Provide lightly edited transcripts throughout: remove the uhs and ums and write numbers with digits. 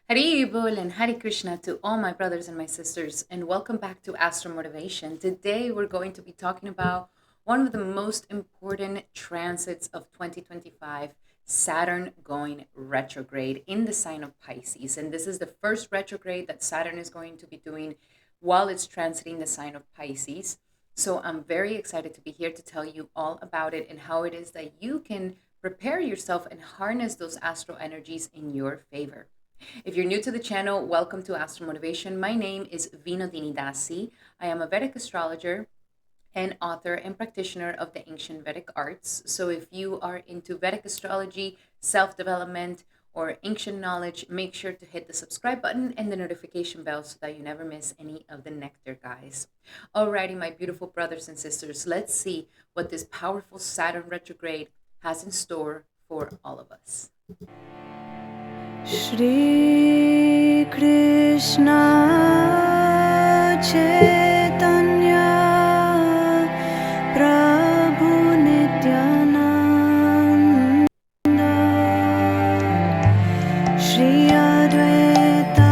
Hari Bol and Hari Krishna to all my brothers and my sisters, and welcome back to Astro Motivation. Today, we're going to be talking about one of the most important transits of 2025, Saturn going retrograde in the sign of Pisces. And this is the first retrograde that Saturn is going to be doing while it's transiting the sign of Pisces. So, I'm very excited to be here to tell you all about it and how it is that you can prepare yourself and harness those astro energies in your favor. If you're new to the channel, welcome to Astro Motivation. My name is Vinodini Dasi. I am a Vedic astrologer and author and practitioner of the ancient Vedic arts. So if you are into Vedic astrology, self-development, or ancient knowledge, make sure to hit the subscribe button and the notification bell so that you never miss any of the nectar, guys. Alrighty, my beautiful brothers and sisters, let's see what this powerful Saturn retrograde has in store for all of us. Shri Krishna Chaitanya Prabhu Nityananda Shri Advaita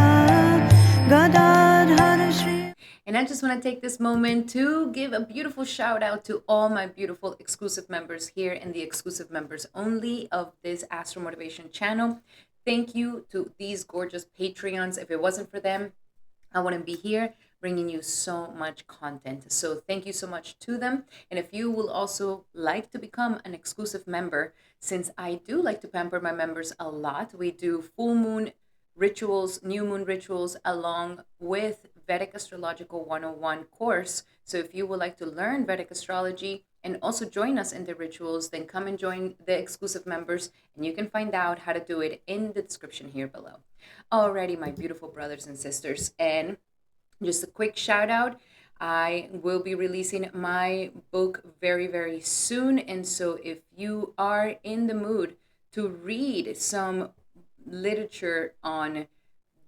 Gadadhar Shri. And I just want to take this moment to give a beautiful shout out to all my beautiful exclusive members here and the exclusive members only of this Astro Motivation channel. Thank you to these gorgeous Patreons. If it wasn't for them, I wouldn't be here bringing you so much content. So thank you so much to them. And if you will also like to become an exclusive member, since I do like to pamper my members a lot, we do full moon rituals, new moon rituals, along with Vedic Astrological 101 course. So if you would like to learn Vedic astrology and also join us in the rituals, then come and join the exclusive members, and you can find out how to do it in the description here below. Alrighty, my beautiful brothers and sisters, and just a quick shout out. I will be releasing my book very, very soon. And so if you are in the mood to read some literature on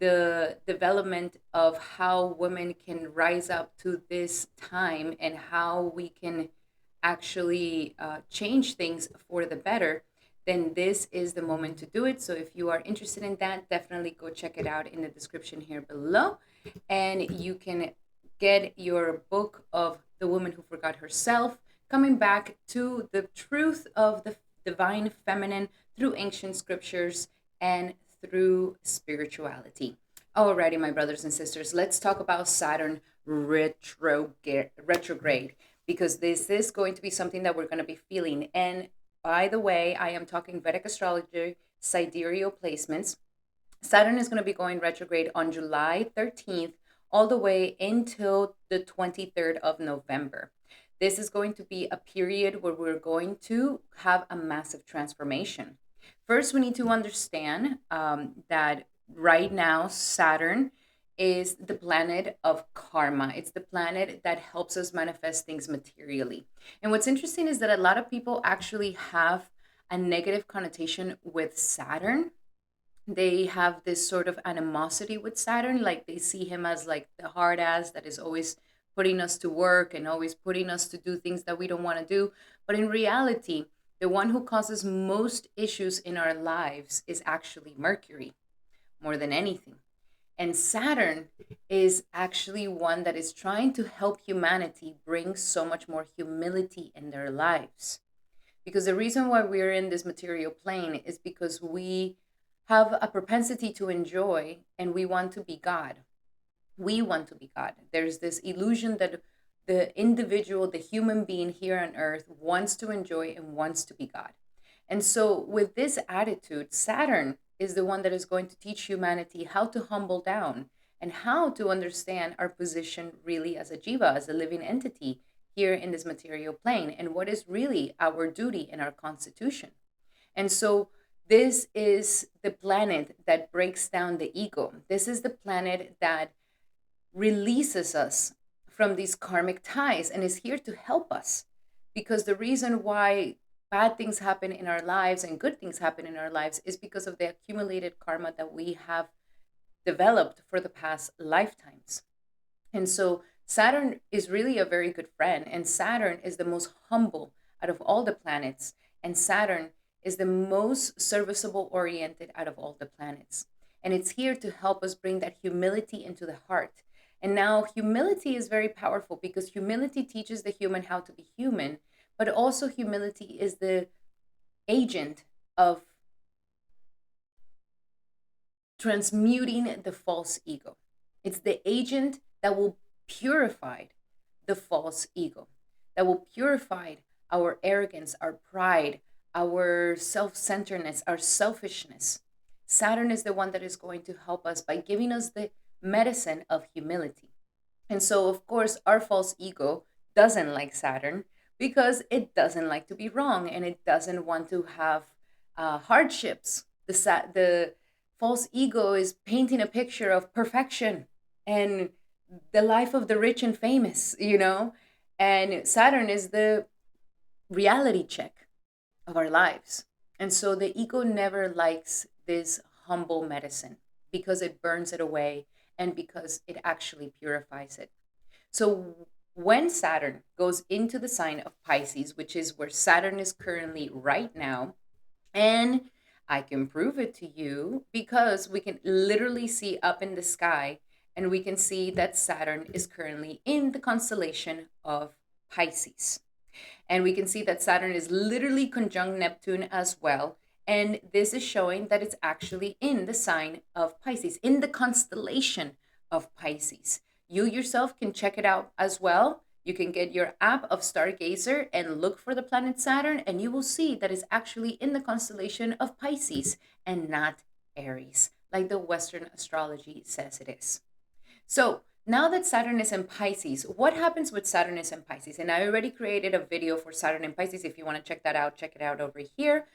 the development of how women can rise up to this time and how we can actually change things for the better, then this is the moment to do it. So if you are interested in that, definitely go check it out in the description here below. And you can get your book of The Woman Who Forgot Herself, coming back to the truth of the divine feminine through ancient scriptures and through spirituality. Alrighty, my brothers and sisters, let's talk about Saturn retrograde, because this is going to be something that we're going to be feeling. And by the way, I am talking Vedic astrology, sidereal placements. Saturn is going to be going retrograde on July 13th all the way until the 23rd of November. This is going to be a period where we're going to have a massive transformation. First, we need to understand that right now, Saturn is the planet of karma. It's the planet that helps us manifest things materially. And what's interesting is that a lot of people actually have a negative connotation with Saturn. They have this sort of animosity with Saturn, like they see him as like the hard ass that is always putting us to work and always putting us to do things that we don't want to do. But in reality, the one who causes most issues in our lives is actually Mercury, more than anything. And Saturn is actually one that is trying to help humanity bring so much more humility in their lives. Because the reason why we're in this material plane is because we have a propensity to enjoy and we want to be God. We want to be God. There's this illusion that the individual, the human being here on earth wants to enjoy and wants to be God. And so with this attitude, Saturn is the one that is going to teach humanity how to humble down and how to understand our position really as a jiva, as a living entity here in this material plane, and what is really our duty in our constitution. And so this is the planet that breaks down the ego. This is the planet that releases us from these karmic ties and is here to help us. Because the reason why bad things happen in our lives and good things happen in our lives is because of the accumulated karma that we have developed for the past lifetimes. And so Saturn is really a very good friend, and Saturn is the most humble out of all the planets, and Saturn is the most serviceable oriented out of all the planets. And it's here to help us bring that humility into the heart. And now humility is very powerful because humility teaches the human how to be human, but also humility is the agent of transmuting the false ego. It's the agent that will purify the false ego, that will purify our arrogance, our pride, our self centeredness, our selfishness. Saturn is the one that is going to help us by giving us the medicine of humility. And so, of course, our false ego doesn't like Saturn because it doesn't like to be wrong and it doesn't want to have hardships. The false ego is painting a picture of perfection and the life of the rich and famous, and Saturn is the reality check of our lives. And so the ego never likes this humble medicine because it burns it away and because it actually purifies it. So when Saturn goes into the sign of Pisces, which is where Saturn is currently right now, and I can prove it to you because we can literally see up in the sky and we can see that Saturn is currently in the constellation of Pisces. And we can see that Saturn is literally conjunct Neptune as well. And this is showing that it's actually in the sign of Pisces, in the constellation of Pisces. You yourself can check it out as well. You can get your app of Stargazer and look for the planet Saturn, and you will see that it's actually in the constellation of Pisces and not Aries, like the Western astrology says it is. So now that Saturn is in Pisces, what happens with Saturn is in Pisces? And I already created a video for Saturn in Pisces. If you want to check that out, check it out over here,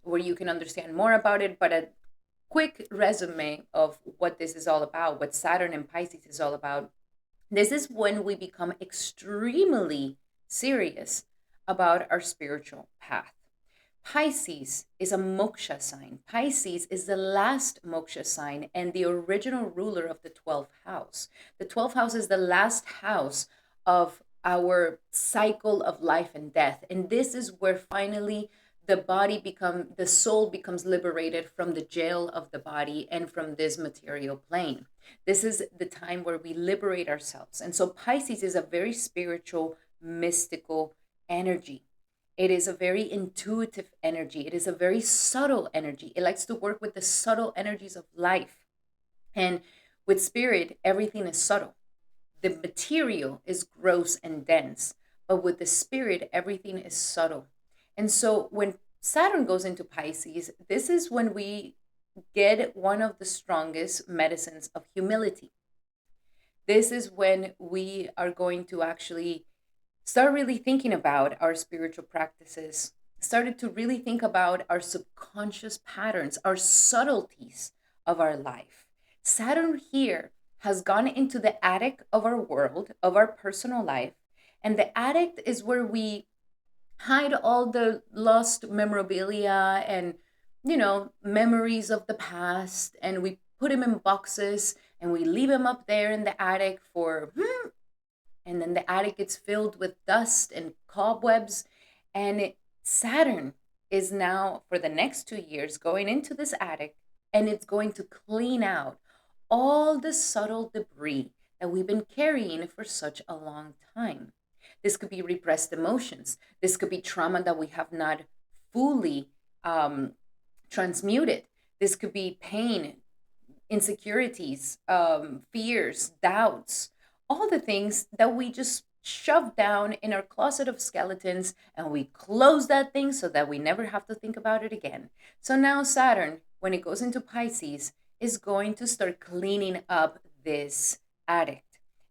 where you can understand more about it. But a quick resume of what this is all about, what Saturn in Pisces is all about. This is when we become extremely serious about our spiritual path. Pisces is a moksha sign. Pisces is the last moksha sign and the original ruler of the 12th house. The 12th house is the last house of our cycle of life and death. And this is where finally the soul becomes liberated from the jail of the body and from this material plane. This is the time where we liberate ourselves. And so Pisces is a very spiritual, mystical energy. It is a very intuitive energy. It is a very subtle energy. It likes to work with the subtle energies of life. And with spirit, everything is subtle. The material is gross and dense, but with the spirit, everything is subtle. And so when Saturn goes into Pisces, this is when we get one of the strongest medicines of humility. This is when we are going to actually start really thinking about our spiritual practices, started to really think about our subconscious patterns, our subtleties of our life. Saturn here has gone into the attic of our world, of our personal life, and the attic is where we hide all the lost memorabilia and memories of the past, and we put them in boxes and we leave them up there in the attic and then the attic gets filled with dust and cobwebs. And Saturn is now for the next 2 years going into this attic, and it's going to clean out all the subtle debris that we've been carrying for such a long time. This could be repressed emotions. This could be trauma that we have not fully transmuted. This could be pain, insecurities, fears, doubts, all the things that we just shove down in our closet of skeletons, and we close that thing so that we never have to think about it again. So now Saturn, when it goes into Pisces, is going to start cleaning up this attic.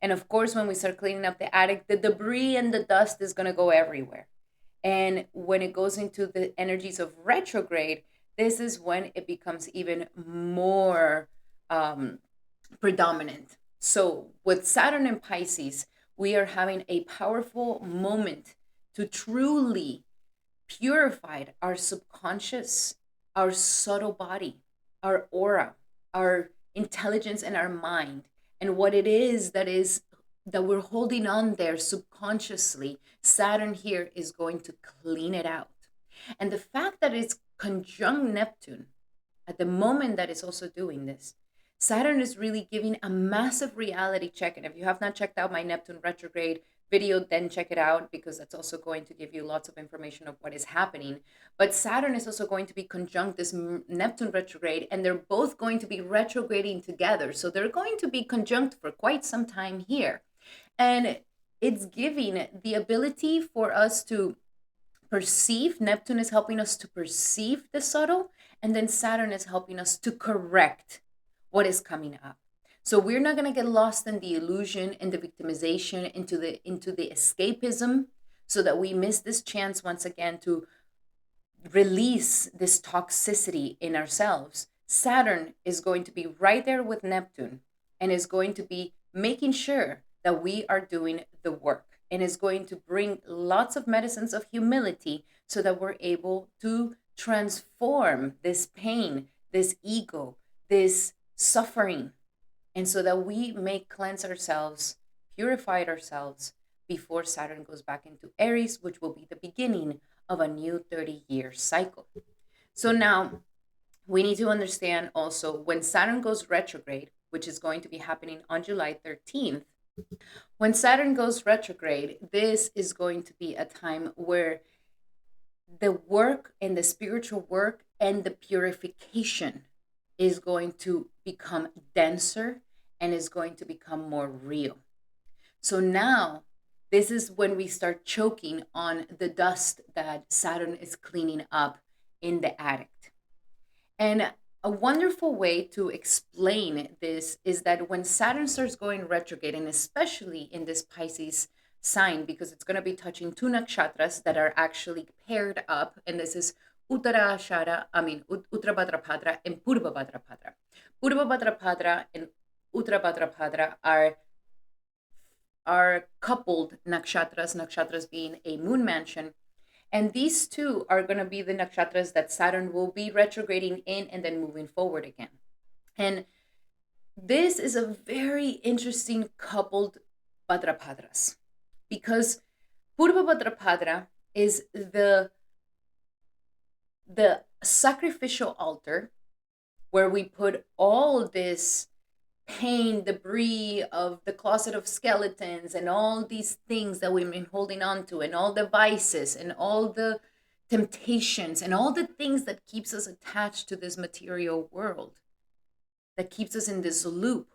And of course, when we start cleaning up the attic, the debris and the dust is going to go everywhere. And when it goes into the energies of retrograde, this is when it becomes even more predominant. So with Saturn and Pisces, we are having a powerful moment to truly purify our subconscious, our subtle body, our aura, our intelligence, and our mind, and what it is that we're holding on there subconsciously. Saturn here is going to clean it out. And the fact that it's conjunct Neptune at the moment that it's also doing this. Saturn is really giving a massive reality check. And if you have not checked out my Neptune retrograde video, then check it out, because that's also going to give you lots of information of what is happening. But Saturn is also going to be conjunct this Neptune retrograde, and they're both going to be retrograding together. So they're going to be conjunct for quite some time here. And it's giving the ability for us to perceive. Neptune is helping us to perceive the subtle, and then Saturn is helping us to correct what is coming up. So we're not going to get lost in the illusion and the victimization, into the escapism, so that we miss this chance once again to release this toxicity in ourselves. Saturn is going to be right there with Neptune, and is going to be making sure that we are doing the work, and is going to bring lots of medicines of humility, so that we're able to transform this pain, this ego, this suffering, and so that we may cleanse ourselves, purify ourselves before Saturn goes back into Aries, which will be the beginning of a new 30-year cycle. So now we need to understand also, when Saturn goes retrograde, which is going to be happening on July 13th, when Saturn goes retrograde, this is going to be a time where the work and the spiritual work and the purification is going to become denser, and is going to become more real. So now this is when we start choking on the dust that Saturn is cleaning up in the attic. And a wonderful way to explain this is that when Saturn starts going retrograde, and especially in this Pisces sign, because it's going to be touching two nakshatras that are actually paired up, and this is Uttarabhadrapada and Purvabhadrapada. Purvabhadrapada and Uttarabhadrapada are coupled nakshatras being a moon mansion. And these two are going to be the nakshatras that Saturn will be retrograding in and then moving forward again. And this is a very interesting coupled Bhadrapadras, because Purvabhadrapada is the sacrificial altar, where we put all this pain, debris of the closet of skeletons, and all these things that we've been holding on to, and all the vices, and all the temptations, and all the things that keeps us attached to this material world, that keeps us in this loop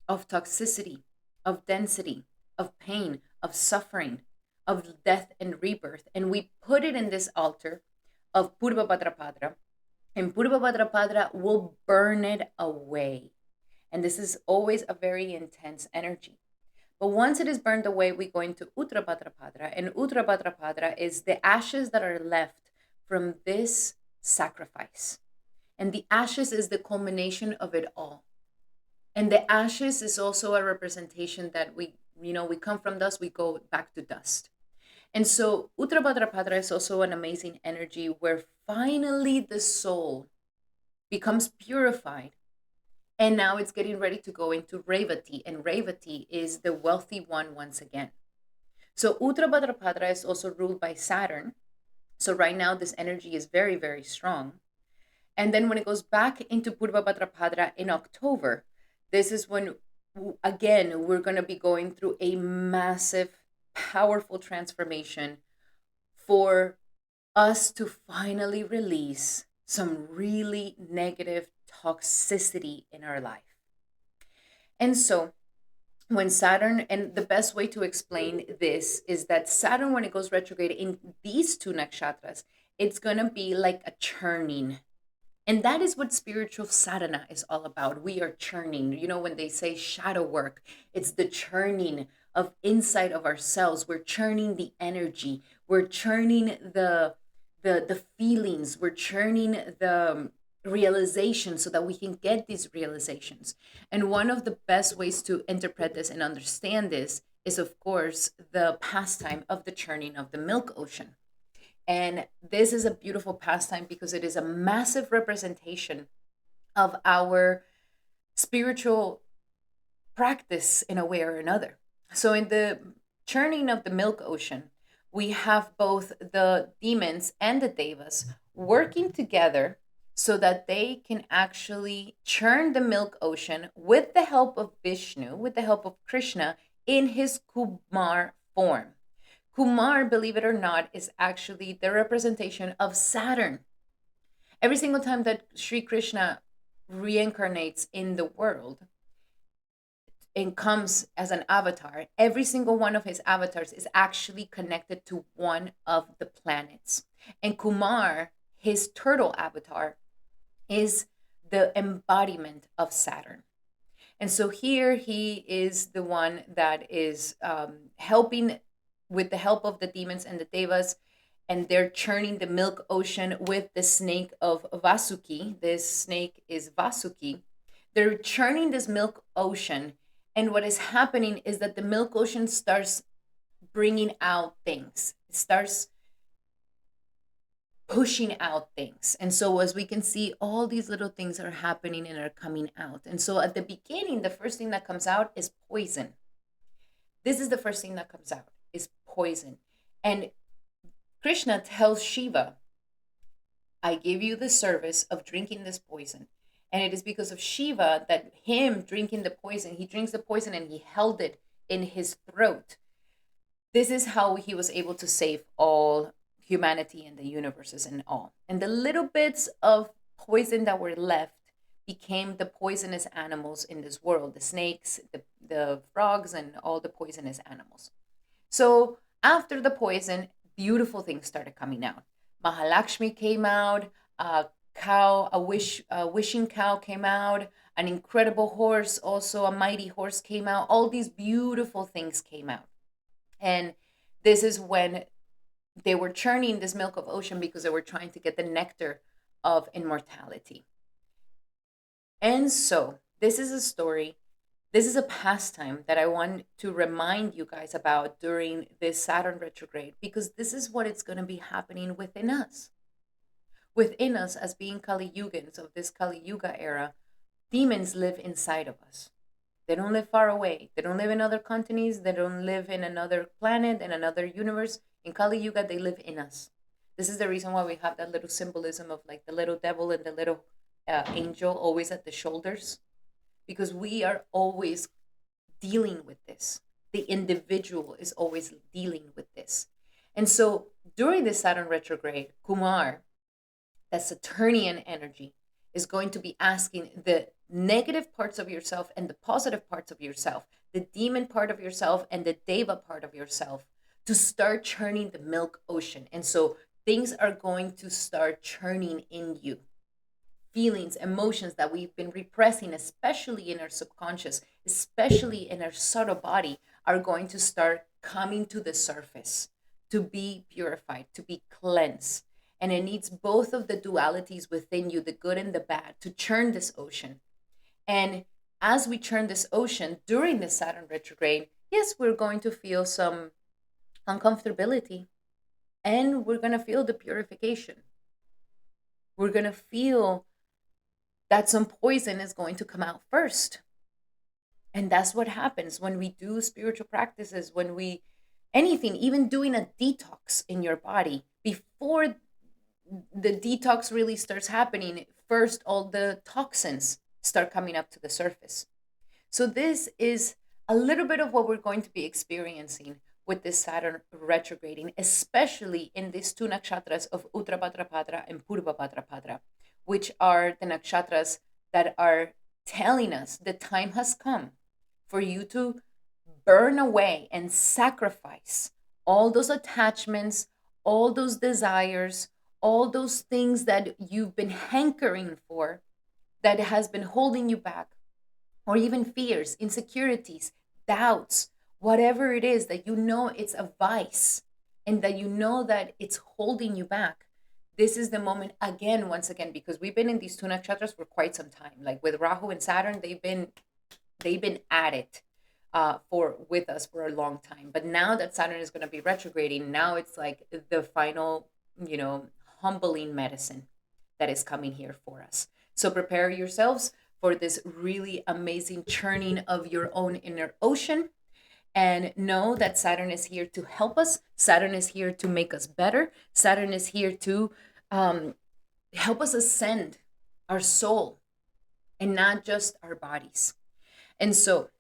of toxicity, of density, of pain, of suffering, of death and rebirth. And we put it in this altar of Purvabhadrapada, and Purvabhadrapada will burn it away. And this is always a very intense energy. But once it is burned away, we go into Uttarabhadrapada, and Uttarabhadrapada is the ashes that are left from this sacrifice. And the ashes is the culmination of it all. And the ashes is also a representation that we come from dust, we go back to dust. And so Uttarabhadrapada is also an amazing energy where finally the soul becomes purified. And now it's getting ready to go into Revati, and Revati is the wealthy one once again. So Uttarabhadrapada is also ruled by Saturn. So right now this energy is very, very strong. And then when it goes back into Purvabhadrapada in October, this is when, again, we're going to be going through a massive, powerful transformation for us to finally release some really negative toxicity in our life. And so when Saturn, and the best way to explain this is that Saturn, when it goes retrograde in these two nakshatras, it's going to be like a churning. And that is what spiritual sadhana is all about. We are churning. When they say shadow work, it's the churning of inside of ourselves. We're churning the energy. We're churning the feelings. We're churning the realization, so that we can get these realizations. And one of the best ways to interpret this and understand this is, of course, the pastime of the churning of the milk ocean. And this is a beautiful pastime because it is a massive representation of our spiritual practice in a way or another. So in the churning of the milk ocean, we have both the demons and the devas working together so that they can actually churn the milk ocean with the help of Vishnu, with the help of Krishna, in his Kumar form. Kumar, believe it or not, is actually the representation of Saturn. Every single time that Sri Krishna reincarnates in the world and comes as an avatar, every single one of his avatars is actually connected to one of the planets. And Kumar, his turtle avatar, is the embodiment of Saturn. And so here he is the one that is helping with the help of the demons and the devas, and they're churning the milk ocean with the snake of Vasuki. This snake is Vasuki. They're churning this milk ocean, and what is happening is that the milk ocean starts bringing out things. It starts pushing out things. And so as we can see, all these little things are happening and are coming out. And so at the beginning, the first thing that comes out is poison. This is the first thing that comes out, is poison. And Krishna tells Shiva, I give you the service of drinking this poison. And it is because of Shiva that him drinking the poison, he drinks the poison and he held it in his throat. This is how he was able to save all humanity and the universes and all. And the little bits of poison that were left became the poisonous animals in this world, the snakes, the frogs, and all the poisonous animals. So after the poison, beautiful things started coming out. Mahalakshmi came out, a wishing cow came out, an incredible horse, also a mighty horse came out. All these beautiful things came out. And this is when they were churning this milk of ocean because they were trying to get the nectar of immortality. And so this is a story, this is a pastime that I want to remind you guys about during this Saturn retrograde, because this is what it's going to be happening within us. Within us, as being Kali Yugans of this Kali Yuga era, demons live inside of us. They don't live far away. They don't live in other continents. They don't live in another planet, in another universe. In Kali Yuga, they live in us. This is the reason why we have that little symbolism of like the little devil and the little angel always at the shoulders, because we are always dealing with this. The individual is always dealing with this. And so during this Saturn retrograde, Kumar, that Saturnian energy, is going to be asking the negative parts of yourself and the positive parts of yourself, the demon part of yourself and the deva part of yourself, to start churning the milk ocean. And so things are going to start churning in you. Feelings, emotions that we've been repressing, especially in our subconscious, especially in our subtle body, are going to start coming to the surface to be purified, to be cleansed. And it needs both of the dualities within you, the good and the bad, to churn this ocean. And as we churn this ocean during the Saturn retrograde, yes, we're going to feel some uncomfortability, and we're going to feel the purification. We're going to feel that some poison is going to come out first. And that's what happens when we do spiritual practices, when we, anything, even doing a detox in your body. Before the detox really starts happening, first all the toxins start coming up to the surface. So this is a little bit of what we're going to be experiencing with this Saturn retrograding, especially in these two nakshatras of Uttra Bhadrapada and Purva Bhadrapada, which are the nakshatras that are telling us the time has come for you to burn away and sacrifice all those attachments, all those desires, all those things that you've been hankering for, that has been holding you back, or even fears, insecurities, doubts, whatever it is that you know it's a vice and that you know that it's holding you back. This is the moment again, once again, because we've been in these two nakshatras for quite some time. Like with Rahu and Saturn, they've been at it with us for a long time. But now that Saturn is going to be retrograding, now it's like the final, humbling medicine that is coming here for us. So prepare yourselves for this really amazing churning of your own inner ocean. And know that Saturn is here to help us. Saturn is here to make us better. Saturn is here to help us ascend our soul, and not just our bodies. And so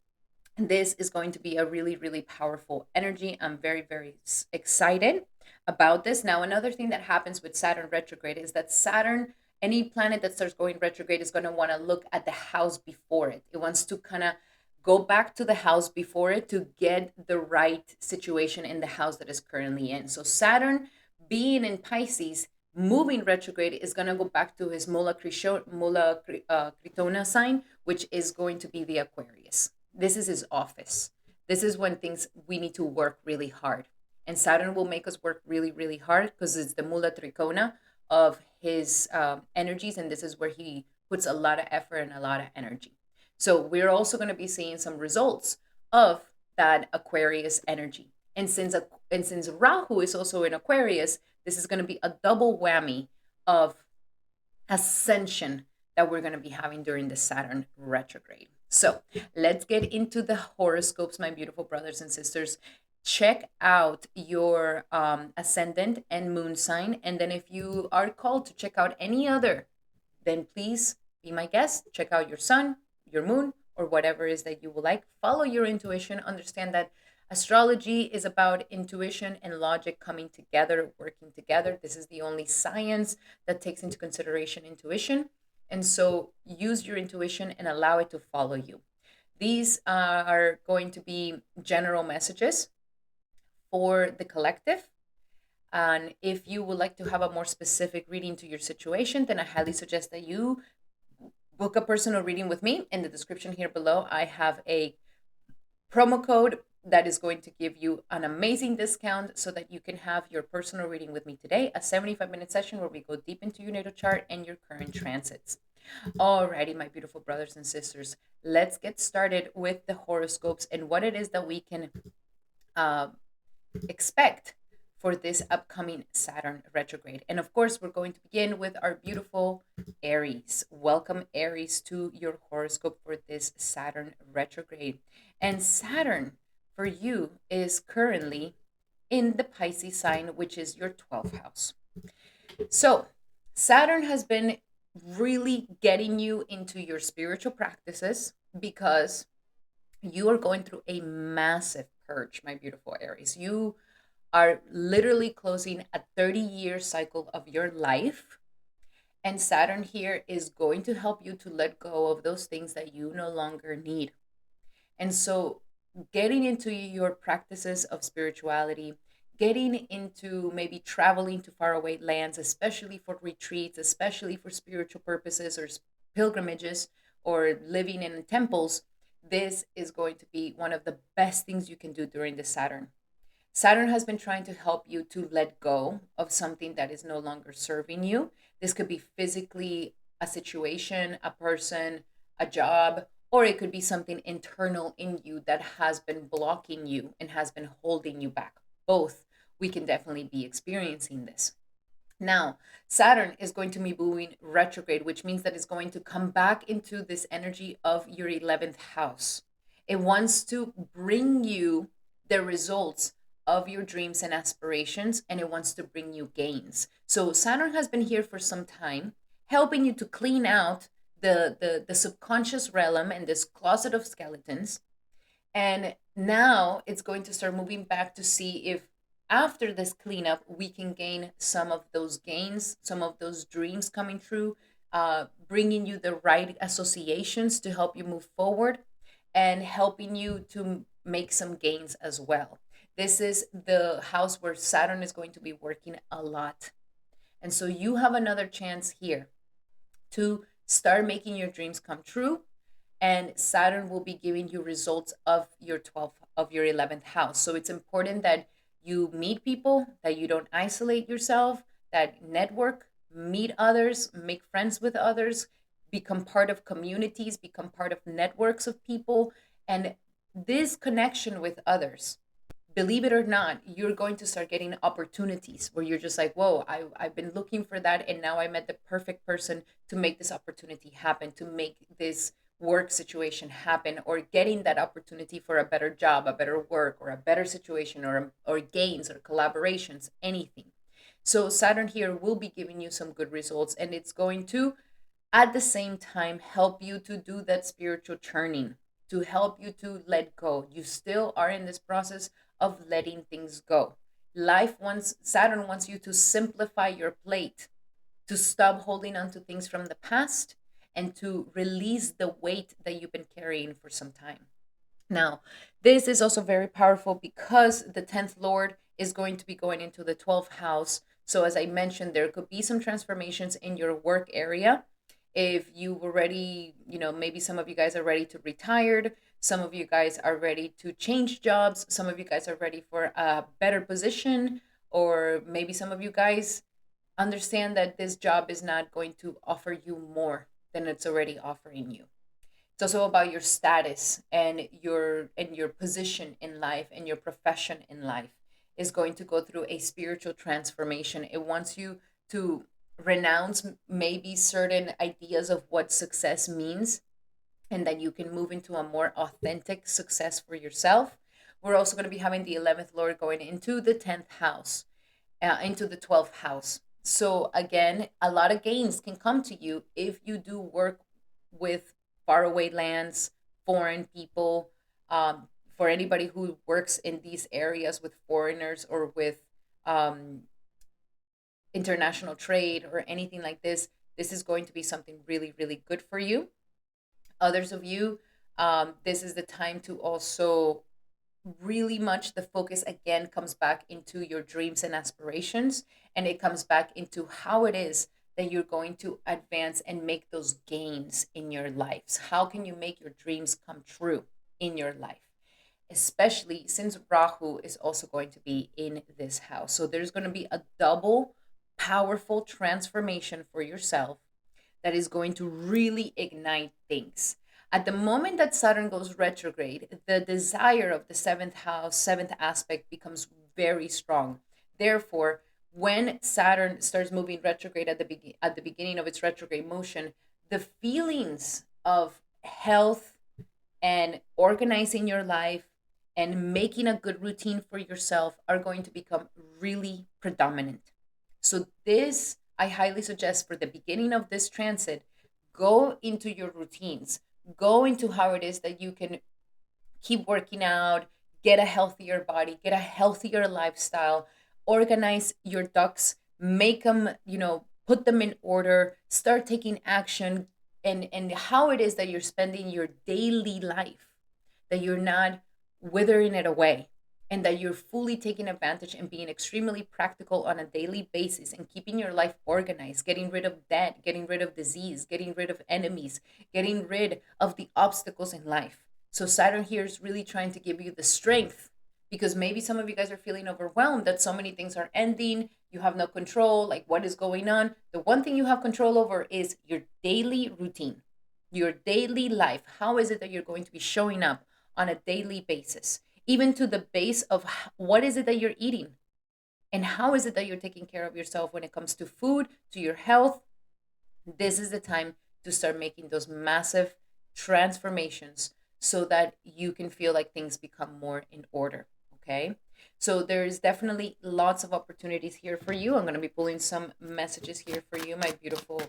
this is going to be a really, really powerful energy. I'm very, very excited about this. Now, another thing that happens with Saturn retrograde is that Saturn, any planet that starts going retrograde, is going to want to look at the house before it. It wants to kind of go back to the house before it to get the right situation in the house that is currently in. So, Saturn being in Pisces, moving retrograde, is going to go back to his Kritona sign, which is going to be the Aquarius. This is his office. This is when things we need to work really hard. And Saturn will make us work really, really hard because it's the Mula Trikona of his energies. And this is where he puts a lot of effort and a lot of energy. So we're also going to be seeing some results of that Aquarius energy. And since Rahu is also in Aquarius, this is going to be a double whammy of ascension that we're going to be having during the Saturn retrograde. So let's get into the horoscopes, my beautiful brothers and sisters. Check out your ascendant and moon sign. And then if you are called to check out any other, then please be my guest. Check out your sun, your moon, or whatever it is that you would like. Follow your intuition. Understand that astrology is about intuition and logic coming together, working together. This is the only science that takes into consideration intuition. And so use your intuition and allow it to follow you. These are going to be general messages for the collective. And if you would like to have a more specific reading to your situation, then I highly suggest that you book a personal reading with me. In the description here below, I have a promo code that is going to give you an amazing discount so that you can have your personal reading with me today, a 75-minute session where we go deep into your natal chart and your current transits. Alrighty, my beautiful brothers and sisters, let's get started with the horoscopes and what it is that we can expect for this upcoming Saturn retrograde. And of course, we're going to begin with our beautiful Aries. Welcome, Aries, to your horoscope for this Saturn retrograde. And Saturn for you is currently in the Pisces sign, which is your 12th house. So Saturn has been really getting you into your spiritual practices because you are going through a massive purge, my beautiful Aries. You are literally closing a 30-year cycle of your life. And Saturn here is going to help you to let go of those things that you no longer need. And so getting into your practices of spirituality, getting into maybe traveling to faraway lands, especially for retreats, especially for spiritual purposes or pilgrimages or living in temples, this is going to be one of the best things you can do during the Saturn. Saturn has been trying to help you to let go of something that is no longer serving you. This could be physically a situation, a person, a job, or it could be something internal in you that has been blocking you and has been holding you back. Both, we can definitely be experiencing this. Now, Saturn is going to be moving retrograde, which means that it's going to come back into this energy of your 11th house. It wants to bring you the results of your dreams and aspirations, and it wants to bring you gains. So Saturn has been here for some time, helping you to clean out the subconscious realm and this closet of skeletons. And now it's going to start moving back to see if after this cleanup we can gain some of those gains, some of those dreams coming true, bringing you the right associations to help you move forward and helping you to make some gains as well. This is the house where Saturn is going to be working a lot. And so you have another chance here to start making your dreams come true. And Saturn will be giving you results of your 12th, of your 11th house. So it's important that you meet people, that you don't isolate yourself, that network, meet others, make friends with others, become part of communities, become part of networks of people. And this connection with others, believe it or not, you're going to start getting opportunities where you're just like, whoa, I've been looking for that. And now I met the perfect person to make this opportunity happen, to make this work situation happen, or getting that opportunity for a better job, a better work, or a better situation, or gains or collaborations, anything. So Saturn here will be giving you some good results, and it's going to at the same time help you to do that spiritual churning, to help you to let go. You still are in this process of letting things go. Saturn wants you to simplify your plate, to stop holding on to things from the past and to release the weight that you've been carrying for some time. Now, this is also very powerful because the 10th Lord is going to be going into the 12th house. So, as I mentioned, there could be some transformations in your work area. If you were ready, maybe some of you guys are ready to retire. Some of you guys are ready to change jobs. Some of you guys are ready for a better position. Or maybe some of you guys understand that this job is not going to offer you more than it's already offering you. It's also about your status and your position in life and your profession in life is going to go through a spiritual transformation. It wants you to renounce maybe certain ideas of what success means and that you can move into a more authentic success for yourself. We're also going to be having the 11th Lord going into the 10th house, into the 12th house. So, again, a lot of gains can come to you if you do work with faraway lands, foreign people. For anybody who works in these areas with foreigners or with um, international trade or anything like this is going to be something really, really good for you. Others of you, this is the time to also really much the focus again comes back into your dreams and aspirations, and it comes back into how it is that you're going to advance and make those gains in your lives. How can you make your dreams come true in your life? Especially since Rahu is also going to be in this house. So there's going to be a double powerful transformation for yourself that is going to really ignite things. At the moment that Saturn goes retrograde, the desire of the seventh house, seventh aspect becomes very strong. Therefore, when Saturn starts moving retrograde at the beginning of its retrograde motion, the feelings of health and organizing your life and making a good routine for yourself are going to become really predominant. So this I highly suggest for the beginning of this transit, go into your routines, go into how it is that you can keep working out, get a healthier body, get a healthier lifestyle, organize your ducks, make them, put them in order, start taking action, and how it is that you're spending your daily life, that you're not withering it away, and that you're fully taking advantage and being extremely practical on a daily basis and keeping your life organized, getting rid of debt, getting rid of disease, getting rid of enemies, getting rid of the obstacles in life. So Saturn here is really trying to give you the strength, because maybe some of you guys are feeling overwhelmed that so many things are ending, you have no control, like what is going on. The one thing you have control over is your daily routine, your daily life. How is it that you're going to be showing up on a daily basis, even to the base of what is it that you're eating and how is it that you're taking care of yourself when it comes to food, to your health. This is the time to start making those massive transformations so that you can feel like things become more in order. Okay. So there's definitely lots of opportunities here for you. I'm going to be pulling some messages here for you, my beautiful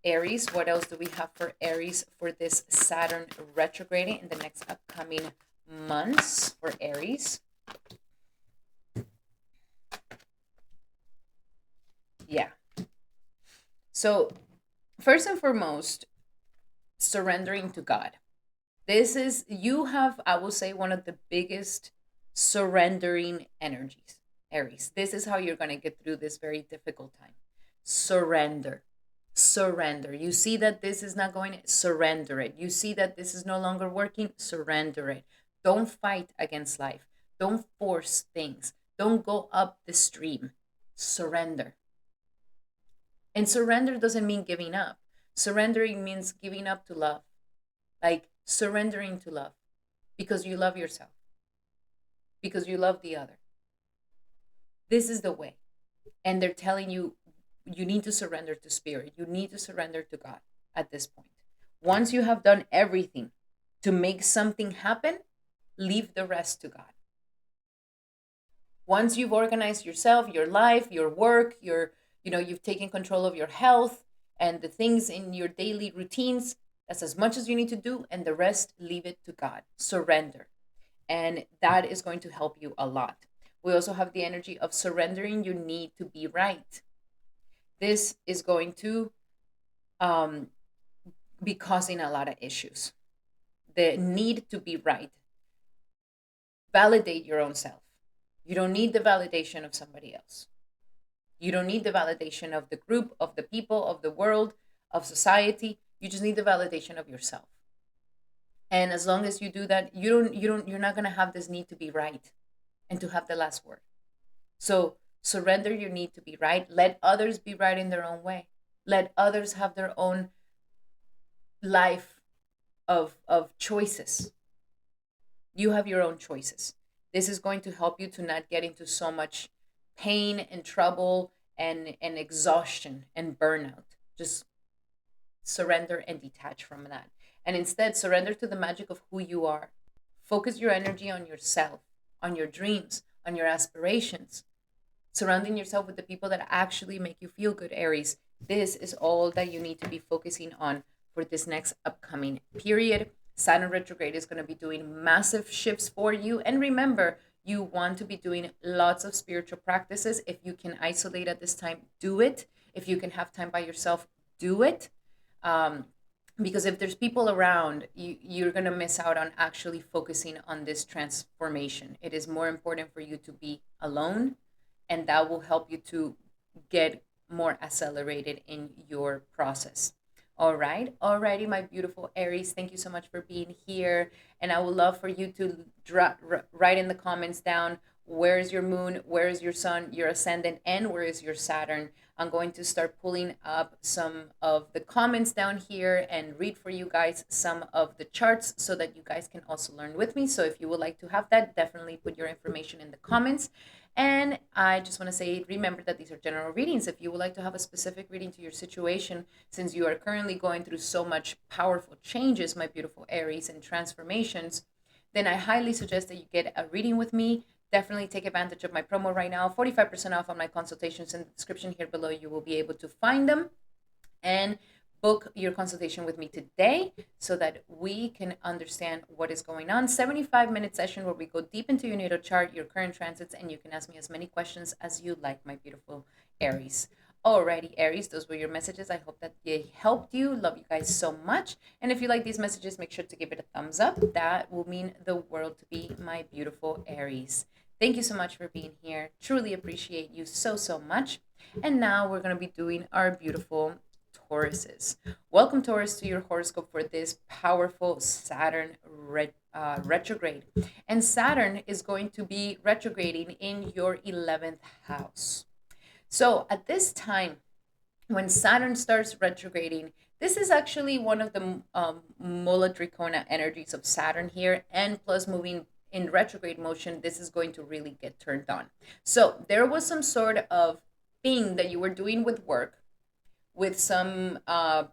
Aries. What else do we have for Aries for this Saturn retrograding in the next upcoming months for Aries? Yeah. So, first and foremost, surrendering to God. You have, I will say, one of the biggest surrendering energies, Aries. This is how you're going to get through this very difficult time. Surrender. Surrender. You see that this is not going, surrender it. You see that this is no longer working, surrender it. Don't fight against life. Don't force things. Don't go up the stream. Surrender. And surrender doesn't mean giving up. Surrendering means giving up to love. Like surrendering to love because you love yourself, because you love the other. This is the way. And they're telling you, you need to surrender to spirit. You need to surrender to God at this point. Once you have done everything to make something happen, leave the rest to God. Once you've organized yourself, your life, your work, you've taken control of your health And the things in your daily routines, that's as much as you need to do, and the rest, leave it to God. Surrender. And that is going to help you a lot. We also have the energy of surrendering your need to be right. This is going to um, be causing a lot of issues. The need to be right. Validate your own self. You don't need the validation of somebody else. You don't need the validation of the group, of the people, of the world, of society. You just need the validation of yourself. And as long as you do that, you're not going to have this need to be right and to have the last word. So surrender your need to be right. Let others be right in their own way. Let others have their own life of choices. You have your own choices. This is going to help you to not get into so much pain and trouble and exhaustion and burnout. Just surrender and detach from that. And instead, surrender to the magic of who you are. Focus your energy on yourself, on your dreams, on your aspirations, surrounding yourself with the people that actually make you feel good, Aries. This is all that you need to be focusing on for this next upcoming period. Saturn retrograde is going to be doing massive shifts for you. And remember, you want to be doing lots of spiritual practices. If you can isolate at this time, do it. If you can have time by yourself, do it. Um, because if there's people around, you're going to miss out on actually focusing on this transformation. It is more important for you to be alone, and that will help you to get more accelerated in your process. All right. Alrighty, my beautiful Aries. Thank you so much for being here. And I would love for you to write in the comments down, where is your moon, where is your sun, your ascendant, and where is your Saturn. I'm going to start pulling up some of the comments down here and read for you guys some of the charts so that you guys can also learn with me. So if you would like to have that, definitely put your information in the comments. And I just want to say, remember that these are general readings. If you would like to have a specific reading to your situation, since you are currently going through so much powerful changes, my beautiful Aries, and transformations, then I highly suggest that you get a reading with me. Definitely take advantage of my promo right now. 45% off on my consultations. In the description here below, you will be able to find them. And book your consultation with me today so that we can understand what is going on. 75-minute session where we go deep into your natal chart, your current transits, and you can ask me as many questions as you like, my beautiful Aries. Alrighty, Aries, those were your messages. I hope that they helped you. Love you guys so much. And if you like these messages, make sure to give it a thumbs up. That will mean the world to be, my beautiful Aries. Thank you so much for being here. Truly appreciate you so, so much. And now we're going to be doing our beautiful Tauruses. Welcome, Taurus, to your horoscope for this powerful Saturn retrograde. And Saturn is going to be retrograding in your 11th house. So at this time, when Saturn starts retrograding, this is actually one of the Mula Dracona energies of Saturn here, and plus moving in retrograde motion, this is going to really get turned on. So there was some sort of thing that you were doing with work, with some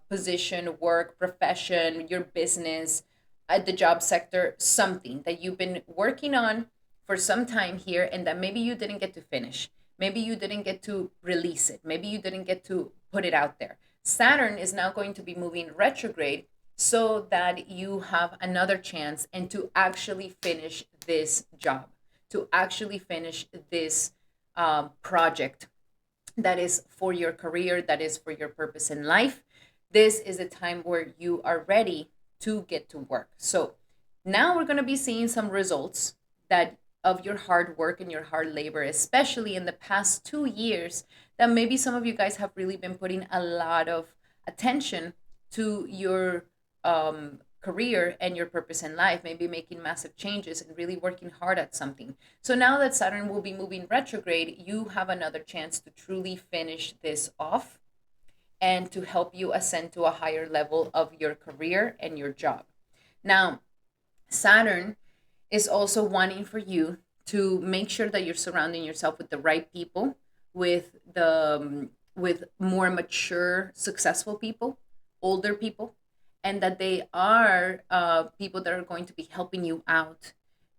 position, work, profession, your business, at the job sector, something that you've been working on for some time here and that maybe you didn't get to finish. Maybe you didn't get to release it. Maybe you didn't get to put it out there. Saturn is now going to be moving retrograde so that you have another chance and to actually finish this job, to actually finish this project that is for your career, that is for your purpose in life. This is a time where you are ready to get to work. So now we're going to be seeing some results that of your hard work and your hard labor, especially in the past 2 years, that maybe some of you guys have really been putting a lot of attention to your career and your purpose in life, maybe making massive changes and really working hard at something. So now that Saturn will be moving retrograde, you have another chance to truly finish this off and to help you ascend to a higher level of your career and your job. Now, Saturn is also wanting for you to make sure that you're surrounding yourself with the right people, with more mature, successful people, older people, and that they are people that are going to be helping you out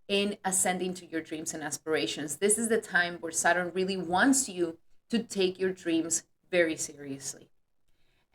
in ascending to your dreams and aspirations. This is the time where Saturn really wants you to take your dreams very seriously.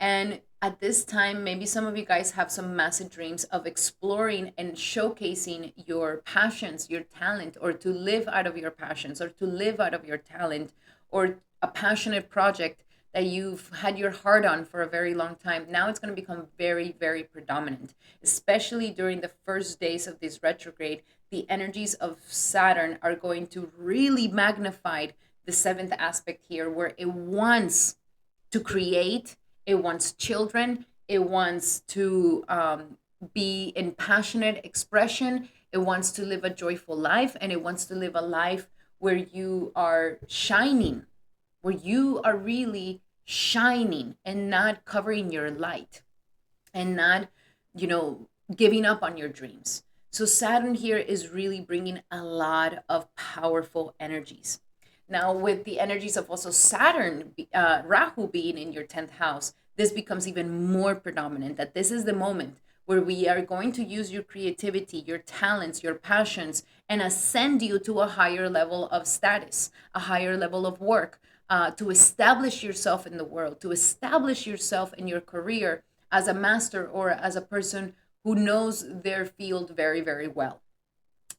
And at this time, maybe some of you guys have some massive dreams of exploring and showcasing your passions, your talent, or to live out of your passions, or to live out of your talent, or a passionate project that you've had your heart on for a very long time. Now it's going to become very, very predominant, especially during the first days of this retrograde. The energies of Saturn are going to really magnify the seventh aspect here, where it wants to create, it wants children, it wants to be in passionate expression, it wants to live a joyful life, and it wants to live a life where you are shining, where you are really shining and not covering your light and not, you know, giving up on your dreams. So Saturn here is really bringing a lot of powerful energies. Now, with the energies of also Saturn, Rahu being in your 10th house, this becomes even more predominant, that this is the moment where we are going to use your creativity, your talents, your passions, and ascend you to a higher level of status, a higher level of work, to establish yourself in the world, to establish yourself in your career as a master or as a person who knows their field very, very well.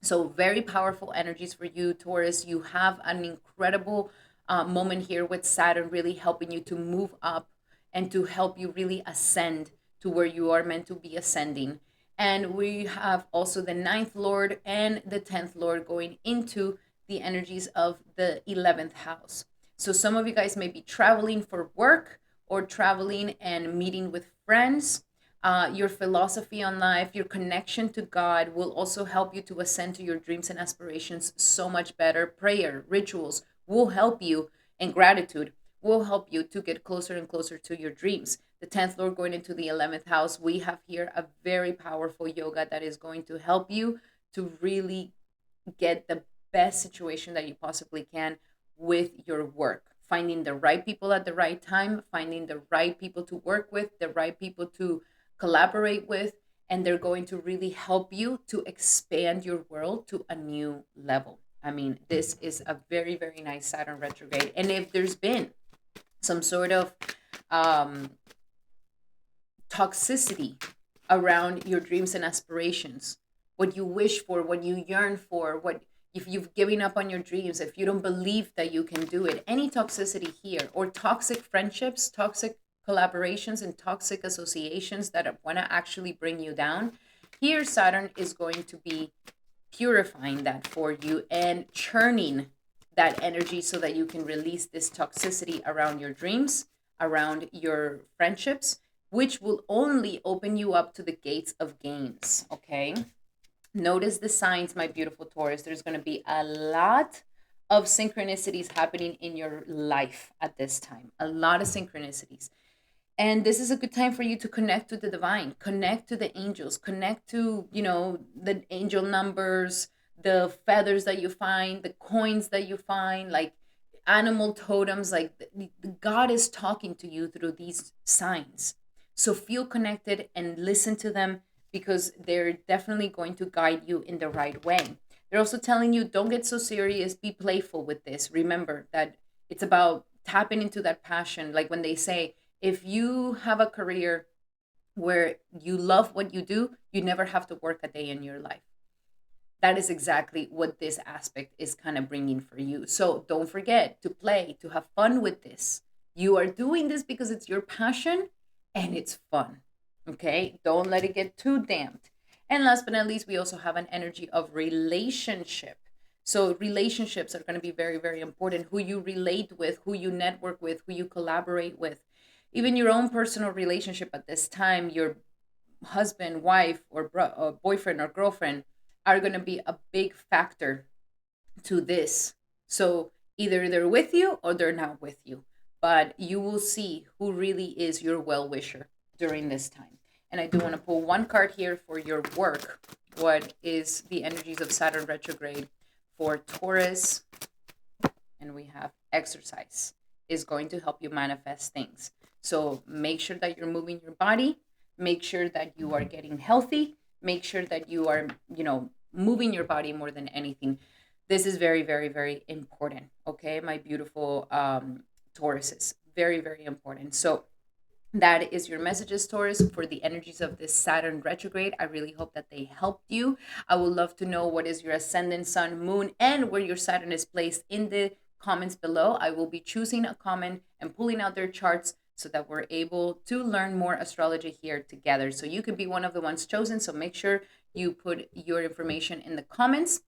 So, very powerful energies for you, Taurus. You have an incredible moment here with Saturn really helping you to move up and to help you really ascend to where you are meant to be ascending. And we have also the ninth Lord and the 10th Lord going into the energies of the 11th house. So, some of you guys may be traveling for work or traveling and meeting with friends. Your philosophy on life, your connection to God will also help you to ascend to your dreams and aspirations so much better. Prayer, rituals will help you, and gratitude will help you to get closer and closer to your dreams. The 10th Lord going into the 11th house, we have here a very powerful yoga that is going to help you to really get the best situation that you possibly can with your work. Finding the right people at the right time, finding the right people to work with, the right people to collaborate with, and they're going to really help you to expand your world to a new level. I mean, this is a very, very nice Saturn retrograde. And if there's been some sort of um, toxicity around your dreams and aspirations, what you wish for, what you yearn for, what if you've given up on your dreams, if you don't believe that you can do it, any toxicity here, or toxic friendships, toxic collaborations, and toxic associations that want to actually bring you down, here Saturn is going to be purifying that for you and churning that energy so that you can release this toxicity around your dreams, around your friendships, which will only open you up to the gates of gains. Okay, notice the signs, my beautiful Taurus. There's going to be a lot of synchronicities happening in your life at this time, a lot of synchronicities. And this is a good time for you to connect to the divine, connect to the angels, connect to, you know, the angel numbers, the feathers that you find, the coins that you find, like animal totems. Like God is talking to you through these signs. So feel connected and listen to them, because they're definitely going to guide you in the right way. They're also telling you, don't get so serious, be playful with this. Remember that it's about tapping into that passion. Like when they say, if you have a career where you love what you do, you never have to work a day in your life. That is exactly what this aspect is kind of bringing for you. So don't forget to play, to have fun with this. You are doing this because it's your passion and it's fun. Okay? Don't let it get too damped. And last but not least, we also have an energy of relationship. So relationships are going to be very, very important. Who you relate with, who you network with, who you collaborate with. Even your own personal relationship at this time, your husband, wife, or boyfriend or girlfriend are going to be a big factor to this. So either they're with you or they're not with you. But you will see who really is your well wisher during this time. And I do want to pull one card here for your work. What is the energies of Saturn retrograde for Taurus? And we have exercise is going to help you manifest things. So make sure that you're moving your body, make sure that you are getting healthy, make sure that you are, moving your body more than anything. This is very, very, very important. Okay, my beautiful Tauruses. Very, very important. So That is your messages, Taurus, for the energies of this Saturn retrograde. I really hope that they helped you. I would love to know what is your ascendant, sun, moon, and where your Saturn is placed in the comments below. I will be choosing a comment and pulling out their charts so that we're able to learn more astrology here together. So you could be one of the ones chosen. So make sure you put your information in the comments.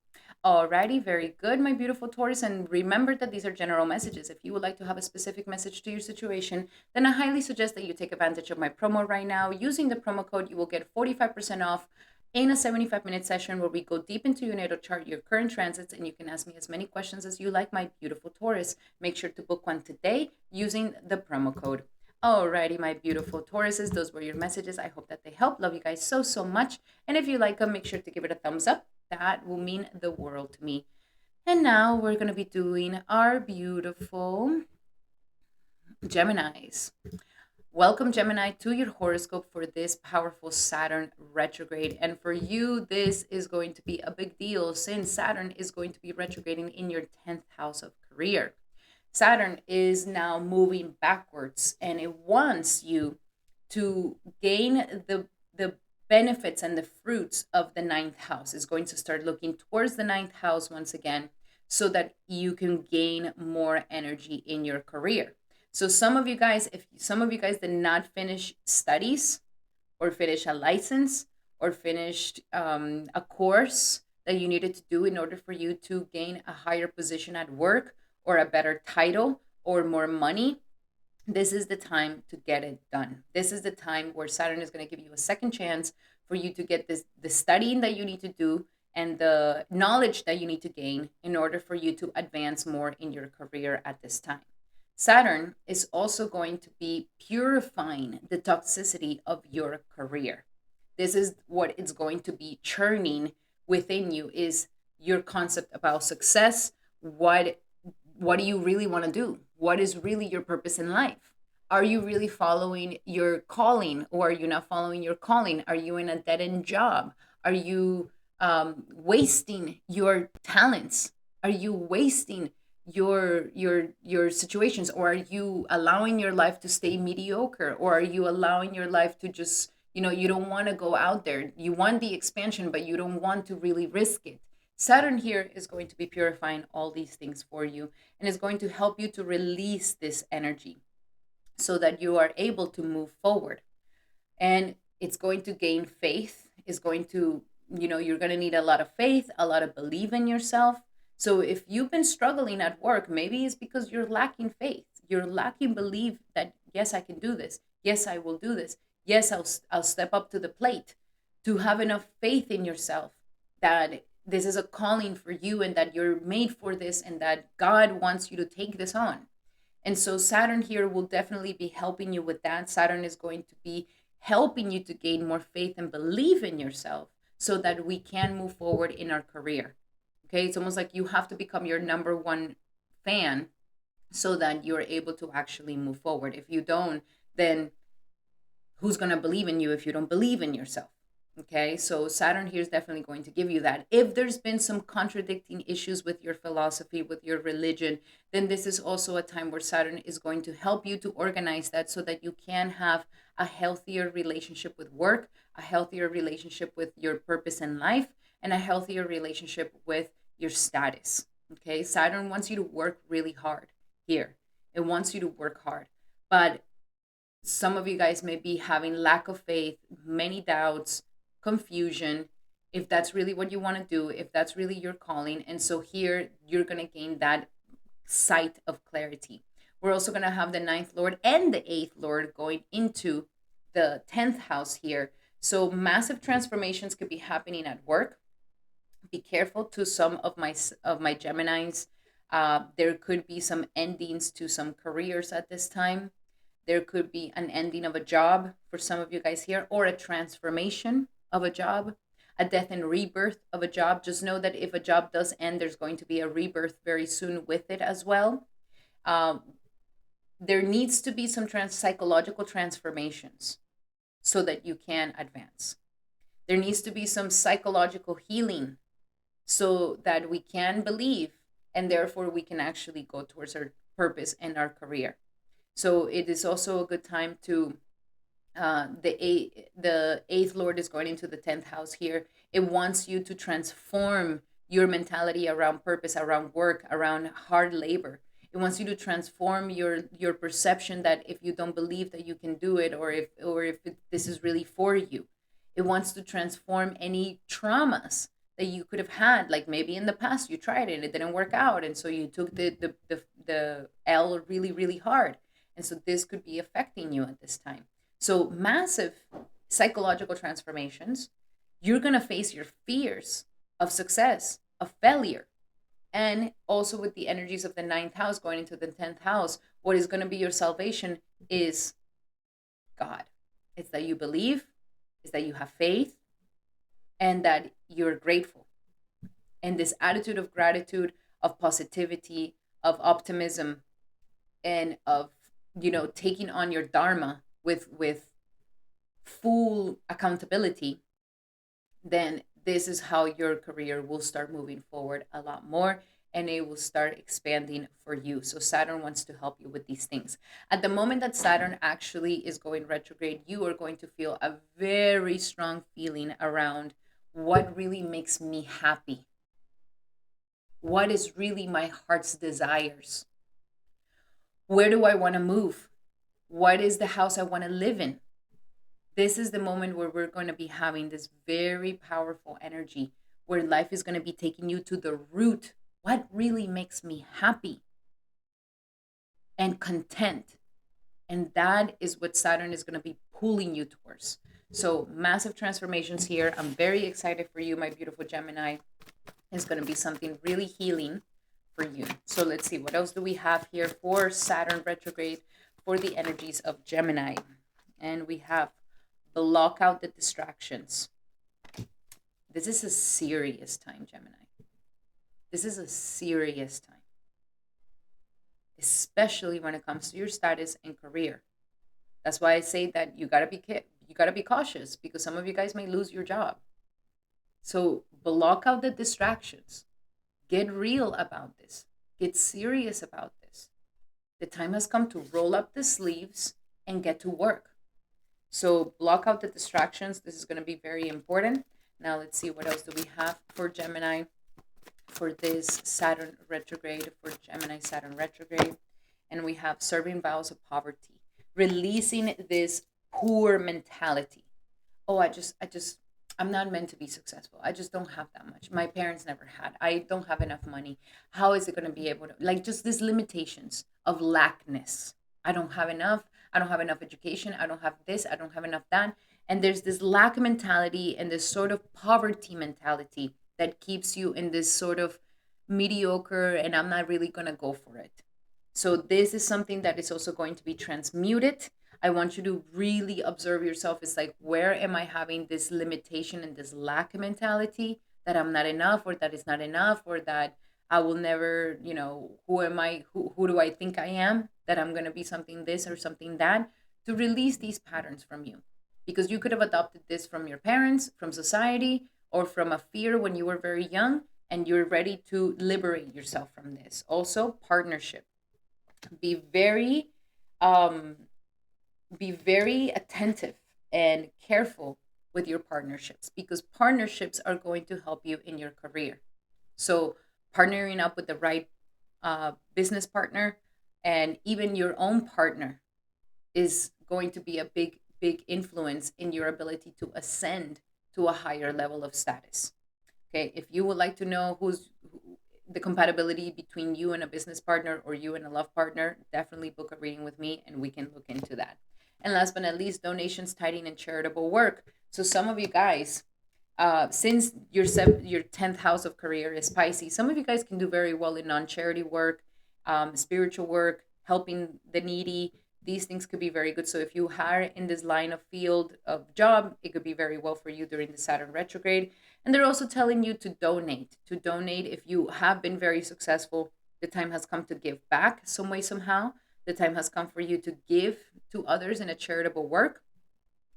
Alrighty, very good, my beautiful Taurus. And remember that these are general messages. If you would like to have a specific message to your situation, then I highly suggest that you take advantage of my promo right now. Using the promo code, you will get 45% off in a 75-minute session where we go deep into your natal chart, your current transits, and you can ask me as many questions as you like, my beautiful Taurus. Make sure to book one today using the promo code. Alrighty, my beautiful Tauruses, those were your messages. I hope that they help. Love you guys so, so much. And if you like them, make sure to give it a thumbs up. That will mean the world to me. And now we're going to be doing our beautiful Geminis. Welcome, Gemini, to your horoscope for this powerful Saturn retrograde. And for you, this is going to be a big deal since Saturn is going to be retrograding in your 10th house of career. Saturn is now moving backwards and it wants you to gain the benefits and the fruits of the ninth house. Is going to start looking towards the ninth house once again so that you can gain more energy in your career. So some of you guys, if some of you guys did not finish studies or finish a license or finished a course that you needed to do in order for you to gain a higher position at work or a better title or more money, this is the time to get it done. This is the time where Saturn is going to give you a second chance for you to get the studying that you need to do and the knowledge that you need to gain in order for you to advance more in your career at this time. Saturn is also going to be purifying the toxicity of your career. This is what it's going to be churning within you, is your concept about success. What do you really want to do? What is really your purpose in life? Are you really following your calling, or are you not following your calling? Are you in a dead-end job? Are you wasting your talents? Are you wasting your situations, or are you allowing your life to stay mediocre, or are you allowing your life to just, you don't want to go out there? You want the expansion, but you don't want to really risk it. Saturn here is going to be purifying all these things for you and is going to help you to release this energy so that you are able to move forward. And it's going to gain faith, is going to, you're going to need a lot of faith, a lot of belief in yourself. So if you've been struggling at work, maybe it's because you're lacking faith. You're lacking belief that, yes, I can do this. Yes, I will do this. Yes, I'll step up to the plate. To have enough faith in yourself that this is a calling for you and that you're made for this and that God wants you to take this on. And so Saturn here will definitely be helping you with that. Saturn is going to be helping you to gain more faith and believe in yourself so that we can move forward in our career. Okay, it's almost like you have to become your number one fan so that you're able to actually move forward. If you don't, then who's going to believe in you if you don't believe in yourself? Okay, so Saturn here is definitely going to give you that. If there's been some contradicting issues with your philosophy, with your religion, then this is also a time where Saturn is going to help you to organize that so that you can have a healthier relationship with work, a healthier relationship with your purpose in life, and a healthier relationship with your status. Okay, Saturn wants you to work really hard here. It wants you to work hard. But some of you guys may be having lack of faith, many doubts, confusion, if that's really what you want to do, if that's really your calling. And so here you're going to gain that sight of clarity. We're also going to have the ninth lord and the eighth lord going into the 10th house here. So massive transformations could be happening at work. Be careful to some of my Geminis. There could be some endings to some careers at this time. There could be an ending of a job for some of you guys here, or a transformation of a job, a death and rebirth of a job. Just know that if a job does end, there's going to be a rebirth very soon with it as well. There needs to be some psychological transformations so that you can advance. There needs to be some psychological healing so that we can believe and therefore we can actually go towards our purpose and our career. So it is also a good time to The eighth lord is going into the 10th house here. It wants you to transform your mentality around purpose, around work, around hard labor. It wants you to transform your perception that if you don't believe that you can do it, or if this is really for you. It wants to transform any traumas that you could have had, like maybe in the past you tried it and it didn't work out, and so you took the L really really hard, and so this could be affecting you at this time. So, massive psychological transformations. You're going to face your fears of success, of failure. And also, with the energies of the ninth house going into the 10th house, what is going to be your salvation is God. It's that you believe, it's that you have faith, and that you're grateful. And this attitude of gratitude, of positivity, of optimism, and of taking on your dharma with full accountability, then this is how your career will start moving forward a lot more, and it will start expanding for you. So Saturn wants to help you with these things. At the moment that Saturn actually is going retrograde, you are going to feel a very strong feeling around what really makes me happy, what is really my heart's desires, where do I want to move, what is the house I want to live in. This is the moment where we're going to be having this very powerful energy where life is going to be taking you to the root. What really makes me happy and content? And that is what Saturn is going to be pulling you towards. So, massive transformations here. I'm very excited for you, my beautiful Gemini. It's going to be something really healing for you. So, let's see. What else do we have here for Saturn retrograde for the energies of Gemini? And we have block out the distractions. This is a serious time, Gemini. This is a serious time, especially when it comes to your status and career. That's why I say that you gotta be cautious, because some of you guys may lose your job. So block out the distractions. Get real about this. Get serious about this. The time has come to roll up the sleeves and get to work. So block out the distractions. This is going to be very important. Now let's see, what else do we have for Gemini for this Saturn retrograde, for Gemini Saturn retrograde. And we have serving vows of poverty, releasing this poor mentality. Oh, I'm not meant to be successful. I just don't have that much. My parents never had. I don't have enough money. How is it going to be able to, like, just these limitations of lackness. I don't have enough. I don't have enough education. I don't have this. I don't have enough that. And there's this lack mentality and this sort of poverty mentality that keeps you in this sort of mediocre, and I'm not really going to go for it. So this is something that is also going to be transmuted. I want you to really observe yourself. It's like, where am I having this limitation and this lack mentality, that I'm not enough, or that it's not enough, or that I will never, who am I? Who do I think I am? That I'm going to be something this or something that, to release these patterns from you. Because you could have adopted this from your parents, from society, or from a fear when you were very young, and you're ready to liberate yourself from this. Also, partnership. Be very um, be very attentive and careful with your partnerships, because partnerships are going to help you in your career. So partnering up with the right business partner, and even your own partner, is going to be a big influence in your ability to ascend to a higher level of status. Okay, if you would like to know who's the compatibility between you and a business partner, or you and a love partner, definitely book a reading with me and we can look into that. And last but not least, donations, tithing, and charitable work. So some of you guys, since your 10th house of career is Pisces, some of you guys can do very well in non-charity work, spiritual work, helping the needy. These things could be very good. So if you are in this line of field of job, it could be very well for you during the Saturn retrograde. And they're also telling you to donate. To donate, if you have been very successful, the time has come to give back some way, somehow. The time has come for you to give to others in a charitable work.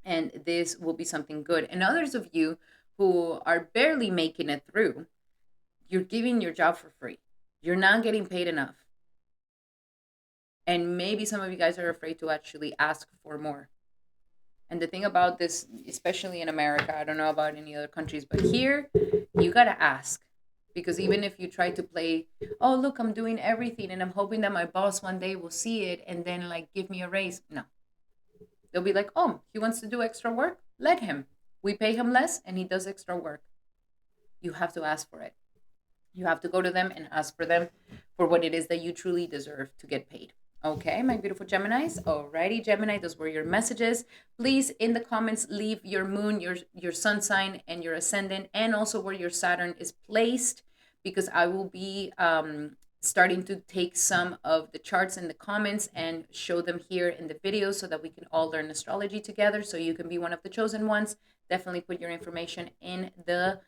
And this will be something good. And others of you who are barely making it through, you're giving your job for free. You're not getting paid enough. And maybe some of you guys are afraid to actually ask for more. And the thing about this, especially in America, I don't know about any other countries, but here you got to ask. Because even if you try to play, oh, look, I'm doing everything and I'm hoping that my boss one day will see it and then like give me a raise. No, they'll be like, oh, he wants to do extra work. Let him. We pay him less and he does extra work. You have to ask for it. You have to go to them and ask for them for what it is that you truly deserve to get paid. Okay, my beautiful Geminis. Alrighty, Gemini, those were your messages. Please, in the comments, leave your moon, your sun sign, and your ascendant, and also where your Saturn is placed, because I will be starting to take some of the charts in the comments and show them here in the video so that we can all learn astrology together. So you can be one of the chosen ones. Definitely put your information in the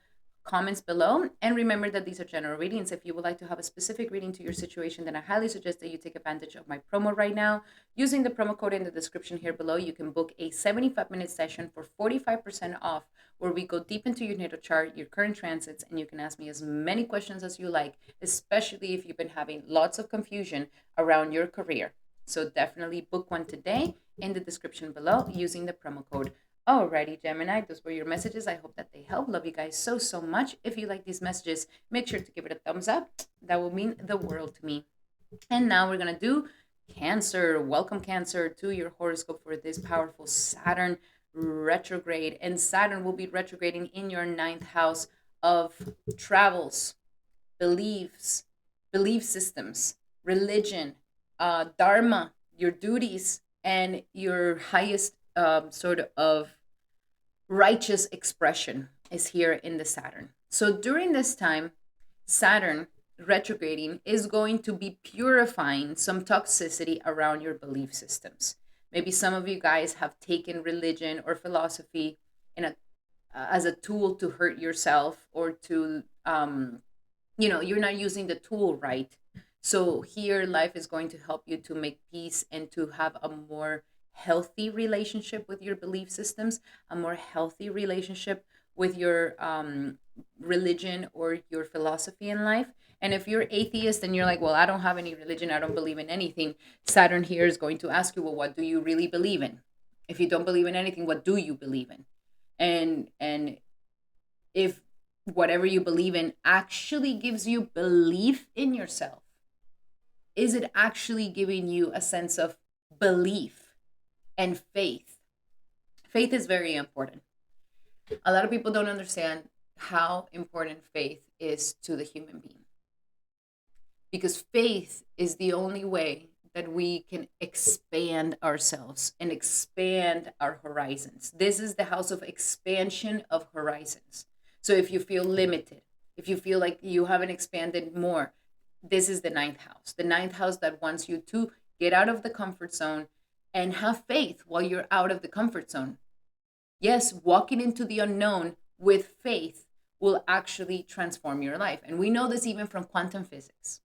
comments below. And remember that these are general readings. If you would like to have a specific reading to your situation, then I highly suggest that you take advantage of my promo right now. Using the promo code in the description here below, you can book a 75-minute session for 45% off, where we go deep into your natal chart, your current transits, and you can ask me as many questions as you like, especially if you've been having lots of confusion around your career. So definitely book one today in the description below using the promo code. Alrighty, Gemini, those were your messages. I hope that they help. Love you guys so, so much. If you like these messages, make sure to give it a thumbs up. That will mean the world to me. And now we're going to do Cancer. Welcome, Cancer, to your horoscope for this powerful Saturn retrograde. And Saturn will be retrograding in your ninth house of travels, beliefs, belief systems, religion, dharma, your duties, and your highest sort of righteous expression is here in the Saturn. So during this time, Saturn retrograding is going to be purifying some toxicity around your belief systems. Maybe some of you guys have taken religion or philosophy in a as a tool to hurt yourself, or to you're not using the tool right. So here life is going to help you to make peace and to have a more healthy relationship with your belief systems, a more healthy relationship with your religion or your philosophy in life. And if you're atheist and you're like, well, I don't have any religion, I don't believe in anything, Saturn here is going to ask you, well, what do you really believe in? If you don't believe in anything, what do you believe in? And if whatever you believe in actually gives you belief in yourself, is it actually giving you a sense of belief and faith? Faith is very important. A lot of people don't understand how important faith is to the human being, because faith is the only way that we can expand ourselves and expand our horizons. This is the house of expansion of horizons. So if you feel limited, if you feel like you haven't expanded more, this is the ninth house. The ninth house that wants you to get out of the comfort zone and have faith while you're out of the comfort zone. Yes, walking into the unknown with faith will actually transform your life. And we know this even from quantum physics.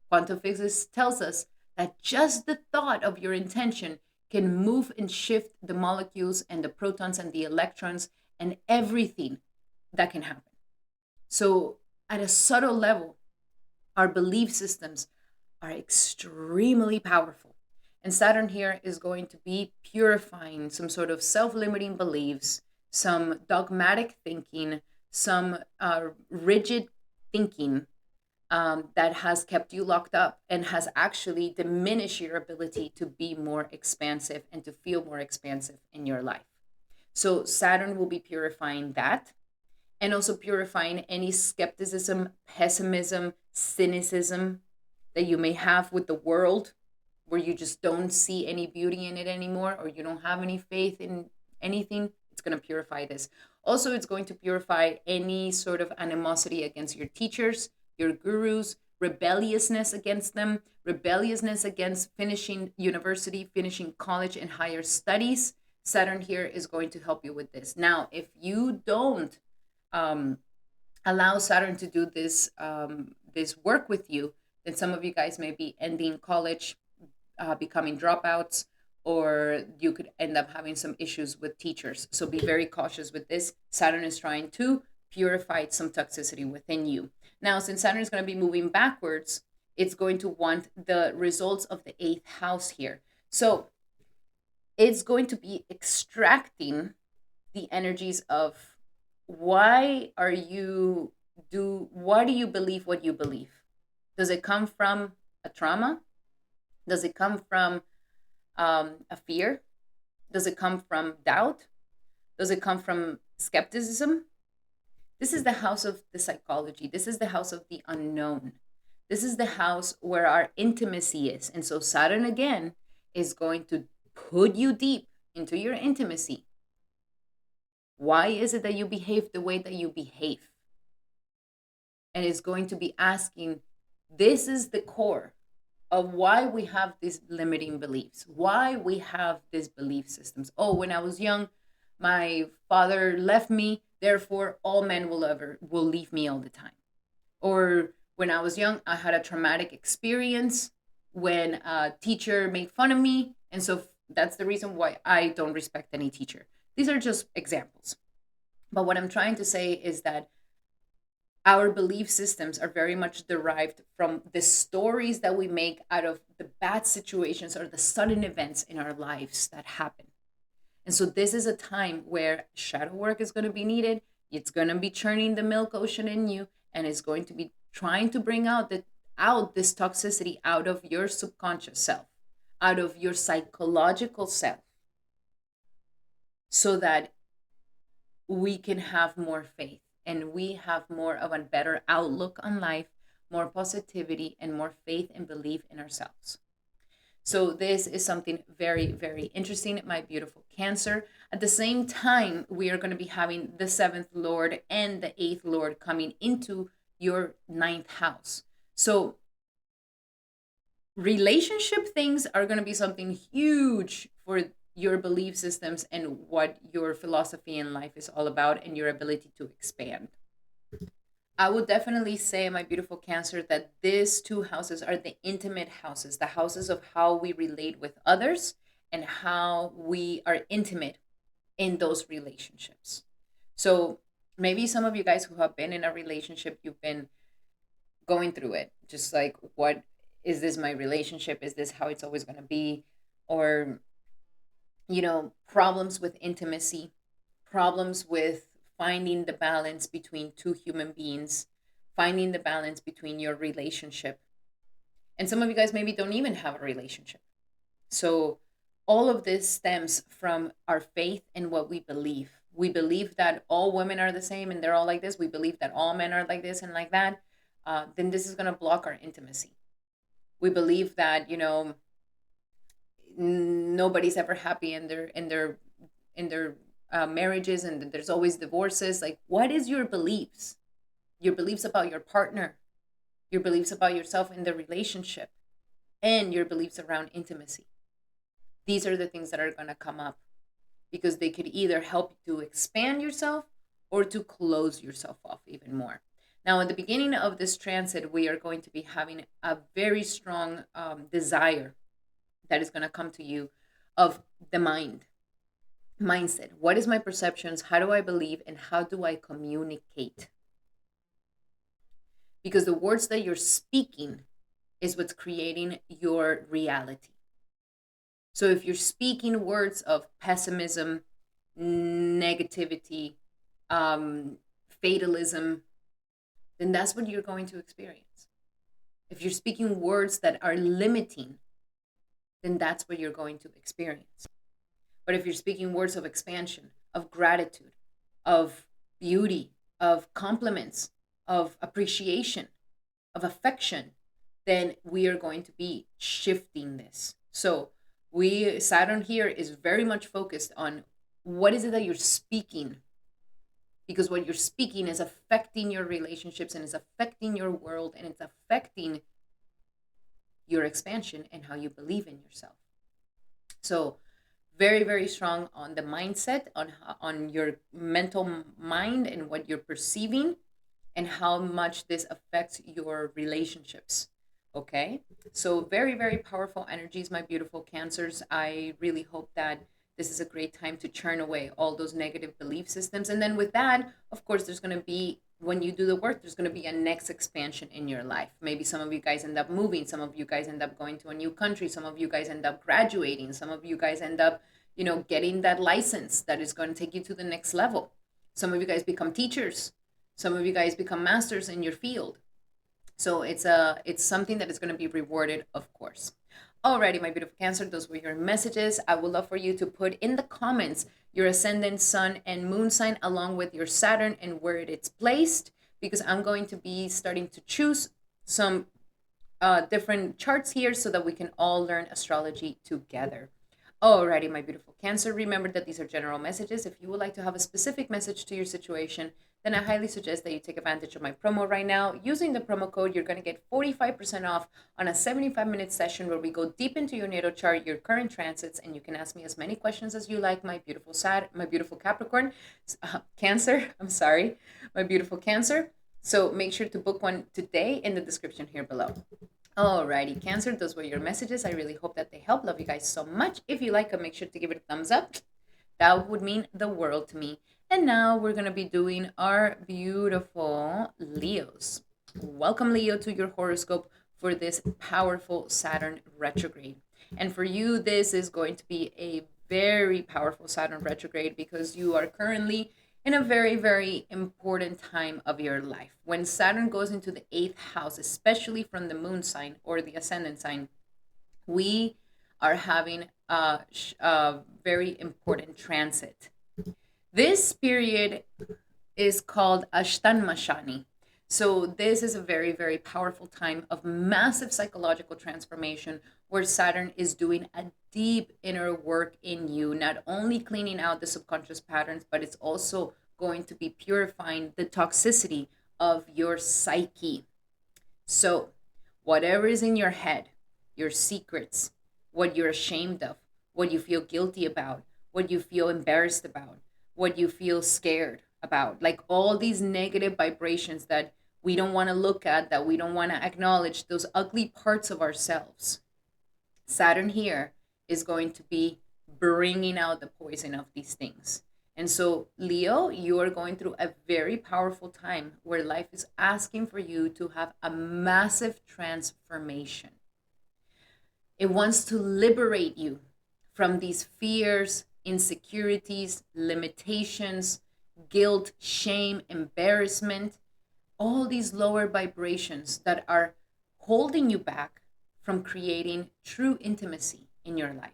Quantum physics tells us that just the thought of your intention can move and shift the molecules and the protons and the electrons and everything that can happen. So at a subtle level, our belief systems are extremely powerful. And Saturn here is going to be purifying some sort of self-limiting beliefs, some dogmatic thinking, some rigid thinking that has kept you locked up and has actually diminished your ability to be more expansive and to feel more expansive in your life. So Saturn will be purifying that, and also purifying any skepticism, pessimism, cynicism that you may have with the world, where you just don't see any beauty in it anymore, or you don't have any faith in anything. It's going to purify this. Also, it's going to purify any sort of animosity against your teachers, your gurus, rebelliousness against them, rebelliousness against finishing university, finishing college and higher studies. Saturn here is going to help you with this. Now, if you don't allow Saturn to do this this work with you, then some of you guys may be ending college, becoming dropouts, or you could end up having some issues with teachers. So be very cautious with this. Saturn is trying to purify some toxicity within you. Now, since Saturn is going to be moving backwards, it's going to want the results of the eighth house here. So it's going to be extracting the energies of why do you believe what you believe? Does it come from a trauma? Does it come from a fear? Does it come from doubt? Does it come from skepticism? This is the house of the psychology. This is the house of the unknown. This is the house where our intimacy is. And so Saturn again is going to put you deep into your intimacy. Why is it that you behave the way that you behave? And it's going to be asking, this is the core of why we have these limiting beliefs, why we have these belief systems. Oh, when I was young, my father left me, therefore all men will leave me all the time. Or when I was young, I had a traumatic experience when a teacher made fun of me, and so that's the reason why I don't respect any teacher. These are just examples. But what I'm trying to say is that our belief systems are very much derived from the stories that we make out of the bad situations or the sudden events in our lives that happen. And so this is a time where shadow work is going to be needed. It's going to be churning the milk ocean in you, and it's going to be trying to bring out this toxicity out of your subconscious self, out of your psychological self, so that we can have more faith and we have more of a better outlook on life, more positivity, and more faith and belief in ourselves. So this is something very, very interesting, my beautiful Cancer. At the same time, we are going to be having the 7th Lord and the 8th Lord coming into your 9th house. So relationship things are going to be something huge for your belief systems and what your philosophy in life is all about and your ability to expand. I would definitely say, my beautiful Cancer, that these two houses are the intimate houses, the houses of how we relate with others and how we are intimate in those relationships. So maybe some of you guys who have been in a relationship, you've been going through it, just like, what is this my relationship? Is this how it's always going to be? Or, problems with intimacy, problems with finding the balance between two human beings, finding the balance between your relationship. And some of you guys maybe don't even have a relationship. So all of this stems from our faith and what we believe. We believe that all women are the same and they're all like this. We believe that all men are like this and like that. Then this is going to block our intimacy. We believe that, nobody's ever happy in their marriages, and there's always divorces. Like, what is your beliefs? Your beliefs about your partner, your beliefs about yourself in the relationship, and your beliefs around intimacy. These are the things that are going to come up, because they could either help you to expand yourself or to close yourself off even more. Now, at the beginning of this transit, we are going to be having a very strong desire that is going to come to you of the mindset. What is my perceptions? How do I believe? And how do I communicate? Because the words that you're speaking is what's creating your reality. So if you're speaking words of pessimism, negativity, fatalism, then that's what you're going to experience. If you're speaking words that are limiting, then that's what you're going to experience. But if you're speaking words of expansion, of gratitude, of beauty, of compliments, of appreciation, of affection, then we are going to be shifting this. So Saturn here is very much focused on what is it that you're speaking, because what you're speaking is affecting your relationships and is affecting your world, and it's affecting your expansion and how you believe in yourself. So very, very strong on the mindset, on your mental mind and what you're perceiving and how much this affects your relationships. Okay, so very, very powerful energies, my beautiful Cancers. I really hope that this is a great time to churn away all those negative belief systems. And then with that, of course, there's going to be, when you do the work, there's going to be a next expansion in your life. Maybe some of you guys end up moving. Some of you guys end up going to a new country. Some of you guys end up graduating. Some of you guys end up, getting that license that is going to take you to the next level. Some of you guys become teachers. Some of you guys become masters in your field. So it's something that is going to be rewarded, of course. Alrighty, my beautiful Cancer, those were your messages. I would love for you to put in the comments your ascendant, sun, and moon sign, along with your Saturn and where it's placed, because I'm going to be starting to choose some different charts here so that we can all learn astrology together. Alrighty, my beautiful Cancer, remember that these are general messages. If you would like to have a specific message to your situation, then I highly suggest that you take advantage of my promo right now. Using the promo code, you're going to get 45% off on a 75-minute session where we go deep into your natal chart, your current transits, and you can ask me as many questions as you like, my beautiful Capricorn, Cancer, I'm sorry, my beautiful Cancer. So make sure to book one today in the description here below. Alrighty, Cancer, those were your messages. I really hope that they help. Love you guys so much. If you like them, make sure to give it a thumbs up. That would mean the world to me. And now we're going to be doing our beautiful Leos. Welcome, Leo, to your horoscope for this powerful Saturn retrograde. And for you, this is going to be a very powerful Saturn retrograde because you are currently in a very, very important time of your life. When Saturn goes into the 8th house, especially from the moon sign or the ascendant sign, we are having a very important transit. This period is called Ashtanmashani. So this is a very, very powerful time of massive psychological transformation where Saturn is doing a deep inner work in you, not only cleaning out the subconscious patterns, but it's also going to be purifying the toxicity of your psyche. So whatever is in your head, your secrets, what you're ashamed of, what you feel guilty about, what you feel embarrassed about, what you feel scared about, like all these negative vibrations that we don't want to look at, that we don't want to acknowledge, those ugly parts of ourselves. Saturn here is going to be bringing out the poison of these things. And so, Leo, you are going through a very powerful time where life is asking for you to have a massive transformation. It wants to liberate you from these fears, insecurities, limitations, guilt, shame, embarrassment, all these lower vibrations that are holding you back from creating true intimacy in your life.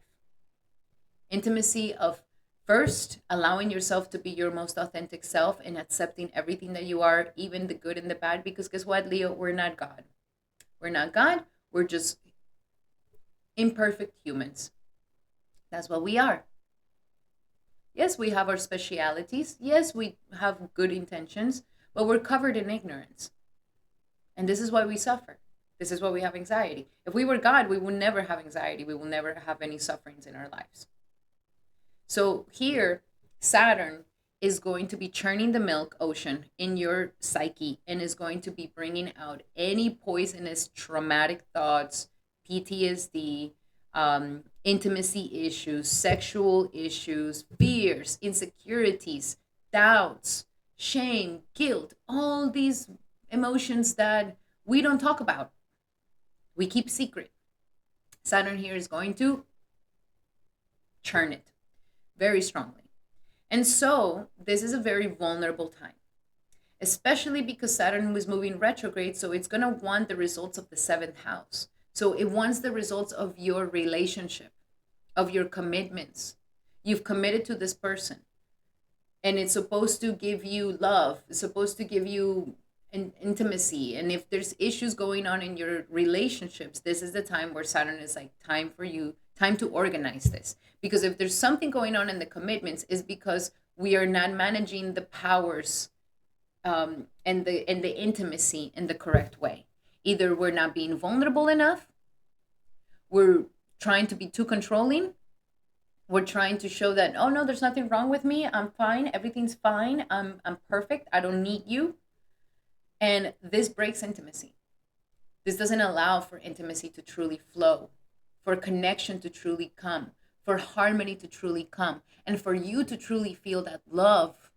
Intimacy of first allowing yourself to be your most authentic self and accepting everything that you are, even the good and the bad, because guess what, Leo? We're not God. We're not God. We're just imperfect humans. That's what we are. Yes, we have our specialities. Yes, we have good intentions, but we're covered in ignorance. And this is why we suffer. This is why we have anxiety. If we were God, we would never have anxiety. We will never have any sufferings in our lives. So here, Saturn is going to be churning the milk ocean in your psyche and is going to be bringing out any poisonous, traumatic thoughts, PTSD, intimacy issues, sexual issues, fears, insecurities, doubts, shame, guilt, all these emotions that we don't talk about. We keep secret. Saturn here is going to churn it very strongly. And so this is a very vulnerable time, especially because Saturn was moving retrograde. So it's going to want the results of the 7th house. So it wants the results of your relationship, of your commitments. You've committed to this person and it's supposed to give you love. It's supposed to give you intimacy. And if there's issues going on in your relationships, this is the time where Saturn is like, time to organize this. Because if there's something going on in the commitments, is because we are not managing the powers and the intimacy in the correct way. Either we're not being vulnerable enough, we're trying to be too controlling, we're trying to show that, oh no, there's nothing wrong with me, I'm fine, everything's fine, I'm perfect, I don't need you. And this breaks intimacy. This doesn't allow for intimacy to truly flow, for connection to truly come, for harmony to truly come, and for you to truly feel that love,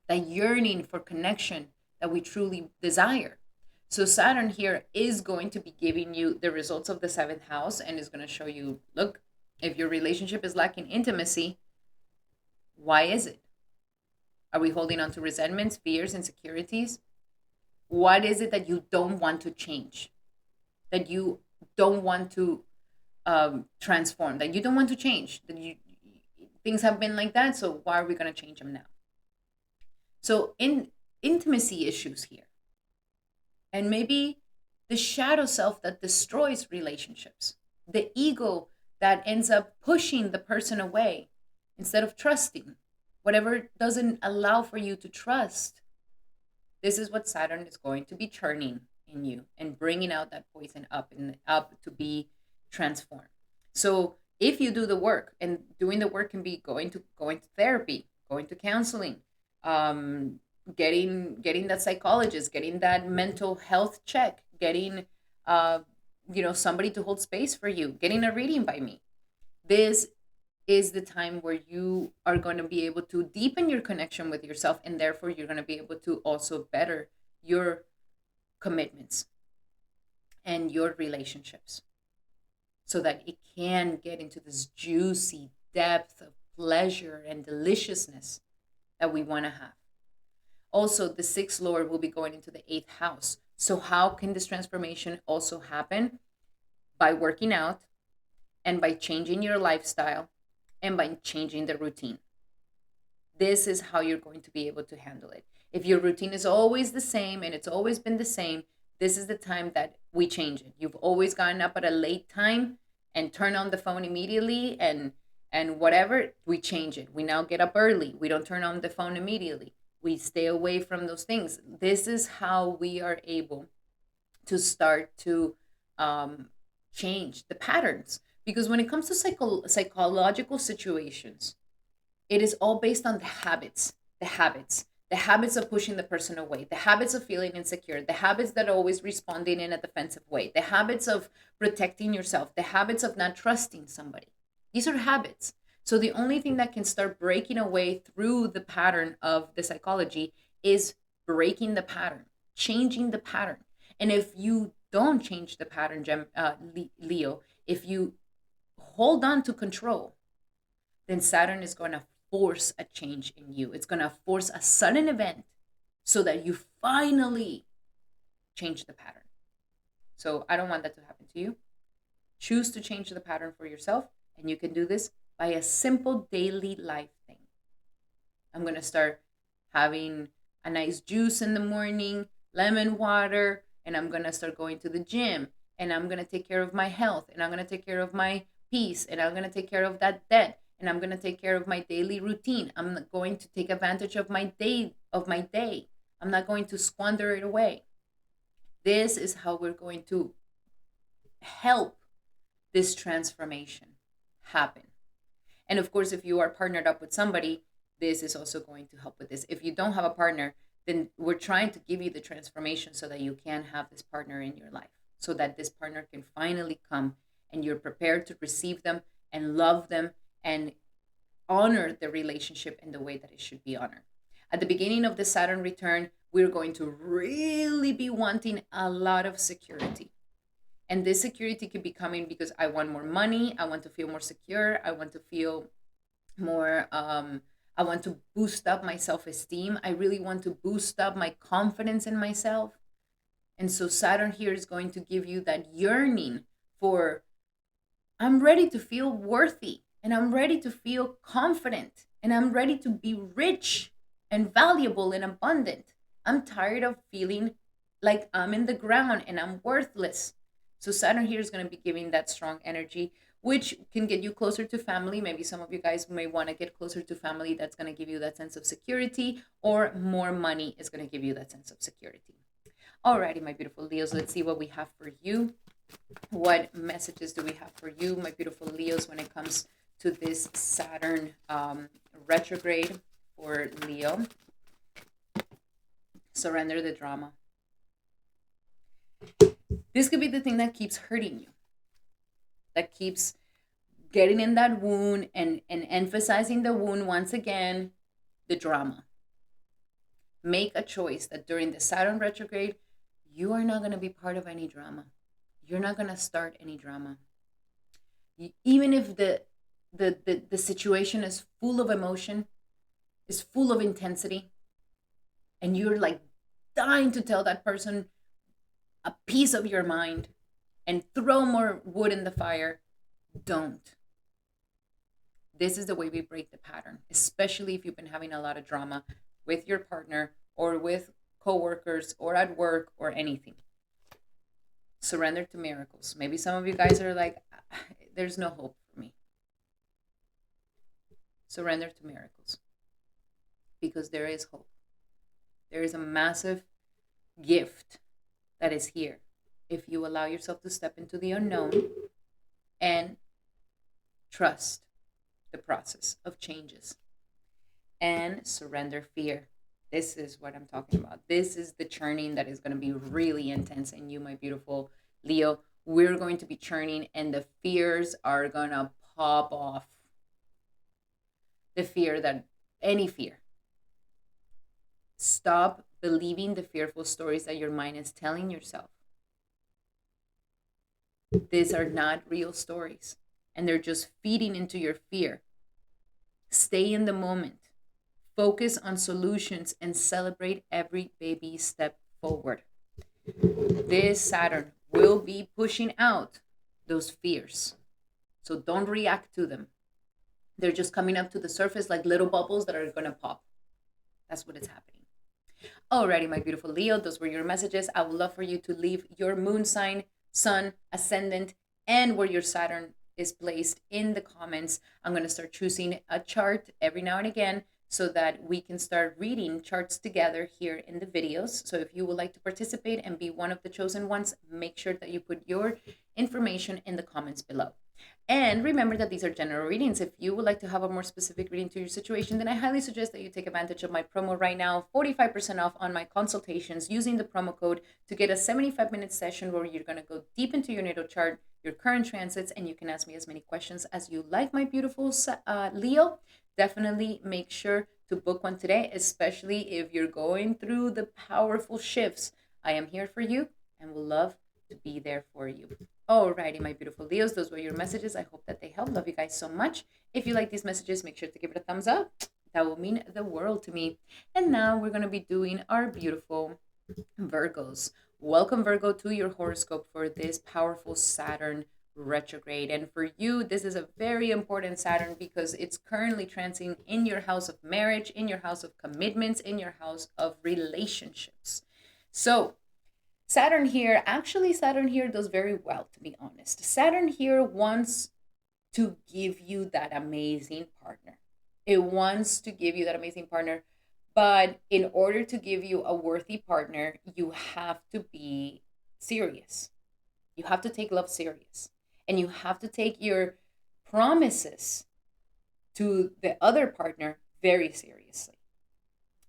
that yearning for connection that we truly desire. So Saturn here is going to be giving you the results of the 7th house and is going to show you, look, If your relationship is lacking intimacy, why is it? Are we holding on to resentments, fears, insecurities? What is it that you don't want to change? That you don't want to transform? That you don't want to change? That things have been like that, so why are we going to change them now? So intimacy issues here. And maybe the shadow self that destroys relationships, the ego that ends up pushing the person away instead of trusting, whatever doesn't allow for you to trust. This is what Saturn is going to be churning in you and bringing out that poison up to be transformed. So if you do the work, and doing the work can be going to therapy, going to counseling, getting that psychologist, getting that mental health check, getting somebody to hold space for you, getting a reading by me. This is the time where you are going to be able to deepen your connection with yourself, and therefore you're going to be able to also better your commitments and your relationships, so that it can get into this juicy depth of pleasure and deliciousness that we want to have. Also, the sixth lord will be going into the eighth house. So how can this transformation also happen? By working out, and by changing your lifestyle, and by changing the routine. This is how you're going to be able to handle it. If your routine is always the same and it's always been the same, this is the time that we change it. You've always gotten up at a late time and turn on the phone immediately and whatever, we change it. We now get up early. We don't turn on the phone immediately. We stay away from those things. This is how we are able to start to change the patterns. Because when it comes to psychological situations, it is all based on the habits of pushing the person away, the habits of feeling insecure, the habits that are always responding in a defensive way, the habits of protecting yourself, the habits of not trusting somebody. These are habits. So the only thing that can start breaking away through the pattern of the psychology is breaking the pattern, changing the pattern. And if you don't change the pattern, Leo, if you hold on to control, then Saturn is going to force a change in you. It's going to force a sudden event so that you finally change the pattern. So I don't want that to happen to you. Choose to change the pattern for yourself, and you can do this by a simple daily life thing. I'm going to start having a nice juice in the morning, lemon water, and I'm going to start going to the gym, and I'm going to take care of my health, and I'm going to take care of my peace, and I'm going to take care of that debt, and I'm going to take care of my daily routine. I'm not going to take advantage of my day. I'm not going to squander it away. This is how we're going to help this transformation happen. And of course, if you are partnered up with somebody, this is also going to help with this. If you don't have a partner, then we're trying to give you the transformation so that you can have this partner in your life, so that this partner can finally come and you're prepared to receive them and love them and honor the relationship in the way that it should be honored. At the beginning of the Saturn return, we're going to really be wanting a lot of security. And this security could be coming because I want more money. I want to feel more secure. I want to feel more, I want to boost up my self-esteem. I really want to boost up my confidence in myself. And so Saturn here is going to give you that yearning for, I'm ready to feel worthy, and I'm ready to feel confident, and I'm ready to be rich and valuable and abundant. I'm tired of feeling like I'm in the ground and I'm worthless. So Saturn here is going to be giving that strong energy, which can get you closer to family. Maybe some of you guys may want to get closer to family. That's going to give you that sense of security, or more money is going to give you that sense of security. Alrighty, my beautiful Leos, let's see what we have for you. What messages do we have for you, my beautiful Leos, when it comes to this Saturn retrograde for Leo? Surrender the drama. This could be the thing that keeps hurting you, that keeps getting in that wound and emphasizing the wound once again, the drama. Make a choice that during the Saturn retrograde, you are not going to be part of any drama. You're not going to start any drama. Even if the the situation is full of emotion, is full of intensity, and you're like dying to tell that person a piece of your mind and throw more wood in the fire, don't. This is the way we break the pattern, especially if you've been having a lot of drama with your partner or with coworkers or at work or anything. Surrender to miracles. Maybe some of you guys are like, there's no hope for me. Surrender to miracles, because there is hope. There is a massive gift that is here if you allow yourself to step into the unknown and trust the process of changes and surrender fear. This is what I'm talking about. This is the churning that is going to be really intense in you, my beautiful Leo. We're going to be churning, and the fears are going to pop off. The fear that, any fear. Stop believing the fearful stories that your mind is telling yourself. These are not real stories, and they're just feeding into your fear. Stay in the moment. Focus on solutions and celebrate every baby step forward. This Saturn will be pushing out those fears. So don't react to them. They're just coming up to the surface like little bubbles that are going to pop. That's what is happening. Alrighty, my beautiful Leo, those were your messages. I would love for you to leave your moon sign, sun, ascendant, and where your Saturn is placed in the comments. I'm going to start choosing a chart every now and again so that we can start reading charts together here in the videos. So if you would like to participate and be one of the chosen ones, make sure that you put your information in the comments below. And remember that these are general readings. If you would like to have a more specific reading to your situation, then I highly suggest that you take advantage of my promo right now, 45% off on my consultations using the promo code to get a 75-minute session where you're going to go deep into your natal chart, your current transits, and you can ask me as many questions as you like, my beautiful Leo. Definitely make sure to book one today, especially if you're going through the powerful shifts. I am here for you and will love to be there for you. Alrighty, my beautiful Leos, those were your messages. I hope that they help. Love you guys so much. If you like these messages, make sure to give it a thumbs up. That will mean the world to me. And now we're going to be doing our beautiful Virgos. Welcome, Virgo, to your horoscope for this powerful Saturn retrograde. And for you, this is a very important Saturn because it's currently transiting in your house of marriage, in your house of commitments, in your house of relationships. So Saturn here does very well, to be honest. Saturn here wants to give you that amazing partner. It wants to give you that amazing partner. But in order to give you a worthy partner, you have to be serious. You have to take love serious. And you have to take your promises to the other partner very seriously.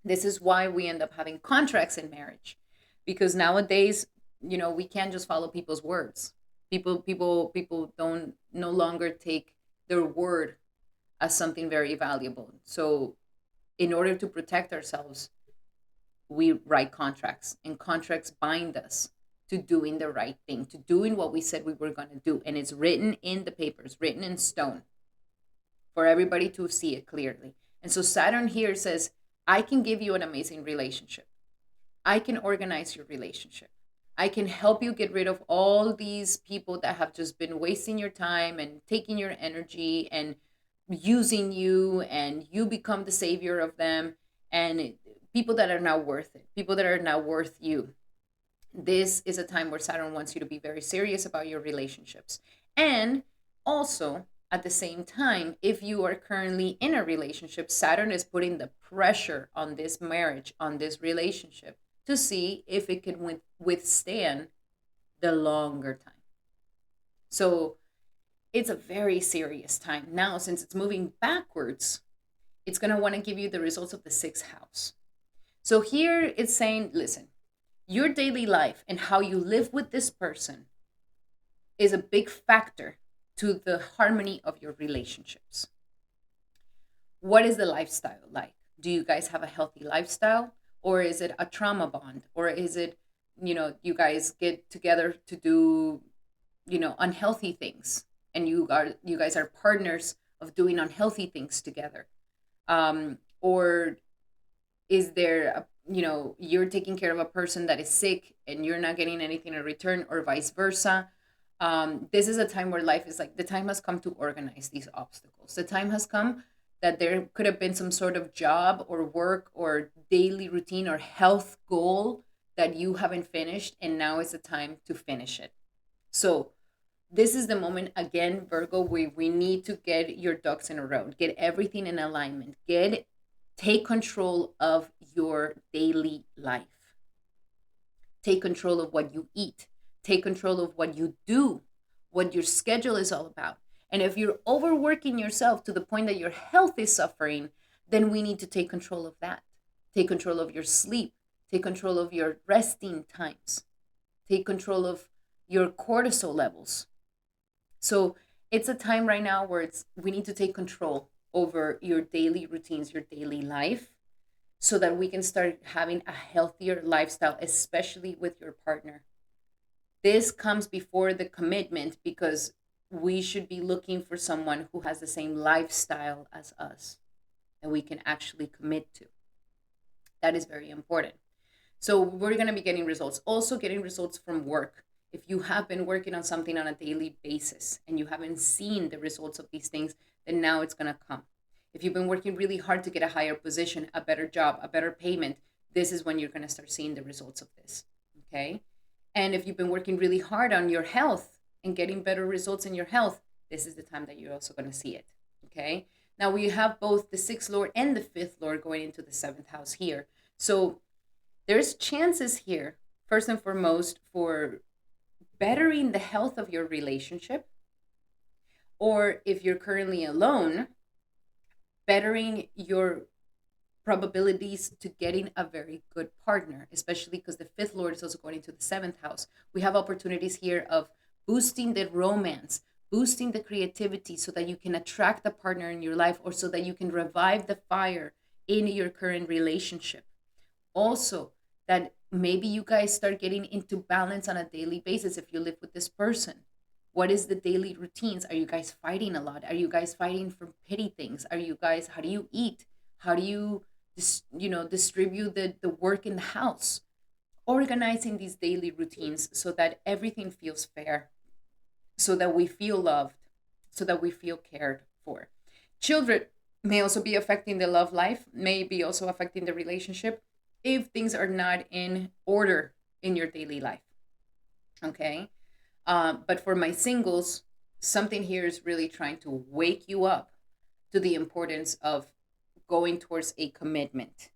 This is why we end up having contracts in marriage. Because nowadays, we can't just follow people's words. People don't no longer take their word as something very valuable. So in order to protect ourselves, we write contracts, and contracts bind us to doing the right thing, to doing what we said we were going to do. And it's written in the papers, written in stone for everybody to see it clearly. And so Saturn here says, I can give you an amazing relationship. I can organize your relationship. I can help you get rid of all these people that have just been wasting your time and taking your energy and using you, and you become the savior of them, and people that are now worth it, people that are now worth you. This is a time where Saturn wants you to be very serious about your relationships. And also, at the same time, if you are currently in a relationship, Saturn is putting the pressure on this marriage, on this relationship, to see if it can withstand the longer time. So it's a very serious time. Now, since it's moving backwards, it's going to want to give you the results of the sixth house. So here it's saying, listen, your daily life and how you live with this person is a big factor to the harmony of your relationships. What is the lifestyle like? Do you guys have a healthy lifestyle? Or is it a trauma bond? Or is it, you guys get together to do, unhealthy things? And you guys are partners of doing unhealthy things together? Or is there you're taking care of a person that is sick and you're not getting anything in return, or vice versa? This is a time where life is like, the time has come to organize these obstacles. The time has come that there could have been some sort of job or work or daily routine or health goal that you haven't finished, and now is the time to finish it. So this is the moment, again, Virgo, we need to get your ducks in a row, get everything in alignment, take control of your daily life, take control of what you eat, take control of what you do, what your schedule is all about. And if you're overworking yourself to the point that your health is suffering, then we need to take control of that. Take control of your sleep, take control of your resting times, take control of your cortisol levels. So it's a time right now where we need to take control over your daily routines, your daily life, so that we can start having a healthier lifestyle, especially with your partner. This comes before the commitment, because we should be looking for someone who has the same lifestyle as us that we can actually commit to. That is very important. So we're going to be getting results. Also getting results from work. If you have been working on something on a daily basis and you haven't seen the results of these things, then now it's going to come. If you've been working really hard to get a higher position, a better job, a better payment, this is when you're going to start seeing the results of this. Okay? And if you've been working really hard on your health and getting better results in your health, this is the time that you're also going to see it. Okay? Now we have both the 6th Lord and the 5th Lord going into the 7th house here. So there's chances here, first and foremost, for bettering the health of your relationship, or if you're currently alone, bettering your probabilities to getting a very good partner, especially because the 5th Lord is also going into the 7th house. We have opportunities here of boosting the romance, boosting the creativity, so that you can attract a partner in your life, or so that you can revive the fire in your current relationship. Also, that maybe you guys start getting into balance on a daily basis if you live with this person. What is the daily routines? Are you guys fighting a lot? Are you guys fighting for petty things? How do you eat? How do you distribute the work in the house? Organizing these daily routines so that everything feels fair, so that we feel loved, so that we feel cared for. Children may also be affecting the love life, may be also affecting the relationship if things are not in order in your daily life. Okay? But for my singles, something here is really trying to wake you up to the importance of going towards a commitment.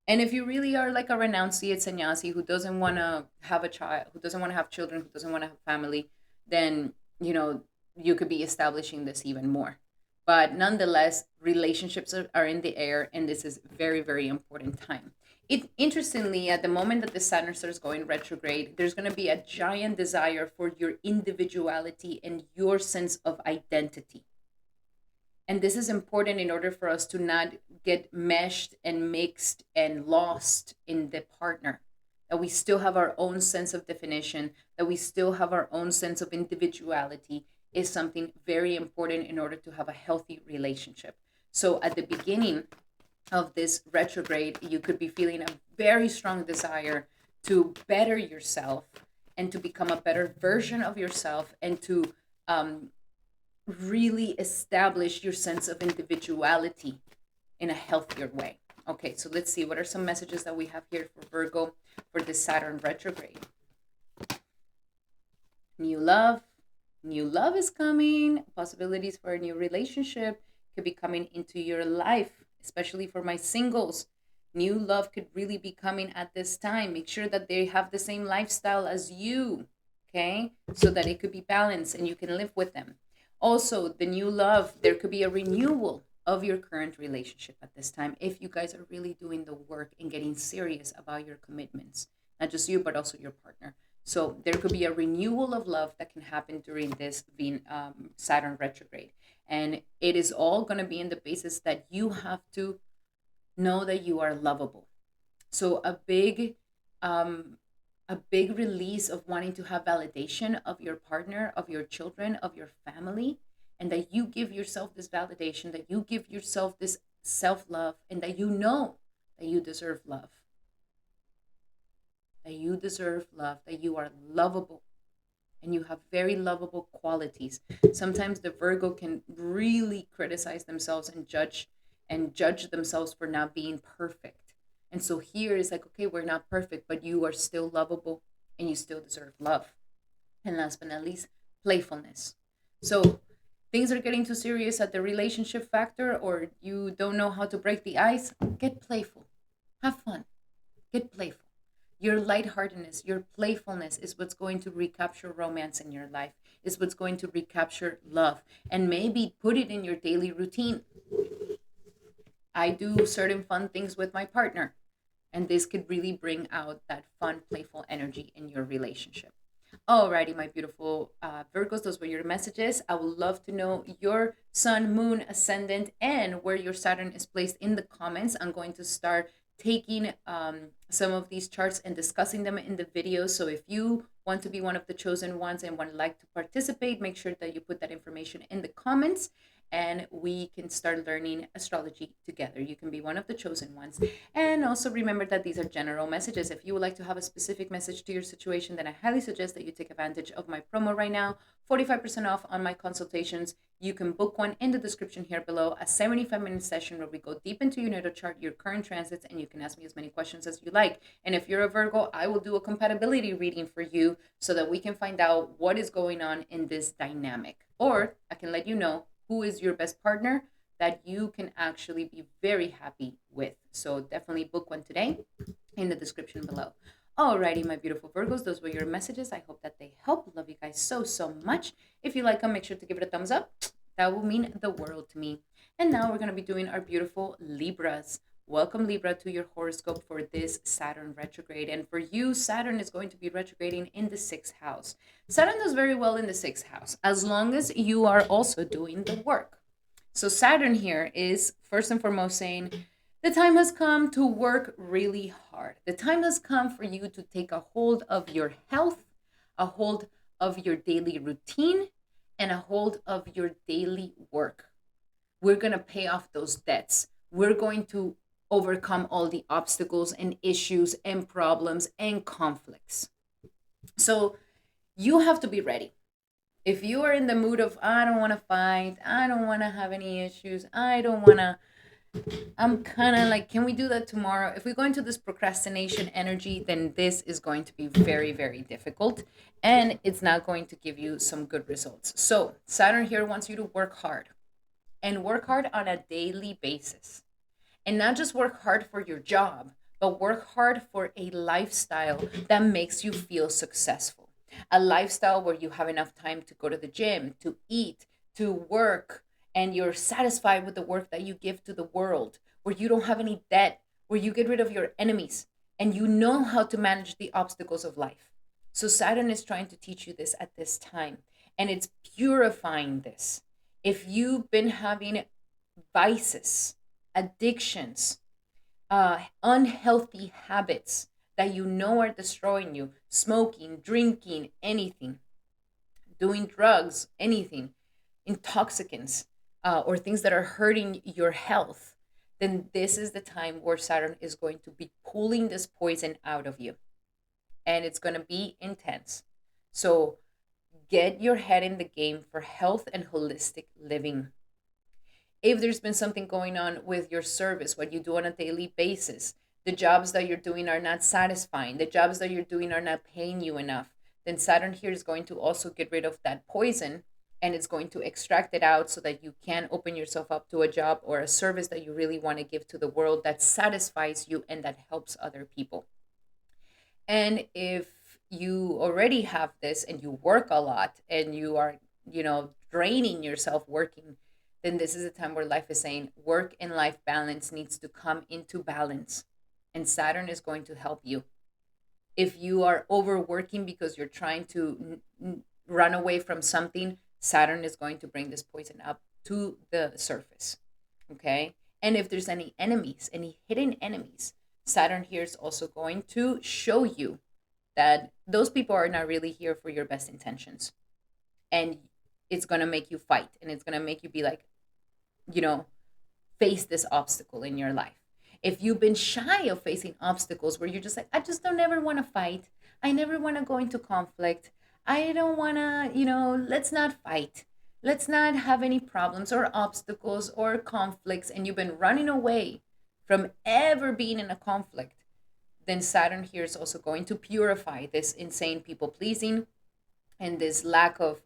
And if you really are like a renunciate sannyasi who doesn't want to have a child, who doesn't want to have children, who doesn't want to have family, then, you could be establishing this even more. But nonetheless, relationships are in the air, and this is very, very important time. Interestingly, at the moment that the Saturn starts going retrograde, there's going to be a giant desire for your individuality and your sense of identity. And this is important in order for us to not get meshed and mixed and lost in the partner. That we still have our own sense of definition, that we still have our own sense of individuality, is something very important in order to have a healthy relationship. So at the beginning of this retrograde, you could be feeling a very strong desire to better yourself and to become a better version of yourself, and to really establish your sense of individuality in a healthier way. Okay, so let's see, what are some messages that we have here for Virgo for this Saturn retrograde? New love is coming. Possibilities for a new relationship could be coming into your life, especially for my singles. New love could really be coming at this time. Make sure that they have the same lifestyle as you, okay? So that it could be balanced and you can live with them. Also, the new love, there could be a renewal of your current relationship at this time if you guys are really doing the work and getting serious about your commitments. Not just you, but also your partner. So there could be a renewal of love that can happen during this Saturn retrograde. And it is all going to be in the basis that you have to know that you are lovable. So a big release of wanting to have validation of your partner, of your children, of your family, and that you give yourself this validation, that you give yourself this self-love, and that you know that you deserve love, that you deserve love, that you are lovable, and you have very lovable qualities. Sometimes the Virgo can really criticize themselves and judge themselves for not being perfect. And so here is like, okay, we're not perfect, but you are still lovable and you still deserve love. And last but not least, playfulness. So things are getting too serious at the relationship factor, or you don't know how to break the ice, get playful. Have fun. Get playful. Your lightheartedness, your playfulness is what's going to recapture romance in your life, is what's going to recapture love. And maybe put it in your daily routine. I do certain fun things with my partner, and this could really bring out that fun, playful energy in your relationship. Alrighty, my beautiful Virgos, those were your messages. I would love to know your sun, moon, ascendant, and where your Saturn is placed in the comments. I'm going to start taking some of these charts and discussing them in the video. So if you want to be one of the chosen ones and would like to participate, make sure that you put that information in the comments, and we can start learning astrology together. You can be one of the chosen ones. And also remember that these are general messages. If you would like to have a specific message to your situation, then I highly suggest that you take advantage of my promo right now. 45% off on my consultations. You can book one in the description here below, a 75-minute session where we go deep into your natal chart, your current transits, and you can ask me as many questions as you like. And if you're a Virgo, I will do a compatibility reading for you so that we can find out what is going on in this dynamic. Or I can let you know who is your best partner that you can actually be very happy with. So definitely book one today in the description below. Alrighty, my beautiful Virgos, those were your messages. I hope that they help. Love you guys so, so much. If you like them, make sure to give it a thumbs up. That will mean the world to me. And now we're going to be doing our beautiful Libras. Welcome, Libra, to your horoscope for this Saturn retrograde. And for you, Saturn is going to be retrograding in the 6th house. Saturn does very well in the 6th house, as long as you are also doing the work. So Saturn here is, first and foremost, saying, the time has come to work really hard. The time has come for you to take a hold of your health, a hold of your daily routine, and a hold of your daily work. We're going to pay off those debts. We're going to overcome all the obstacles and issues and problems and conflicts. So you have to be ready. If you are in the mood of, I don't want to fight, I don't want to have any issues, I'm kind of like, can we do that tomorrow? If we go into this procrastination energy, then this is going to be very, very difficult, and it's not going to give you some good results. So Saturn here wants you to work hard, and work hard on a daily basis. And not just work hard for your job, but work hard for a lifestyle that makes you feel successful. A lifestyle where you have enough time to go to the gym, to eat, to work, and you're satisfied with the work that you give to the world, where you don't have any debt, where you get rid of your enemies, and you know how to manage the obstacles of life. So Saturn is trying to teach you this at this time, and it's purifying this. If you've been having vices, addictions, unhealthy habits that you know are destroying you, smoking, drinking, anything, doing drugs, anything, intoxicants, or things that are hurting your health, then this is the time where Saturn is going to be pulling this poison out of you. And it's going to be intense. So get your head in the game for health and holistic living. If there's been something going on with your service, what you do on a daily basis, the jobs that you're doing are not satisfying, the jobs that you're doing are not paying you enough, then Saturn here is going to also get rid of that poison, and it's going to extract it out so that you can open yourself up to a job or a service that you really want to give to the world that satisfies you and that helps other people. And if you already have this and you work a lot and you are, draining yourself working, then this is a time where life is saying work and life balance needs to come into balance. And Saturn is going to help you. If you are overworking because you're trying to run away from something, Saturn is going to bring this poison up to the surface. Okay? And if there's any enemies, any hidden enemies, Saturn here is also going to show you that those people are not really here for your best intentions. And it's going to make you fight, and it's going to make you be like, you know, face this obstacle in your life. If you've been shy of facing obstacles where you're just like, I just don't ever want to fight, I never want to go into conflict, I don't want to, let's not fight, let's not have any problems or obstacles or conflicts, and you've been running away from ever being in a conflict, then Saturn here is also going to purify this insane people pleasing and this lack of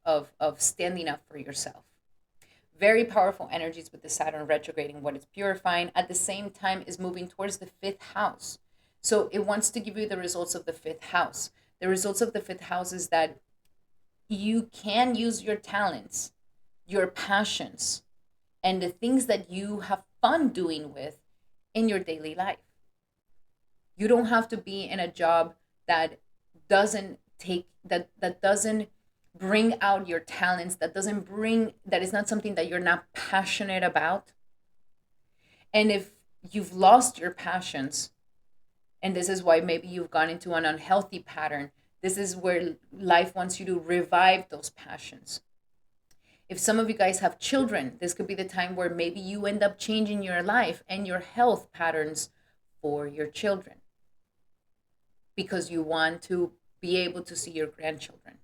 standing up for yourself. Very powerful energies with the Saturn retrograding. What it's purifying at the same time is moving towards the fifth house. So it wants to give you the results of the fifth house. The results of the fifth house is that you can use your talents, your passions, and the things that you have fun doing with in your daily life. You don't have to be in a job that doesn't that doesn't bring out your talents, that is not something that you're not passionate about. And if you've lost your passions, and this is why maybe you've gone into an unhealthy pattern, this is where life wants you to revive those passions. If some of you guys have children, this could be the time where maybe you end up changing your life and your health patterns for your children, because you want to be able to see your grandchildren.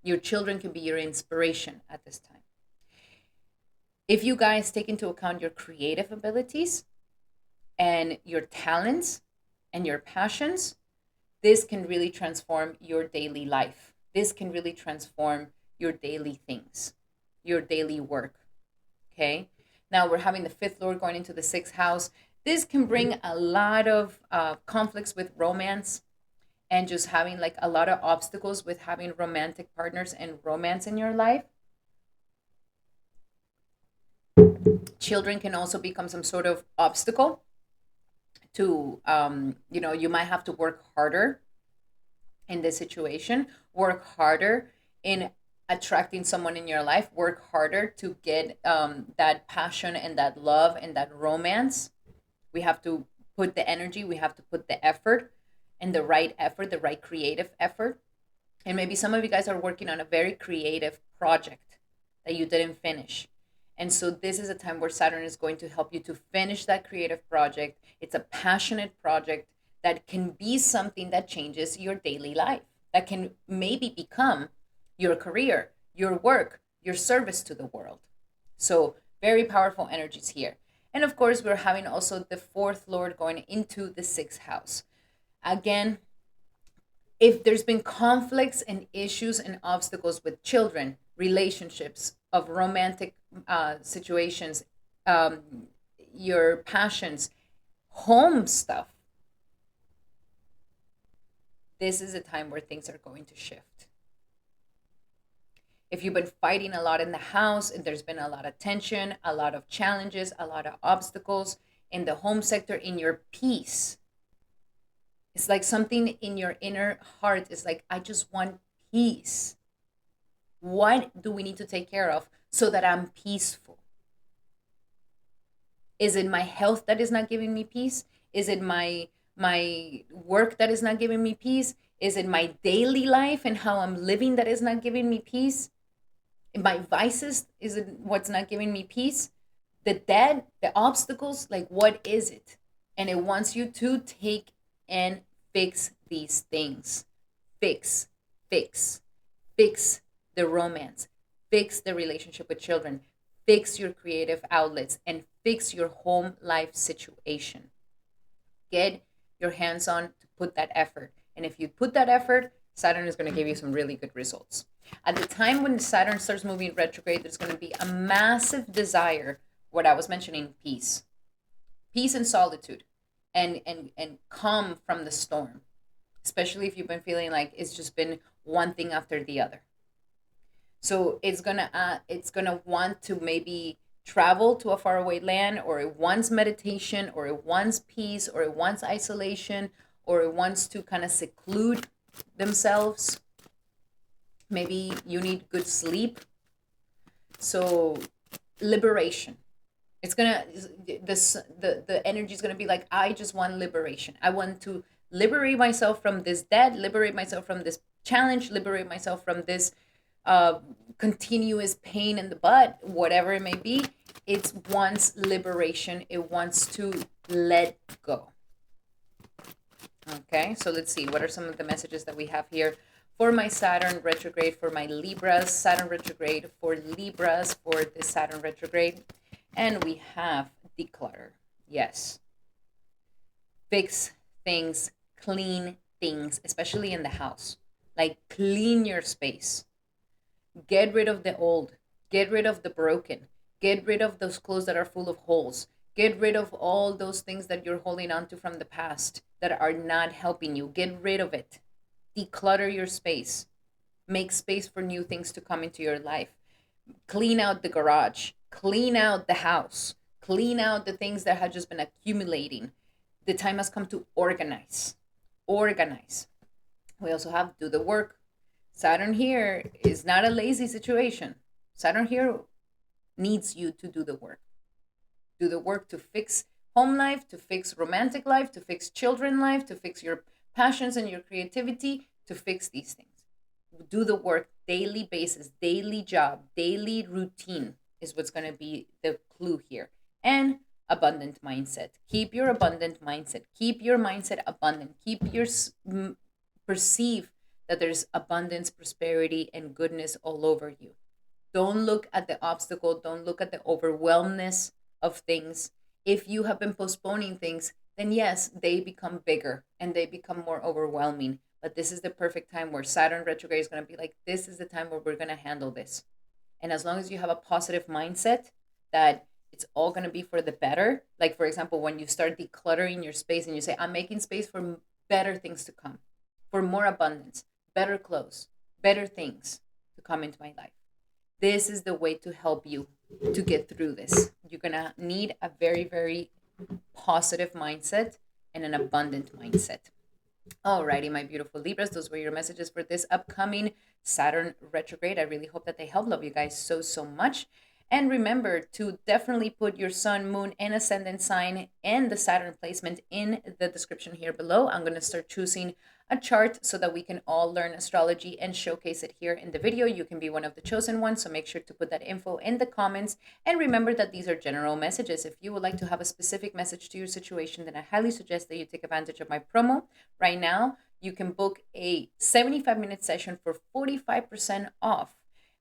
Your children can be your inspiration at this time. If you guys take into account your creative abilities and your talents and your passions, this can really transform your daily life. This can really transform your daily things, your daily work. Okay? Now we're having the fifth lord going into the sixth house. This can bring a lot of conflicts with romance, and just having like a lot of obstacles with having romantic partners and romance in your life. Children can also become some sort of obstacle to, you might have to work harder in this situation, work harder in attracting someone in your life, work harder to get that passion and that love and that romance. We have to put the energy, we have to put the effort, and the right effort, the right creative effort. And maybe some of you guys are working on a very creative project that you didn't finish. And so this is a time where Saturn is going to help you to finish that creative project. It's a passionate project that can be something that changes your daily life, that can maybe become your career, your work, your service to the world. So very powerful energies here. And of course, we're having also the fourth lord going into the sixth house. Again, if there's been conflicts and issues and obstacles with children, relationships, of romantic situations, your passions, home stuff, this is a time where things are going to shift. If you've been fighting a lot in the house and there's been a lot of tension, a lot of challenges, a lot of obstacles in the home sector, in your peace, it's like something in your inner heart is like, I just want peace. What do we need to take care of so that I'm peaceful? Is it my health that is not giving me peace? Is it my work that is not giving me peace? Is it my daily life and how I'm living that is not giving me peace? My vices, is it what's not giving me peace? The debt, the obstacles, like what is it? And it wants you to take and fix these things. Fix the romance, fix the relationship with children, fix your creative outlets, and fix your home life situation. Get your hands on to put that effort. And if you put that effort, Saturn is going to give you some really good results. At the time when Saturn starts moving retrograde, there's going to be a massive desire, what I was mentioning, peace and solitude, and calm from the storm, especially if you've been feeling like it's just been one thing after the other. So it's gonna want to maybe travel to a faraway land, or it wants meditation, or it wants peace, or it wants isolation, or it wants to kind of seclude themselves. Maybe you need good sleep. So liberation. It's gonna the energy is gonna be like, I just want liberation. I want to liberate myself from this debt, liberate myself from this challenge, liberate myself from this continuous pain in the butt, whatever it may be. It wants liberation. It wants to let go. Okay, so let's see. What are some of the messages that we have here for my Saturn retrograde, for my Libras? Saturn retrograde for Libras for the Saturn retrograde. And we have declutter. Yes. Fix things, clean things, especially in the house. Like clean your space. Get rid of the old. Get rid of the broken. Get rid of those clothes that are full of holes. Get rid of all those things that you're holding on to from the past that are not helping you. Get rid of it. Declutter your space. Make space for new things to come into your life. Clean out the garage. Clean out the house. Clean out the things that have just been accumulating. The time has come to organize. Organize. We also have do the work. Saturn here is not a lazy situation. Saturn here needs you to do the work. Do the work to fix home life, to fix romantic life, to fix children life, to fix your passions and your creativity, to fix these things. Do the work, daily basis, daily job, daily routine is what's going to be the clue here. And abundant mindset. Keep your abundant mindset. Keep your mindset abundant. Keep your perceive that there's abundance, prosperity, and goodness all over you. Don't look at the obstacle. Don't look at the overwhelmness of things. If you have been postponing things, then yes, they become bigger and they become more overwhelming. But this is the perfect time where Saturn retrograde is going to be like, this is the time where we're going to handle this. And as long as you have a positive mindset that it's all going to be for the better, like for example, when you start decluttering your space and you say, I'm making space for better things to come, for more abundance, better clothes, better things to come into my life. This is the way to help you to get through this. You're going to need a very, very positive mindset and an abundant mindset. Alrighty, my beautiful Libras, those were your messages for this upcoming Saturn retrograde. I really hope that they help. Love you guys so, so much. And remember to definitely put your sun, moon, and ascendant sign and the Saturn placement in the description here below. I'm going to start choosing a chart so that we can all learn astrology and showcase it here in the video. You can be one of the chosen ones, so make sure to put that info in the comments. And remember that these are general messages. If you would like to have a specific message to your situation, then I highly suggest that you take advantage of my promo. Right now, you can book a 75-minute session for 45% off,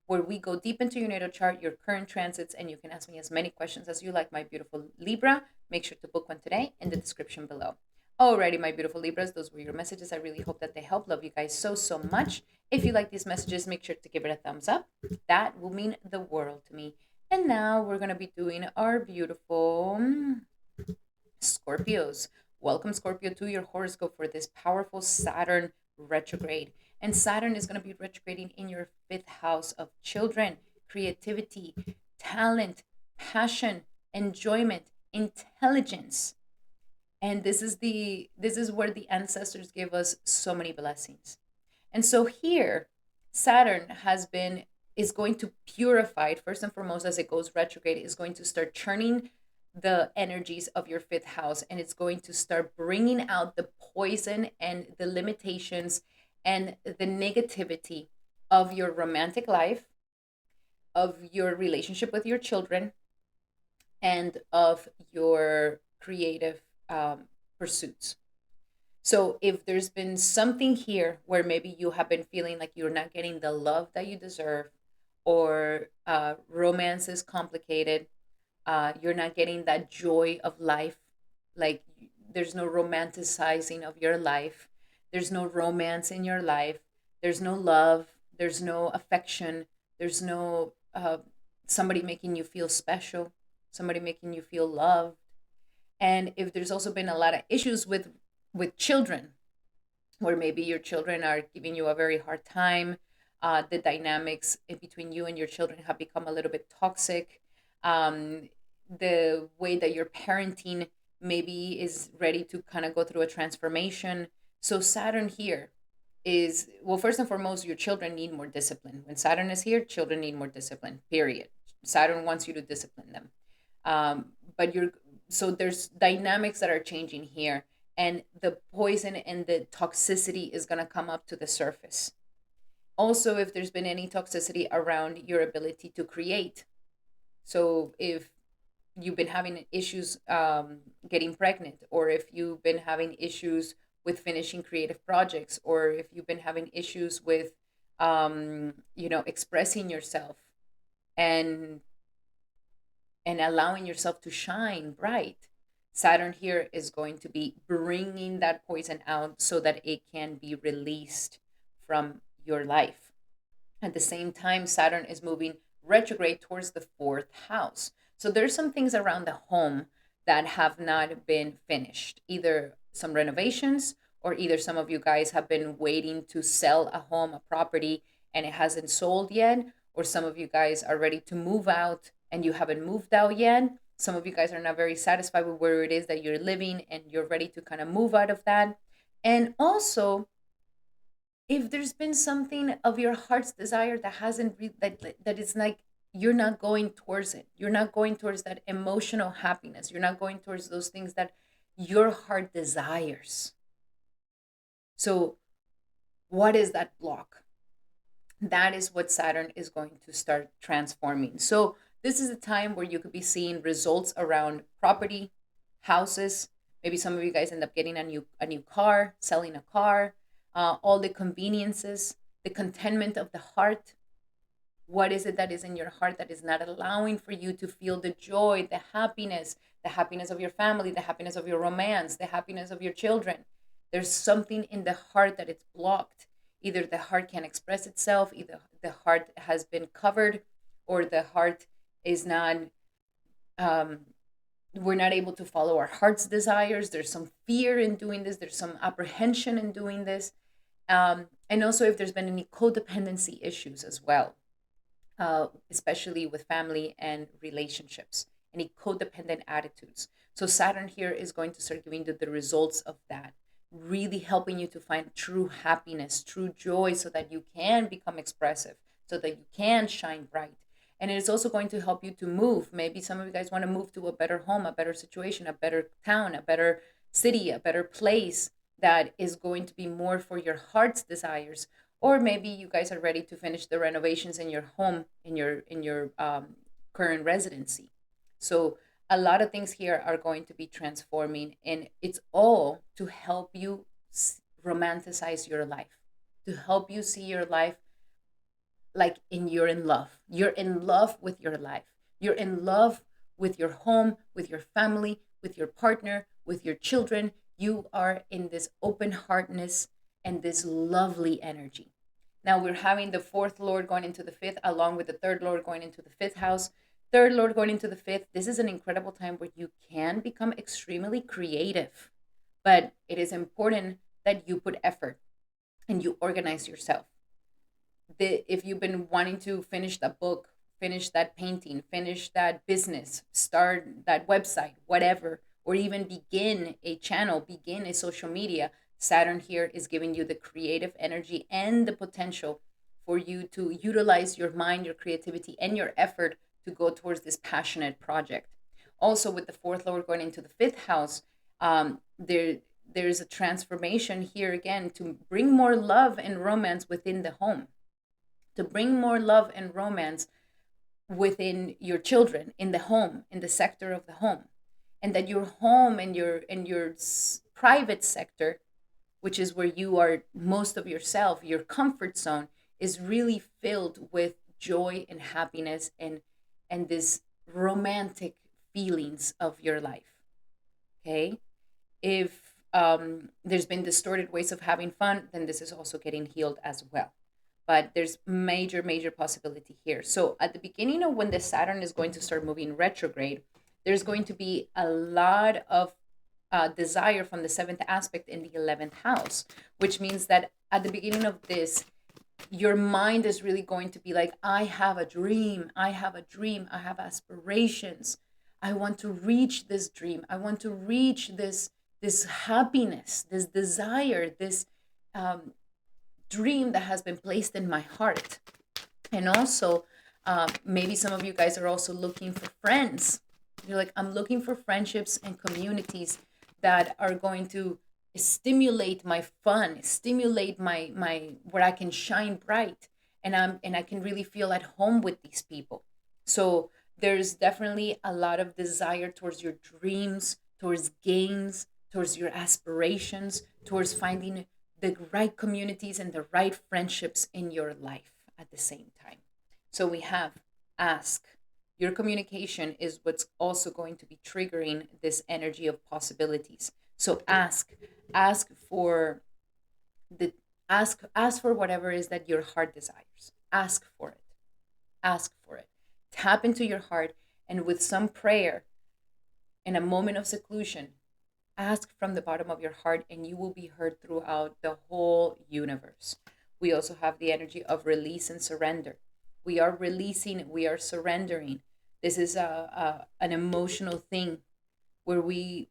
where we go deep into your natal chart, your current transits, and you can ask me as many questions as you like, my beautiful Libra. Make sure to book one today in the description below. Alrighty, my beautiful Libras, those were your messages. I really hope that they help. Love you guys so, so much. If you like these messages, make sure to give it a thumbs up. That will mean the world to me. And now we're going to be doing our beautiful Scorpios. Welcome, Scorpio, to your horoscope for this powerful Saturn retrograde. And Saturn is going to be retrograding in your 5th house of children, creativity, talent, passion, enjoyment, intelligence. And this is where the ancestors give us so many blessings. And so here, Saturn is going to purify it first and foremost as it goes retrograde, is going to start churning the energies of your 5th house, and it's going to start bringing out the poison and the limitations and the negativity of your romantic life, of your relationship with your children, and of your creative pursuits. So if there's been something here where maybe you have been feeling like you're not getting the love that you deserve, or romance is complicated, you're not getting that joy of life, like there's no romanticizing of your life, there's no romance in your life, there's no love, there's no affection, there's no somebody making you feel special, somebody making you feel loved. And if there's also been a lot of issues with children, where maybe your children are giving you a very hard time, the dynamics in between you and your children have become a little bit toxic, the way that you're parenting maybe is ready to kind of go through a transformation. So Saturn here is, well, first and foremost, your children need more discipline. When Saturn is here, children need more discipline, period. Saturn wants you to discipline them. So there's dynamics that are changing here, and the poison and the toxicity is going to come up to the surface. Also, if there's been any toxicity around your ability to create. So if you've been having issues getting pregnant, or if you've been having issues with finishing creative projects, or if you've been having issues with expressing yourself and allowing yourself to shine bright, Saturn here is going to be bringing that poison out so that it can be released from your life. At the same time, Saturn is moving retrograde towards the fourth house. So there's some things around the home that have not been finished, either some renovations, or either some of you guys have been waiting to sell a home, a property, and it hasn't sold yet, or some of you guys are ready to move out and you haven't moved out yet. Some of you guys are not very satisfied with where it is that you're living and you're ready to kind of move out of that. And also, if there's been something of your heart's desire that hasn't that it's like you're not going towards it, you're not going towards that emotional happiness, you're not going towards those things that your heart desires. So what is that block? That is what Saturn is going to start transforming. So this is a time where you could be seeing results around property, houses. Maybe some of you guys end up getting a new car, selling a car, all the conveniences, the contentment of the heart. What is it that is in your heart that is not allowing for you to feel the joy, the happiness of your family, the happiness of your romance, the happiness of your children? There's something in the heart that it's blocked. Either the heart can't express itself, either the heart has been covered, or the heart is not, um, we're not able to follow our heart's desires. There's some fear in doing this, there's some apprehension in doing this. And also, if there's been any codependency issues as well, especially with family and relationships, any codependent attitudes. So Saturn here is going to start giving you the results of that, really helping you to find true happiness, true joy, so that you can become expressive, so that you can shine bright. And it is also going to help you to move. Maybe some of you guys want to move to a better home, a better situation, a better town, a better city, a better place that is going to be more for your heart's desires. Or maybe you guys are ready to finish the renovations in your home, in your current residency. So a lot of things here are going to be transforming, and it's all to help you romanticize your life, to help you see your life like you're in love. You're in love with your life. You're in love with your home, with your family, with your partner, with your children. You are in this open heartedness and this lovely energy. Now we're having the fourth lord going into the fifth, along with the third lord going into the fifth house. Third lord going into the fifth. This is an incredible time where you can become extremely creative, but it is important that you put effort and you organize yourself. If you've been wanting to finish that book, finish that painting, finish that business, start that website, whatever, or even begin a channel, begin a social media, Saturn here is giving you the creative energy and the potential for you to utilize your mind, your creativity, and your effort to go towards this passionate project. Also, with the fourth lord going into the fifth house, there's a transformation here again to bring more love and romance within the home, to bring more love and romance within your children, in the home, in the sector of the home. And that your home and your private sector, which is where you are most of yourself, your comfort zone, is really filled with joy and happiness and this romantic feelings of your life. Okay? If there's been distorted ways of having fun, then this is also getting healed as well. But there's major possibility here. So at the beginning of when the Saturn is going to start moving retrograde, there's going to be a lot of desire from the seventh aspect in the 11th house, which means that at the beginning of this, your mind is really going to be like, I have a dream, I have a dream, I have aspirations, I want to reach this dream, I want to reach this happiness, this desire, this dream that has been placed in my heart. And also, maybe some of you guys are also looking for friends. You're like, I'm looking for friendships and communities that are going to stimulate my fun, stimulate my where I can shine bright, and I can really feel at home with these people. So there's definitely a lot of desire towards your dreams, towards gains, towards your aspirations, towards finding the right communities and the right friendships in your life at the same time. So we have ask. Your communication is what's also going to be triggering this energy of possibilities. So ask for the ask for whatever is that your heart desires. Ask for it. Ask for it. Tap into your heart, and with some prayer, in a moment of seclusion, ask from the bottom of your heart, and you will be heard throughout the whole universe. We also have the energy of release and surrender. We are releasing, we are surrendering. This is an emotional thing where we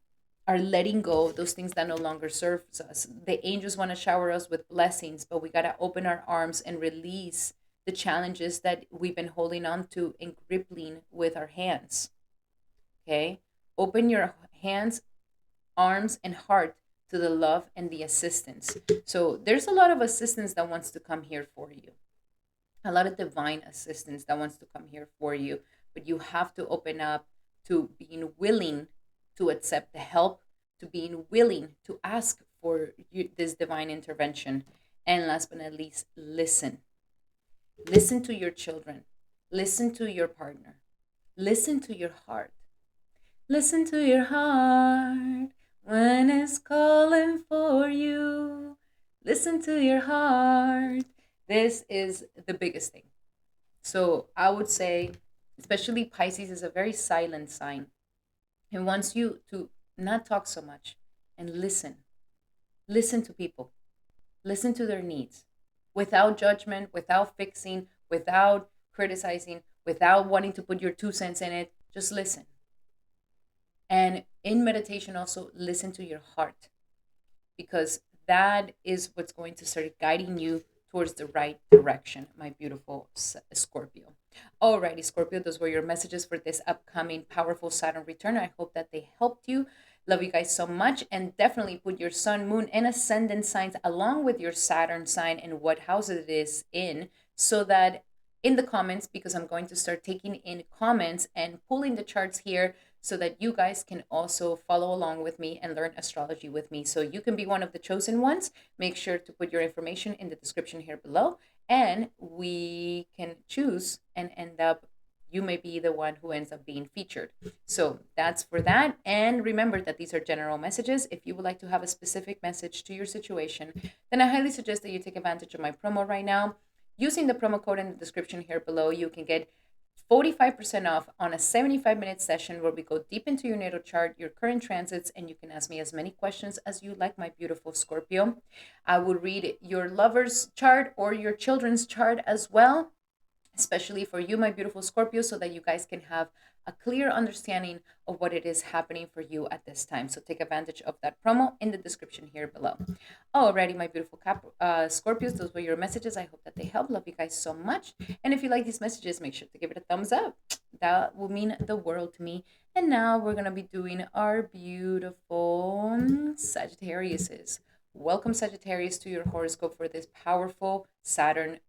are letting go of those things that no longer serves us. The angels want to shower us with blessings, but we got to open our arms and release the challenges that we've been holding on to and gripping with our hands. Okay? Open your hands, arms, and heart to the love and the assistance. So there's a lot of assistance that wants to come here for you. A lot of divine assistance that wants to come here for you, but you have to open up to being willing to accept the help, to being willing to ask for this divine intervention. And last but not least, listen. Listen to your children. Listen to your partner. Listen to your heart. Listen to your heart when it's calling for you. Listen to your heart. This is the biggest thing. So I would say, especially Pisces is a very silent sign. It wants you to not talk so much and listen. Listen to people. Listen to their needs without judgment, without fixing, without criticizing, without wanting to put your 2 cents in it. Just listen. And in meditation, also listen to your heart, because that is what's going to start guiding you towards the right direction, my beautiful Scorpio. Alrighty, Scorpio, those were your messages for this upcoming powerful Saturn return. I hope that they helped you. Love you guys so much, and definitely put your sun, moon, and ascendant signs along with your Saturn sign and what house it is in, so that in the comments, because I'm going to start taking in comments and pulling the charts here so that you guys can also follow along with me and learn astrology with me. So you can be one of the chosen ones. Make sure to put your information in the description here below, and we can choose and end up, you may be the one who ends up being featured. So that's for that. And remember that these are general messages. If you would like to have a specific message to your situation, then I highly suggest that you take advantage of my promo right now. Using the promo code in the description here below, you can get 45% off on a 75-minute session where we go deep into your natal chart, your current transits, and you can ask me as many questions as you like, my beautiful Scorpio. I will read your lover's chart or your children's chart as well, especially for you, my beautiful Scorpio, so that you guys can have a clear understanding of what it is happening for you at this time. So take advantage of that promo in the description here below. Alrighty, my beautiful Scorpios, those were your messages. I hope that they help. Love you guys so much. And if you like these messages, make sure to give it a thumbs up. That will mean the world to me. And now we're going to be doing our beautiful Sagittariuses. Welcome, Sagittarius, to your horoscope for this powerful Saturn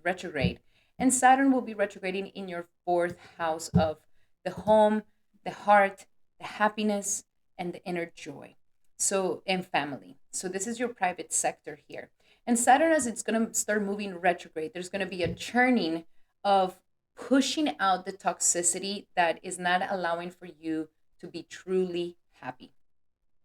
retrograde. And Saturn will be retrograding in your fourth house of the home, the heart, the happiness, and the inner joy. So, and family. So this is your private sector here. And Saturn, as it's going to start moving retrograde, there's going to be a churning of pushing out the toxicity that is not allowing for you to be truly happy.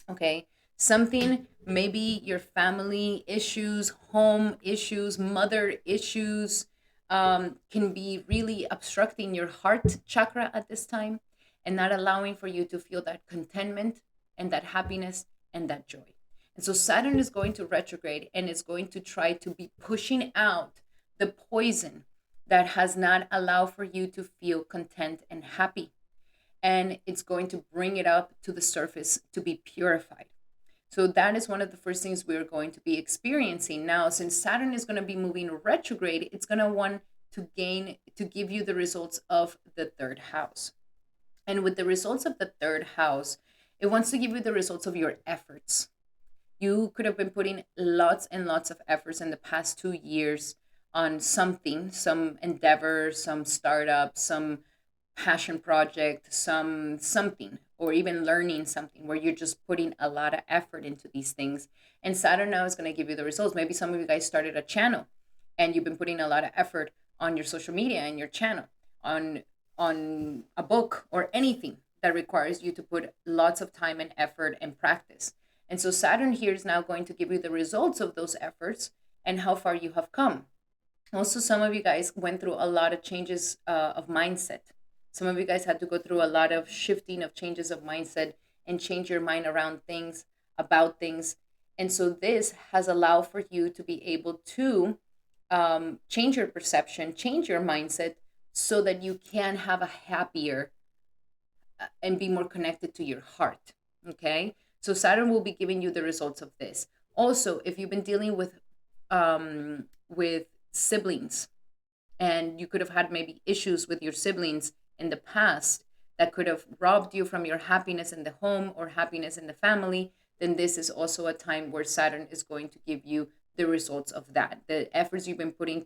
Okay? Something, maybe your family issues, home issues, mother issues, can be really obstructing your heart chakra at this time and not allowing for you to feel that contentment and that happiness and that joy. And so Saturn is going to retrograde and is going to try to be pushing out the poison that has not allowed for you to feel content and happy. And it's going to bring it up to the surface to be purified. So that is one of the first things we're going to be experiencing. Now, since Saturn is going to be moving retrograde, it's going to want to give you the results of the third house. And with the results of the third house, It wants to give you the results of your efforts. You could have been putting lots and lots of efforts in the past 2 years on something, some endeavor, some startup, some passion project, something, or even learning something where you're just putting a lot of effort into these things. And Saturn now is going to give you the results. Maybe some of you guys started a channel and you've been putting a lot of effort on your social media and your channel, on a book or anything that requires you to put lots of time and effort and practice. And so Saturn here is now going to give you the results of those efforts and how far you have come. Also, some of you guys went through a lot of changes of mindset. Some of you guys had to go through a lot of shifting of changes of mindset and change your mind around things, about things. And so this has allowed for you to be able to change your perception, change your mindset so that you can have a happier and be more connected to your heart. Okay. So Saturn will be giving you the results of this. Also, if you've been dealing with siblings and you could have had maybe issues with your siblings in the past that could have robbed you from your happiness in the home or happiness in the family, then this is also a time where Saturn is going to give you the results of that. The efforts you've been putting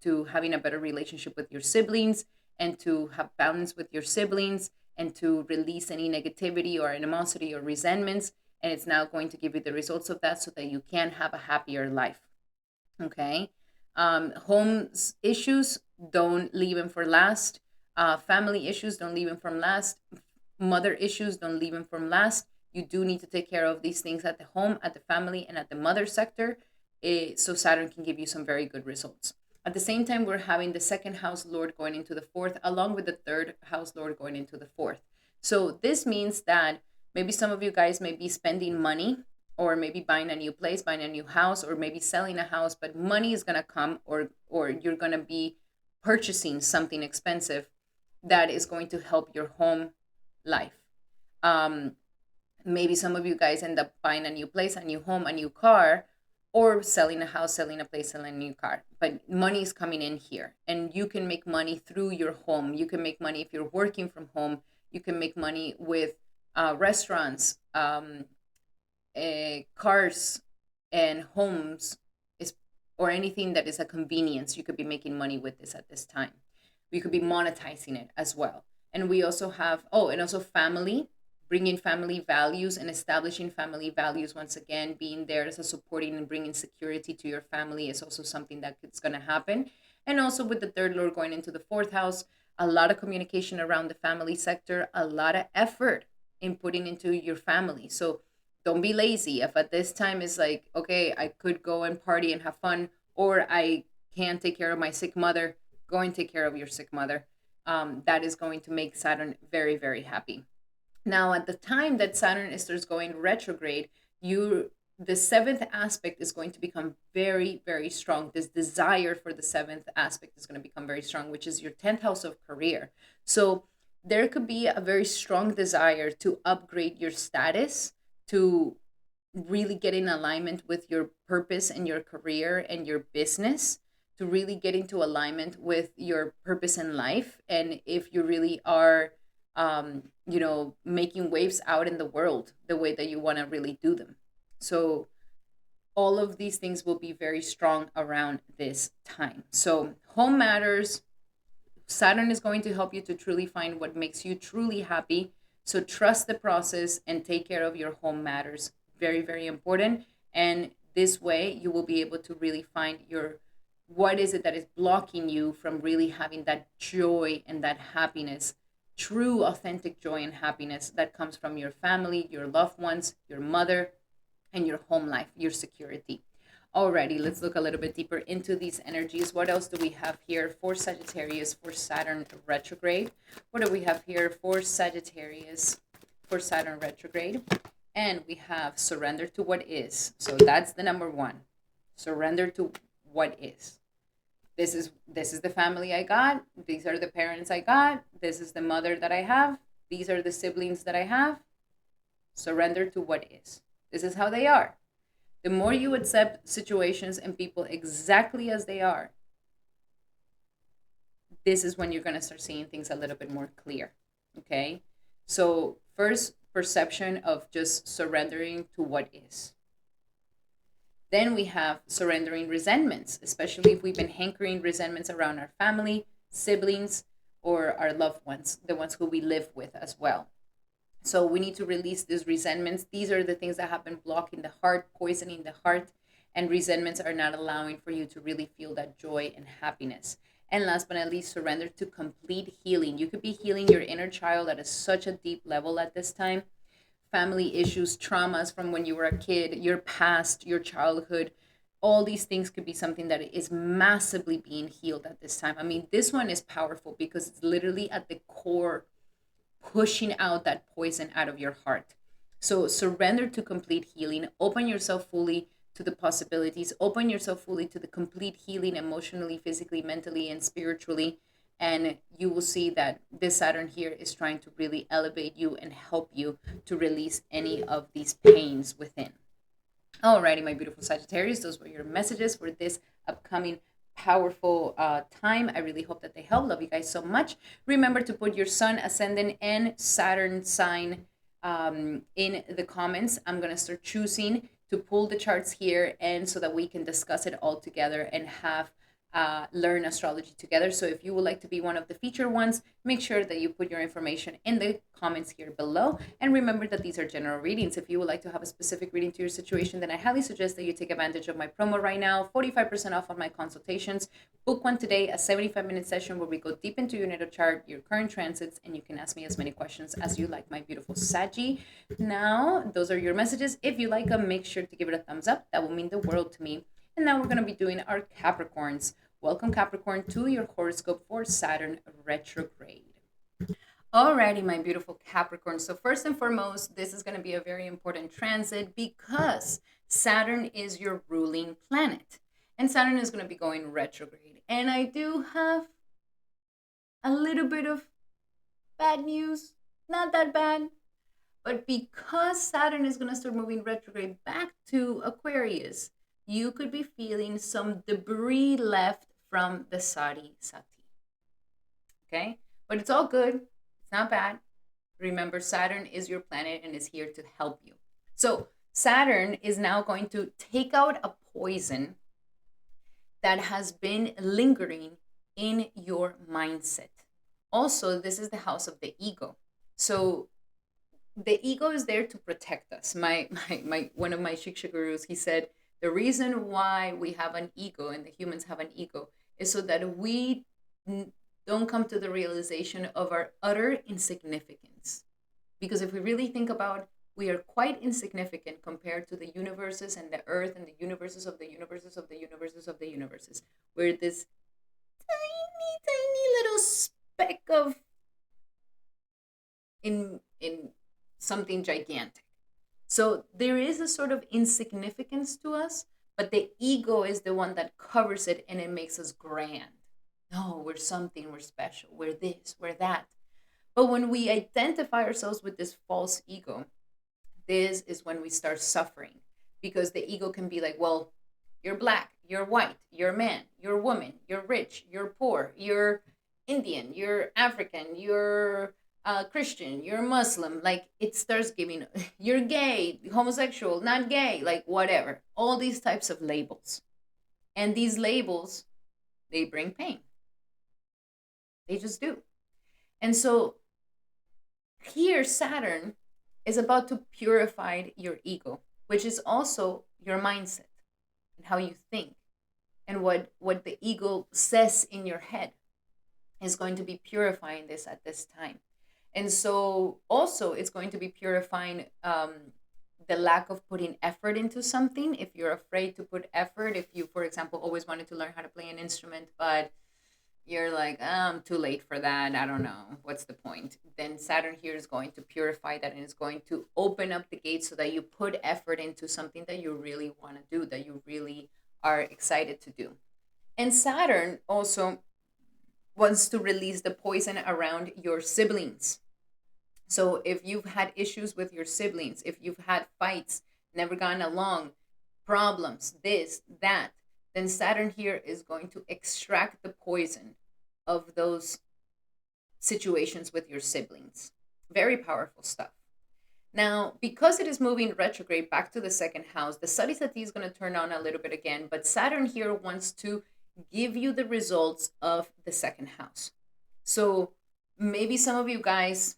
to having a better relationship with your siblings and to have balance with your siblings and to release any negativity or animosity or resentments. And it's now going to give you the results of that so that you can have a happier life. Okay. Home issues, don't leave them for last. Family issues, don't leave them from last. Mother issues, don't leave them from last. You do need to take care of these things at the home, at the family, and at the mother sector, so Saturn can give you some very good results. At the same time, we're having the second house lord going into the fourth, along with the third house lord going into the fourth. So this means that maybe some of you guys may be spending money or maybe buying a new place, buying a new house, or maybe selling a house, but money is going to come, or you're going to be purchasing something expensive that is going to help your home life. Maybe some of you guys end up buying a new place, a new home, a new car, or selling a house, selling a place, selling a new car. But money is coming in here, and you can make money through your home. You can make money if you're working from home. You can make money with restaurants, cars, and homes, or anything that is a convenience. You could be making money with this at this time. We could be monetizing it as well. And we also have, and also family, bringing family values and establishing family values once again, being there as a supporting and bringing security to your family is also something that is going to happen. And also with the third lord going into the fourth house, a lot of communication around the family sector, a lot of effort in putting into your family. So don't be lazy. If at this time is like, okay, I could go and party and have fun, or I can't take care of my sick mother, go and take care of your sick mother. That is going to make Saturn very, very happy. Now, at the time that Saturn starts going retrograde, the seventh aspect is going to become very, very strong. This desire for the seventh aspect is going to become very strong, which is your 10th house of career. So there could be a very strong desire to upgrade your status, to really get in alignment with your purpose and your career and your business, to really get into alignment with your purpose in life. And if you really are making waves out in the world the way that you want to really do them. So all of these things will be very strong around this time. So home matters. Saturn is going to help you to truly find what makes you truly happy. So trust the process and take care of your home matters. Very, very important. And this way you will be able to really find what is it that is blocking you from really having that joy and that happiness, true authentic joy and happiness that comes from your family, your loved ones, your mother, and your home life, your security. Alrighty, let's look a little bit deeper into these energies. What else do we have here for Sagittarius for Saturn retrograde? What do we have here for Sagittarius for Saturn retrograde? And we have surrender to what is. So that's the number one. Surrender to what is. This is the family I got. These are the parents I got. This is the mother that I have. These are the siblings that I have. Surrender to what is. This is how they are. The more you accept situations and people exactly as they are, this is when you're going to start seeing things a little bit more clear. Okay? So first, perception of just surrendering to what is. Then we have surrendering resentments, especially if we've been hankering resentments around our family, siblings, or our loved ones, the ones who we live with as well. So we need to release these resentments. These are the things that have been blocking the heart, poisoning the heart, and resentments are not allowing for you to really feel that joy and happiness. And last but not least, surrender to complete healing. You could be healing your inner child at such a deep level at this time. Family issues, traumas from when you were a kid, your past, your childhood, all these things could be something that is massively being healed at this time. I mean, this one is powerful because it's literally at the core, pushing out that poison out of your heart. So surrender to complete healing, open yourself fully to the possibilities, open yourself fully to the complete healing emotionally, physically, mentally, and spiritually. And you will see that this Saturn here is trying to really elevate you and help you to release any of these pains within. Alrighty, my beautiful Sagittarius, those were your messages for this upcoming powerful time. I really hope that they help. Love you guys so much. Remember to put your Sun, Ascendant, and Saturn sign in the comments. I'm going to start choosing to pull the charts here, and so that we can discuss it all together and have learn astrology together. So if you would like to be one of the featured ones, make sure that you put your information in the comments here below. And remember that these are general readings. If you would like to have a specific reading to your situation, then I highly suggest that you take advantage of my promo right now, 45% off on my consultations. Book one today, a 75-minute session where we go deep into your natal chart, your current transits, and you can ask me as many questions as you like, my beautiful Saggy. Now, those are your messages. If you like them, make sure to give it a thumbs up. That will mean the world to me. And now we're going to be doing our Capricorns. Welcome, Capricorn, to your horoscope for Saturn retrograde. Alrighty, my beautiful Capricorn. So first and foremost, this is going to be a very important transit because Saturn is your ruling planet. And Saturn is going to be going retrograde. And I do have a little bit of bad news. Not that bad. But because Saturn is going to start moving retrograde back to Aquarius, you could be feeling some debris left from the Sati. Okay? But it's all good. It's not bad. Remember, Saturn is your planet and is here to help you. So Saturn is now going to take out a poison that has been lingering in your mindset. Also, this is the house of the ego. So the ego is there to protect us. My one of my Shiksha gurus, he said, the reason why we have an ego and the humans have an ego is so that we don't come to the realization of our utter insignificance. Because if we really think about, we are quite insignificant compared to the universes and the earth and the universes of the universes of the universes of the universes. We're this tiny little speck of in something gigantic. So there is a sort of insignificance to us, but the ego is the one that covers it and it makes us grand. No, we're something, we're special, we're this, we're that. But when we identify ourselves with this false ego, this is when we start suffering, because the ego can be like, well, you're black, you're white, you're man, you're woman, you're rich, you're poor, you're Indian, you're African, you're Christian, you're Muslim. Like, it starts giving, you're gay, homosexual, not gay, like whatever. All these types of labels. And these labels, they bring pain. They just do. And so here, Saturn is about to purify your ego, which is also your mindset and how you think. And what the ego says in your head is going to be purifying this at this time. And so also it's going to be purifying the lack of putting effort into something. If you're afraid to put effort, if you, for example, always wanted to learn how to play an instrument, but you're like, I'm too late for that, I don't know, what's the point? Then Saturn here is going to purify that and it's going to open up the gates so that you put effort into something that you really want to do, that you really are excited to do. And Saturn also wants to release the poison around your siblings. So if you've had issues with your siblings, if you've had fights, never gotten along, problems, this, that, then Saturn here is going to extract the poison of those situations with your siblings. Very powerful stuff. Now, because it is moving retrograde back to the second house, the Sagittarius is going to turn on a little bit again, but Saturn here wants to give you the results of the second house. So maybe some of you guys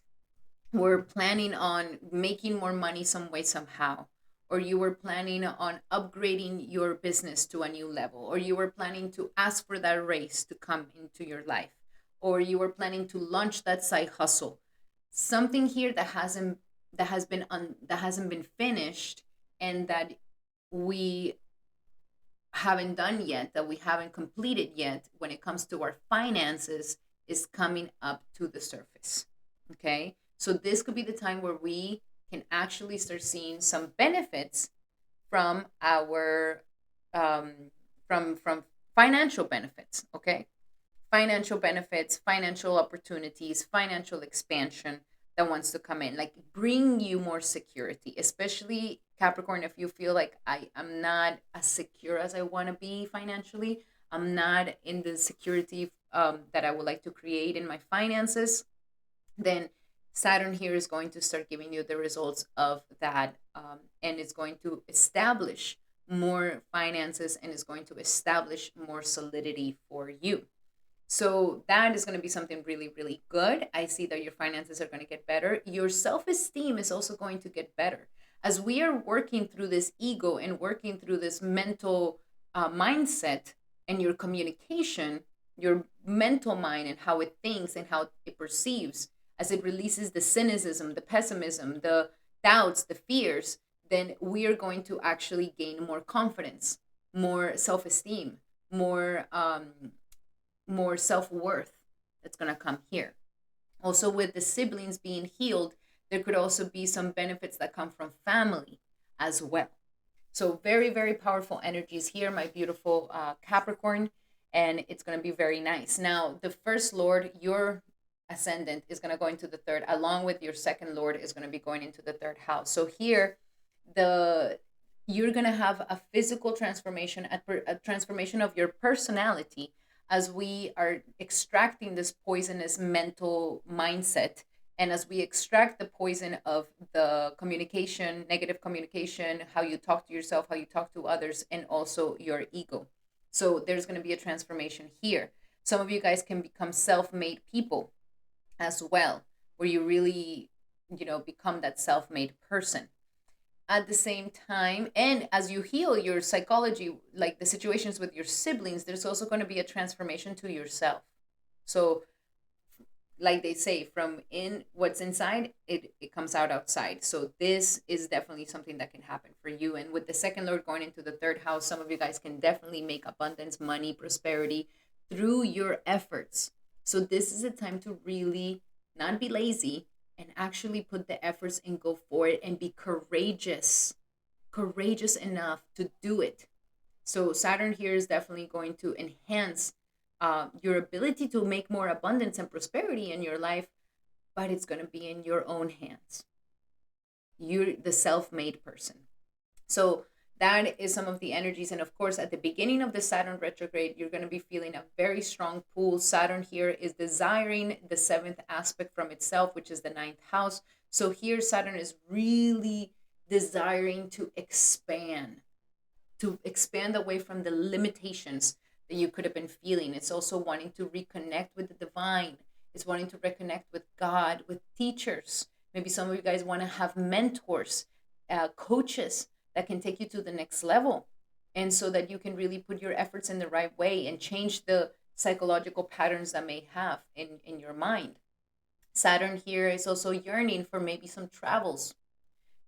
were planning on making more money some way, somehow, or you were planning on upgrading your business to a new level, or you were planning to ask for that raise to come into your life, or you were planning to launch that side hustle. Something here that hasn't been finished, and that we haven't done yet, that we haven't completed yet when it comes to our finances, is coming up to the surface. Okay, so this could be the time where we can actually start seeing some benefits from our from financial benefits. Okay, financial benefits, financial opportunities, financial expansion that wants to come in, like bring you more security, especially Capricorn. If you feel like I am not as secure as I want to be financially, I'm not in the security that I would like to create in my finances, then Saturn here is going to start giving you the results of that, and it's going to establish more finances and is going to establish more solidity for you. So that is going to be something really, really good. I see that your finances are going to get better. Your self esteem is also going to get better. As we are working through this ego and working through this mental mindset, and your communication, your mental mind, and how it thinks and how it perceives, as it releases the cynicism, the pessimism, the doubts, the fears, then we are going to actually gain more confidence, more self esteem, more self-worth that's going to come here. Also, with the siblings being healed, there could also be some benefits that come from family as well. So very, very powerful energies here, my beautiful Capricorn, and it's going to be very nice. Now, the first lord, your ascendant, is going to go into the third, along with your second lord is going to be going into the third house. So here, the you're going to have a physical transformation, a transformation of your personality, as we are extracting this poisonous mental mindset, and as we extract the poison of the communication, negative communication, how you talk to yourself, how you talk to others, and also your ego. So there's going to be a transformation here. Some of you guys can become self-made people as well, where you really, become that self-made person. At the same time, and as you heal your psychology, like the situations with your siblings, there's also going to be a transformation to yourself. So, like they say, from in what's inside, it comes out outside. So this is definitely something that can happen for you. And with the second lord going into the third house, some of you guys can definitely make abundance, money, prosperity through your efforts. So this is a time to really not be lazy, and actually put the efforts and go for it, and be courageous enough to do it. So Saturn here is definitely going to enhance your ability to make more abundance and prosperity in your life, but it's going to be in your own hands. You're the self-made person. So that is some of the energies. And of course, at the beginning of the Saturn retrograde, you're going to be feeling a very strong pull. Saturn here is desiring the seventh aspect from itself, which is the ninth house. So here, Saturn is really desiring to expand away from the limitations that you could have been feeling. It's also wanting to reconnect with the divine. It's wanting to reconnect with God, with teachers. Maybe some of you guys want to have mentors, coaches that can take you to the next level, and so that you can really put your efforts in the right way and change the psychological patterns that may have in your mind. Saturn here is also yearning for maybe some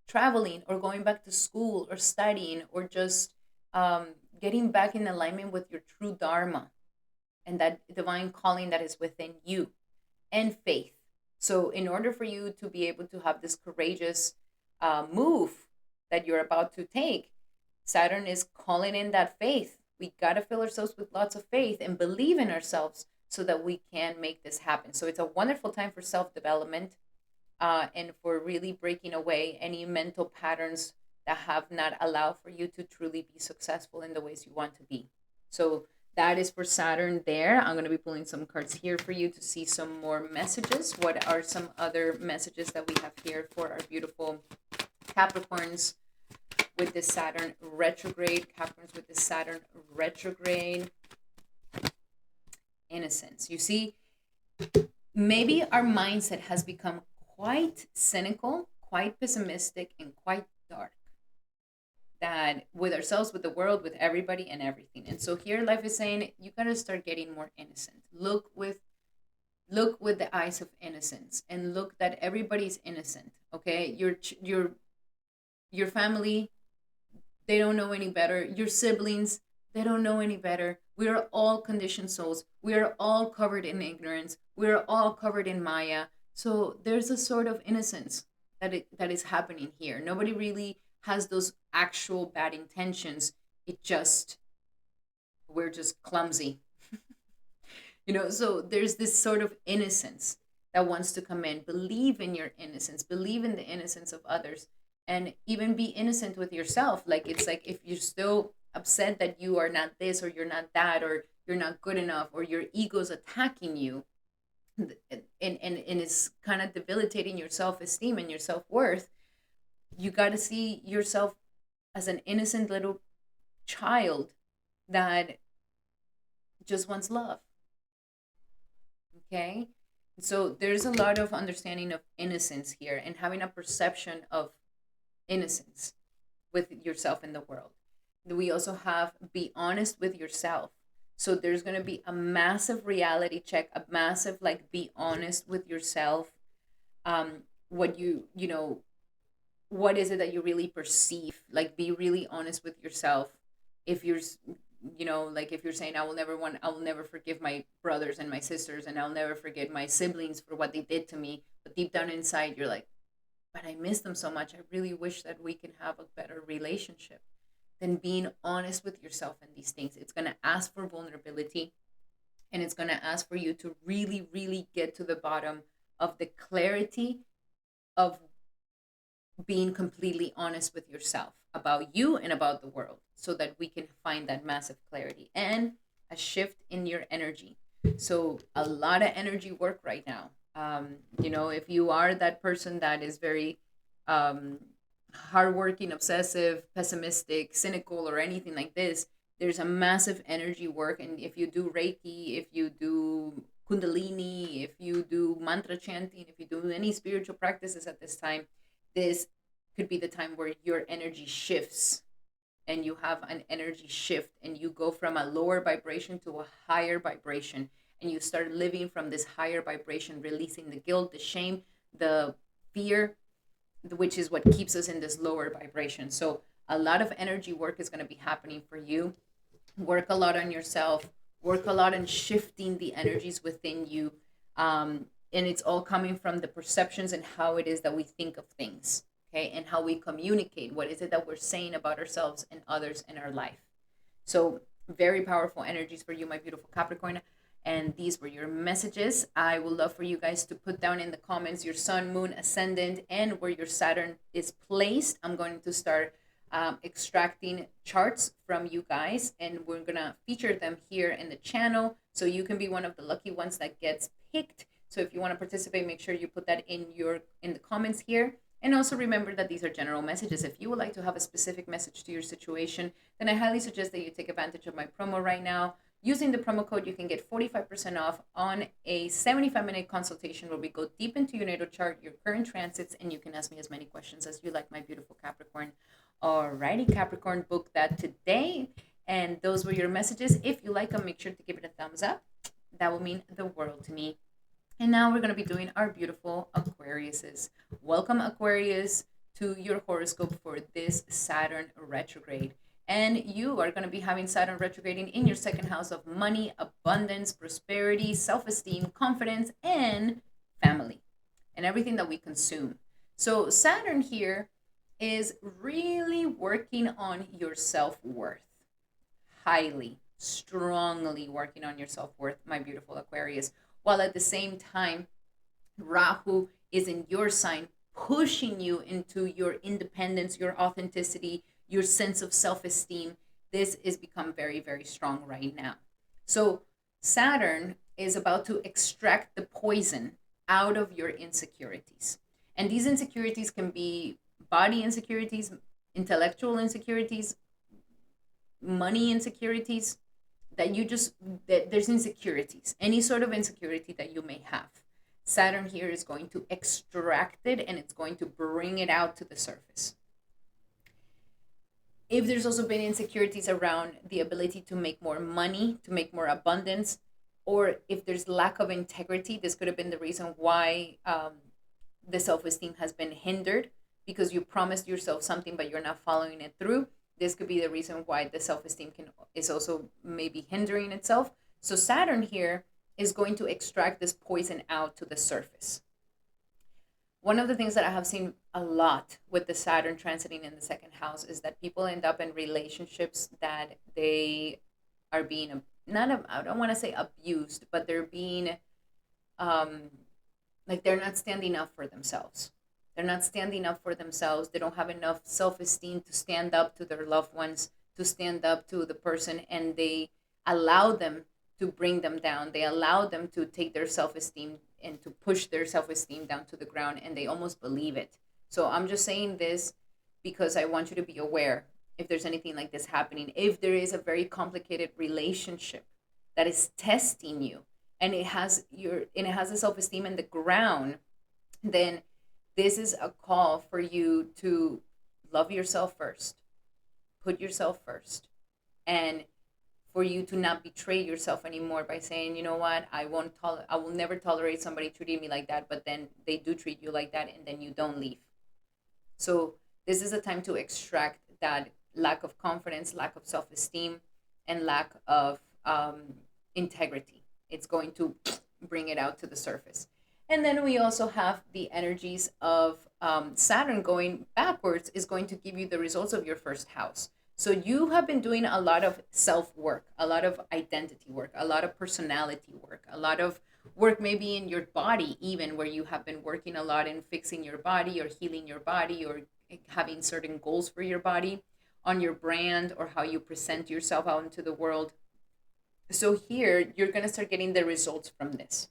traveling, or going back to school, or studying, or just getting back in alignment with your true dharma and that divine calling that is within you, and faith. So in order for you to be able to have this courageous move that you're about to take, Saturn is calling in that faith. We got to fill ourselves with lots of faith and believe in ourselves so that we can make this happen. So it's a wonderful time for self-development, and for really breaking away any mental patterns that have not allowed for you to truly be successful in the ways you want to be. So that is for Saturn there. I'm going to be pulling some cards here for you to see some more messages. What are some other messages that we have here for our beautiful Capricorns with the Saturn retrograde? Capricorns with the Saturn retrograde. Innocence. You see, maybe our mindset has become quite cynical, quite pessimistic, and quite dark. That with ourselves, with the world, with everybody and everything. And so here life is saying you gotta start getting more innocent. Look with the eyes of innocence, and look that everybody's innocent. Okay, your family, they don't know any better. Your siblings, they don't know any better. We are all conditioned souls. We are all covered in ignorance. We are all covered in Maya. So there's a sort of innocence that is happening here. Nobody really has those actual bad intentions. We're just clumsy. So there's this sort of innocence that wants to come in. Believe in your innocence. Believe in the innocence of others, and even be innocent with yourself. Like, it's like, if you're still upset that you are not this, or you're not that, or you're not good enough, or your ego's attacking you, and it's kind of debilitating your self-esteem and your self-worth, you got to see yourself as an innocent little child that just wants love. Okay? So there's a lot of understanding of innocence here, and having a perception of innocence with yourself in the world. We also have be honest with yourself. So there's going to be a massive reality check, a massive, like, be honest with yourself. What what is it that you really perceive? Like, be really honest with yourself. If you're, like, if you're saying, I will never forgive my brothers and my sisters, and I'll never forget my siblings for what they did to me. But deep down inside, you're like, but I miss them so much. I really wish that we can have a better relationship. Then being honest with yourself in these things, it's going to ask for vulnerability, and it's going to ask for you to really, really get to the bottom of the clarity of being completely honest with yourself about you and about the world, so that we can find that massive clarity and a shift in your energy. So a lot of energy work right now. If you are that person that is very hardworking, obsessive, pessimistic, cynical, or anything like this, there's a massive energy work. And if you do Reiki, if you do Kundalini, if you do mantra chanting, if you do any spiritual practices at this time, this could be the time where your energy shifts, and you have an energy shift, and you go from a lower vibration to a higher vibration, and you start living from this higher vibration, releasing the guilt, the shame, the fear, which is what keeps us in this lower vibration. So a lot of energy work is going to be happening for you. Work a lot on yourself, work a lot on shifting the energies within you. And it's all coming from the perceptions and how it is that we think of things, okay, and how we communicate. What is it that we're saying about ourselves and others in our life? So very powerful energies for you, my beautiful Capricorn. And these were your messages. I would love for you guys to put down in the comments your sun, moon, ascendant, and where your Saturn is placed. I'm going to start extracting charts from you guys, and we're gonna feature them here in the channel, so you can be one of the lucky ones that gets picked. So if you want to participate, make sure you put that in the comments here. And also remember that these are general messages. If you would like to have a specific message to your situation, then I highly suggest that you take advantage of my promo right now. Using the promo code, you can get 45% off on a 75-minute consultation where we go deep into your natal chart, your current transits, and you can ask me as many questions as you like, my beautiful Capricorn. Alrighty, Capricorn, book that today. And those were your messages. If you like them, make sure to give it a thumbs up. That will mean the world to me. And now we're going to be doing our beautiful Aquariuses. Welcome, Aquarius, to your horoscope for this Saturn retrograde. And you are going to be having Saturn retrograding in your second house of money, abundance, prosperity, self-esteem, confidence, and family, and everything that we consume. So Saturn here is really working on your self-worth. Highly, strongly working on your self-worth, my beautiful Aquarius. While at the same time, Rahu is in your sign, pushing you into your independence, your authenticity, your sense of self-esteem. This is become very, very strong right now. So Saturn is about to extract the poison out of your insecurities. And these insecurities can be body insecurities, intellectual insecurities, money insecurities, that you just, that there's insecurities, any sort of insecurity that you may have. Saturn here is going to extract it and it's going to bring it out to the surface. If there's also been insecurities around the ability to make more money, to make more abundance, or if there's lack of integrity, this could have been the reason why the self-esteem has been hindered, because you promised yourself something but you're not following it through. This could be the reason why the self-esteem is also maybe hindering itself. So Saturn here is going to extract this poison out to the surface. One of the things that I have seen a lot with the Saturn transiting in the second house is that people end up in relationships that they are being, not, I don't want to say abused, but they're being, like they're not standing up for themselves. They're not standing up for themselves. They don't have enough self-esteem to stand up to their loved ones, to stand up to the person, and they allow them to bring them down. They allow them to take their self-esteem and to push their self-esteem down to the ground, and they almost believe it. So I'm just saying this because I want you to be aware if there's anything like this happening. If there is a very complicated relationship that is testing you, and it has the self-esteem in the ground, then this is a call for you to love yourself first, put yourself first, and for you to not betray yourself anymore by saying, you know what, I will never tolerate somebody treating me like that, but then they do treat you like that and then you don't leave. So this is a time to extract that lack of confidence, lack of self-esteem, and lack of integrity. It's going to bring it out to the surface. And then we also have the energies of Saturn going backwards is going to give you the results of your first house. So you have been doing a lot of self-work, a lot of identity work, a lot of personality work, a lot of work maybe in your body, even where you have been working a lot in fixing your body or healing your body or having certain goals for your body, on your brand or how you present yourself out into the world. So here you're going to start getting the results from this,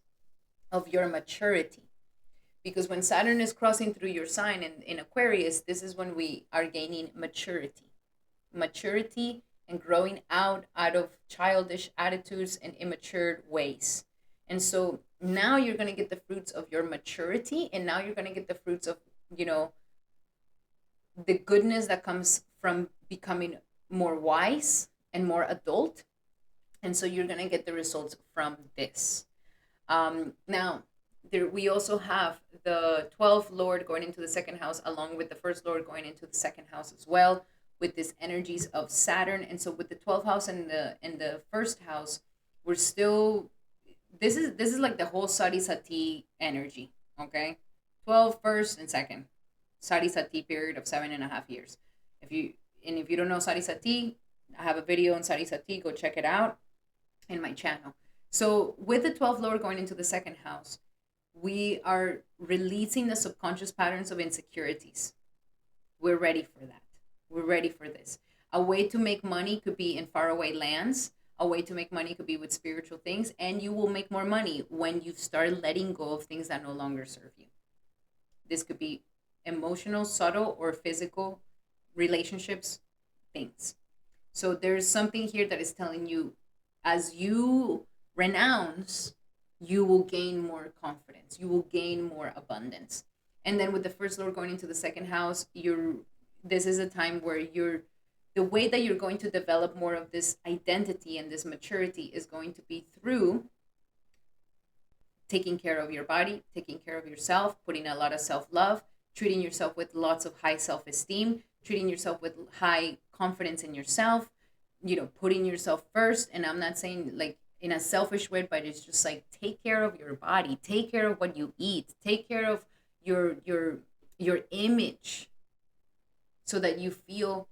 of your maturity. Because when Saturn is crossing through your sign in Aquarius, this is when we are gaining maturity and growing out of childish attitudes and immature ways. And so now you're going to get the fruits of your maturity, and now you're going to get the fruits of, the goodness that comes from becoming more wise and more adult. And so you're going to get the results from this. Now, we also have the 12th Lord going into the second house, along with the first Lord going into the second house as well, with these energies of Saturn. And so with the 12th house and the first house, we're still, this is like the whole Sati Sati energy, okay? 12 first and second, Sati Sati period of 7.5 years. If you don't know Sati Sati, I have a video on Sati Sati, go check it out in my channel. So with the 12th Lord going into the second house, we are releasing the subconscious patterns of insecurities. We're ready for that. We're ready for this. A way to make money could be in faraway lands. A way to make money could be with spiritual things. And you will make more money when you start letting go of things that no longer serve you. This could be emotional, subtle, or physical relationships, things. So there's something here that is telling you, as you renounce, you will gain more confidence. You will gain more abundance. And then with the first Lord going into the second house, this is a time where the way that you're going to develop more of this identity and this maturity is going to be through taking care of your body, taking care of yourself, putting a lot of self-love, treating yourself with lots of high self-esteem, treating yourself with high confidence in yourself, putting yourself first. And I'm not saying like in a selfish way, but it's just like, take care of your body, take care of what you eat, take care of your image, so that you feel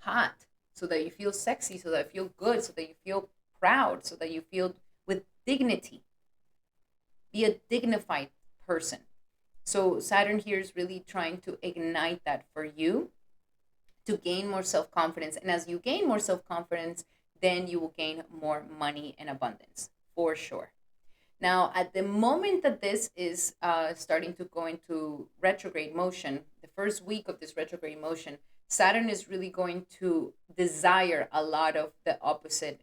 hot, so that you feel sexy, so that you feel good, so that you feel proud, so that you feel with dignity. Be a dignified person. So Saturn here is really trying to ignite that for you, to gain more self-confidence. And as you gain more self-confidence, then you will gain more money and abundance for sure. Now, at the moment that this is starting to go into retrograde motion, the first week of this retrograde motion, Saturn is really going to desire a lot of the opposite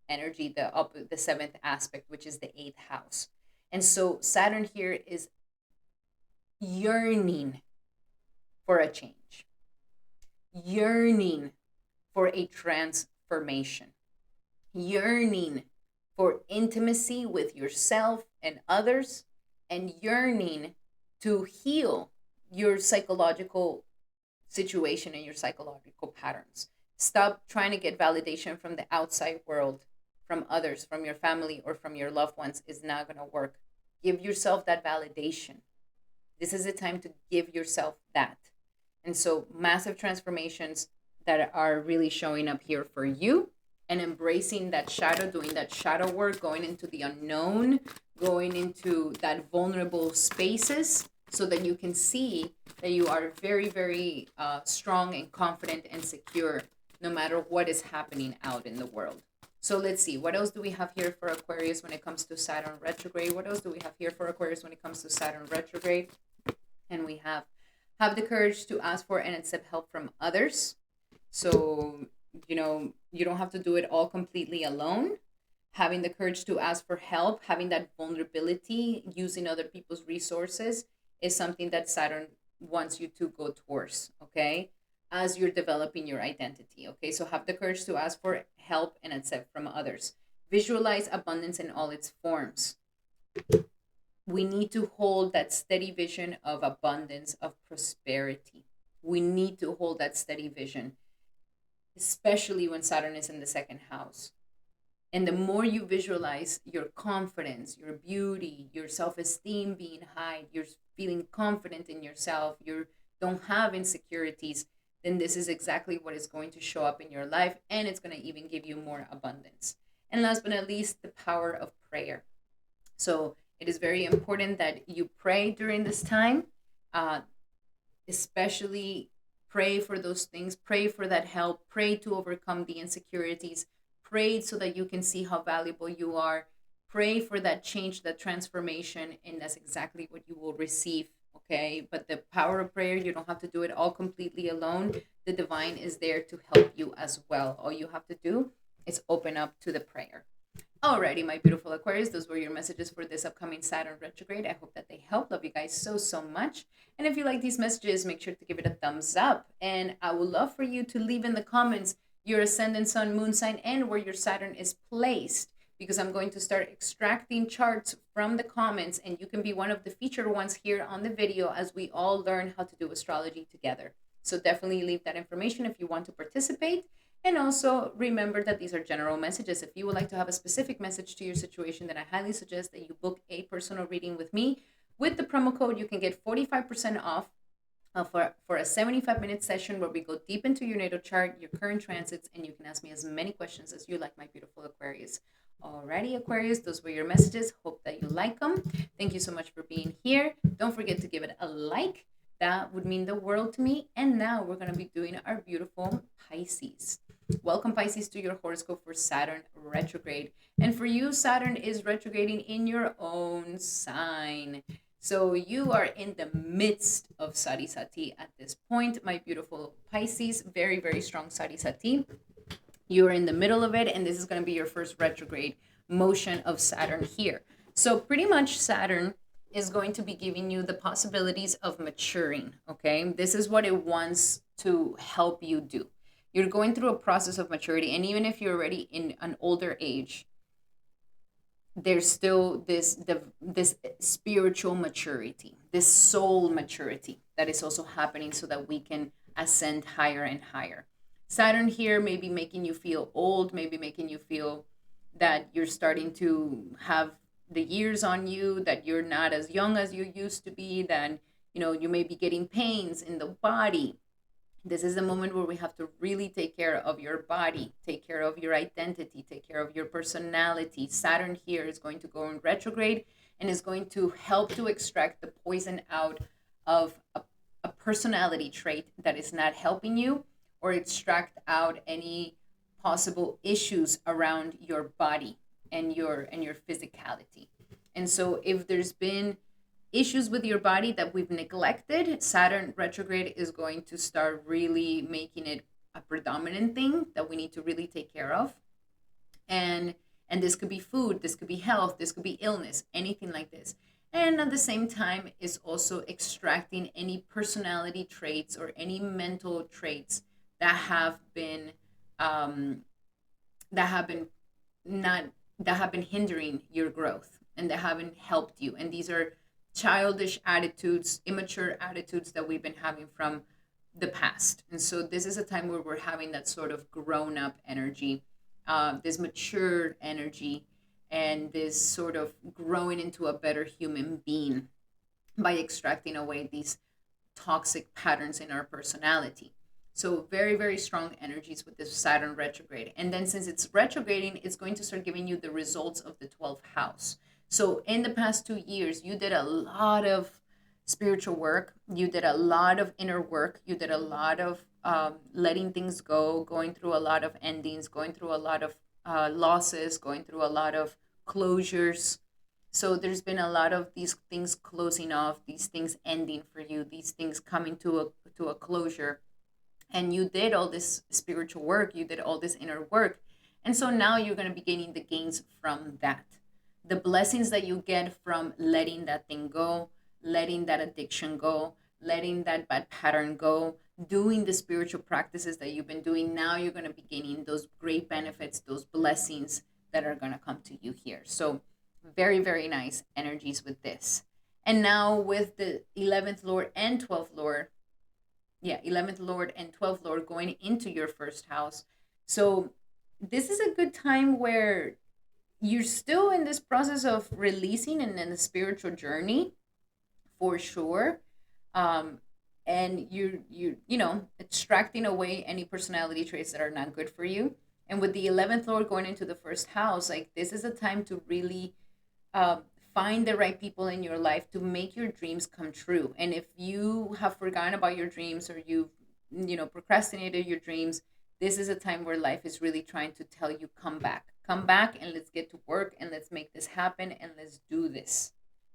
energy, the seventh aspect, which is the eighth house. And so Saturn here is yearning for a change, yearning for a transformation, yearning for intimacy with yourself and others, and yearning to heal your psychological situation and your psychological patterns. Stop trying to get validation from the outside world, from others, from your family, or from your loved ones. Is not going to work. Give yourself that validation. This is a time to give yourself that. And so massive transformations that are really showing up here for you, and embracing that shadow, doing that shadow work, going into the unknown, going into that vulnerable spaces, so that you can see that you are very, very strong and confident and secure no matter what is happening out in the world. So let's see, what else do we have here for Aquarius when it comes to Saturn retrograde? What else do we have here for Aquarius when it comes to Saturn retrograde? And we have the courage to ask for and accept help from others. So, you don't have to do it all completely alone. Having the courage to ask for help, having that vulnerability, using other people's resources is something that Saturn wants you to go towards, okay? As you're developing your identity, okay? So have the courage to ask for help and accept from others. Visualize abundance in all its forms. We need to hold that steady vision of abundance, of prosperity. We need to hold that steady vision, especially when Saturn is in the second house. And the more you visualize your confidence, your beauty, your self-esteem being high, you're feeling confident in yourself, you don't have insecurities, then this is exactly what is going to show up in your life, and it's going to even give you more abundance. And last but not least, the power of prayer. So it is very important that you pray during this time, especially pray for those things, pray for that help, pray to overcome the insecurities, pray so that you can see how valuable you are, pray for that change, that transformation, and that's exactly what you will receive, okay? But the power of prayer, you don't have to do it all completely alone. The divine is there to help you as well. All you have to do is open up to the prayer. Alrighty, my beautiful Aquarius, those were your messages for this upcoming Saturn retrograde. I hope that they help. Love you guys so, so much. And if you like these messages, make sure to give it a thumbs up. And I would love for you to leave in the comments your ascendant, sun, moon sign, and where your Saturn is placed, because I'm going to start extracting charts from the comments, and you can be one of the featured ones here on the video as we all learn how to do astrology together. So definitely leave that information if you want to participate. And also remember that these are general messages. If you would like to have a specific message to your situation, then I highly suggest that you book a personal reading with me. With the promo code, you can get 45% off for a 75-minute session where we go deep into your natal chart, your current transits, and you can ask me as many questions as you like, my beautiful Aquarius. Alrighty, Aquarius, those were your messages. Hope that you like them. Thank you so much for being here. Don't forget to give it a like. That would mean the world to me. And now we're going to be doing our beautiful Pisces. Welcome, Pisces, to your horoscope for Saturn retrograde. And for you, Saturn is retrograding in your own sign. So you are in the midst of Sarisati at this point, my beautiful Pisces. Very, very strong Sarisati. You're in the middle of it, and this is going to be your first retrograde motion of Saturn here. So pretty much Saturn is going to be giving you the possibilities of maturing, okay? This is what it wants to help you do. You're going through a process of maturity, and even if you're already in an older age, there's still this spiritual maturity, this soul maturity that is also happening so that we can ascend higher and higher. Saturn here may be making you feel old, maybe making you feel that you're starting to have the years on you, that you're not as young as you used to be, that you may be getting pains in the body. This is the moment where we have to really take care of your body, take care of your identity, take care of your personality. Saturn here is going to go in retrograde and is going to help to extract the poison out of a personality trait that is not helping you, or extract out any possible issues around your body and your physicality. And so if there's been issues with your body that we've neglected, Saturn retrograde is going to start really making it a predominant thing that we need to really take care of. And this could be food, this could be health, this could be illness, anything like this. And at the same time is also extracting any personality traits or any mental traits that have been um, that have been not that have been hindering your growth and that haven't helped you. And these are childish attitudes, immature attitudes that we've been having from the past. And so this is a time where we're having that sort of grown up energy, this mature energy, and this sort of growing into a better human being by extracting away these toxic patterns in our personality. So very, very strong energies with this Saturn retrograde. And then since it's retrograding, it's going to start giving you the results of the 12th house. So in the past 2 years, you did a lot of spiritual work. You did a lot of inner work. You did a lot of letting things go, going through a lot of endings, going through a lot of losses, going through a lot of closures. So there's been a lot of these things closing off, these things ending for you, these things coming to a closure. And you did all this spiritual work, you did all this inner work. And so now you're going to be getting the gains from that. The blessings that you get from letting that thing go, letting that addiction go, letting that bad pattern go, doing the spiritual practices that you've been doing. Now you're going to be gaining those great benefits, those blessings that are going to come to you here. So very, very nice energies with this. And now with the 11th Lord and 12th Lord, 11th Lord and 12th Lord going into your first house. So this is a good time where you're still in this process of releasing and in the spiritual journey for sure. And you extracting away any personality traits that are not good for you. And with the 11th Lord going into the first house, like this is a time to really find the right people in your life to make your dreams come true. And if you have forgotten about your dreams or you've procrastinated your dreams, this is a time where life is really trying to tell you, come back and let's get to work and let's make this happen and let's do this.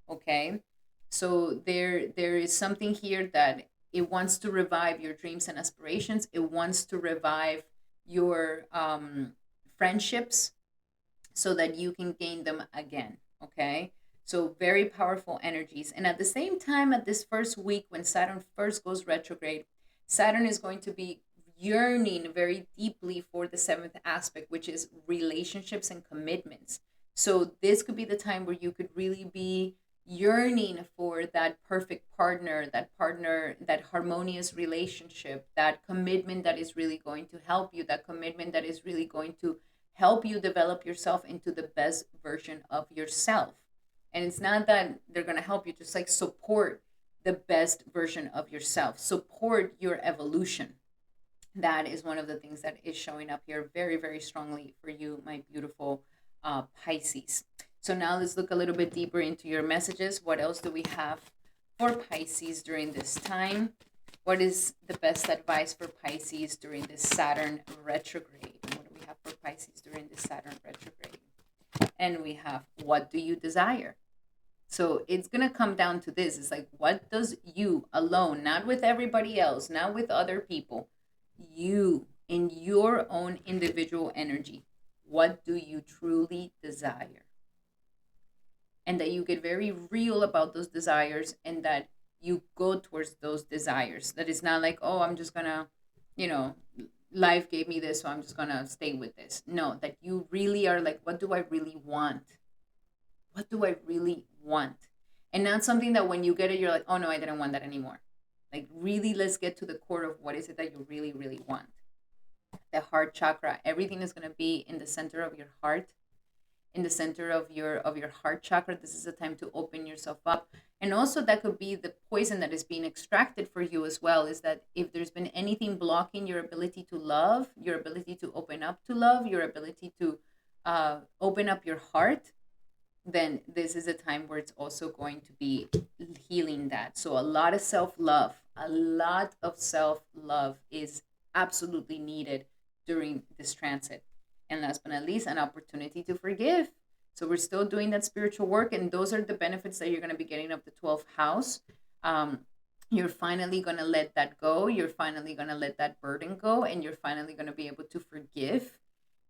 Okay, so there is something here that it wants to revive your dreams and aspirations. It wants to revive your friendships so that you can gain them again. Okay, so very powerful energies. And at the same time, at this first week when Saturn first goes retrograde, Saturn is going to be yearning very deeply for the 7th aspect, which is relationships and commitments. So this could be the time where you could really be yearning for that perfect partner, that harmonious relationship, that commitment that is really going to help you, that commitment that is really going to help you develop yourself into the best version of yourself. And it's not that they're going to help you, just like support the best version of yourself, support your evolution. That is one of the things that is showing up here very, very strongly for you, my beautiful Pisces. So now let's look a little bit deeper into your messages. What else do we have for Pisces during this time? What is the best advice for Pisces during this Saturn retrograde? What do we have for Pisces during this Saturn retrograde? And we have, what do you desire? So it's going to come down to this. It's like, what does you alone, not with everybody else, not with other people, you in your own individual energy, what do you truly desire? And that you get very real about those desires and that you go towards those desires. That it's not like, oh, I'm just going to, life gave me this, so I'm just going to stay with this. No, that you really are like, what do I really want? What do I really want? And not something that when you get it, you're like, oh no, I didn't want that anymore. Like really, let's get to the core of what is it that you really, really want. The heart chakra, everything is going to be in the center of your heart, in the center of your heart chakra. This is a time to open yourself up. And also that could be the poison that is being extracted for you as well, is that if there's been anything blocking your ability to love, your ability to open up to love, your ability to open up your heart, then this is a time where it's also going to be healing that. So a lot of self-love is absolutely needed during this transit. And last but not least, an opportunity to forgive. So we're still doing that spiritual work, and those are the benefits that you're going to be getting of the 12th house. You're finally going to let that go. You're finally going to let that burden go, and you're finally going to be able to forgive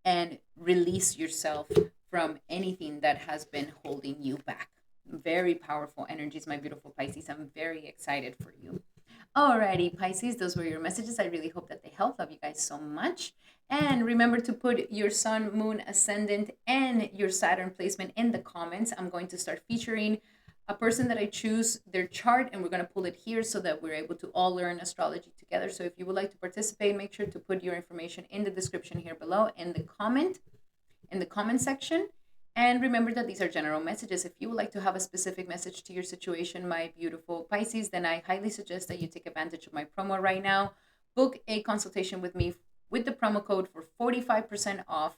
and release yourself from anything that has been holding you back. Very powerful energies, my beautiful Pisces. I'm very excited for you. Alrighty, Pisces, those were your messages. I really hope that they help. Love you guys so much. And remember to put your sun, moon, ascendant, and your Saturn placement in the comments. I'm going to start featuring a person that I choose, their chart, and we're going to pull it here so that we're able to all learn astrology together. So if you would like to participate, make sure to put your information in the description here below in the comment section. And remember that these are general messages. If you would like to have a specific message to your situation, my beautiful Pisces, then I highly suggest that you take advantage of my promo right now. Book a consultation with me with the promo code for 45% off.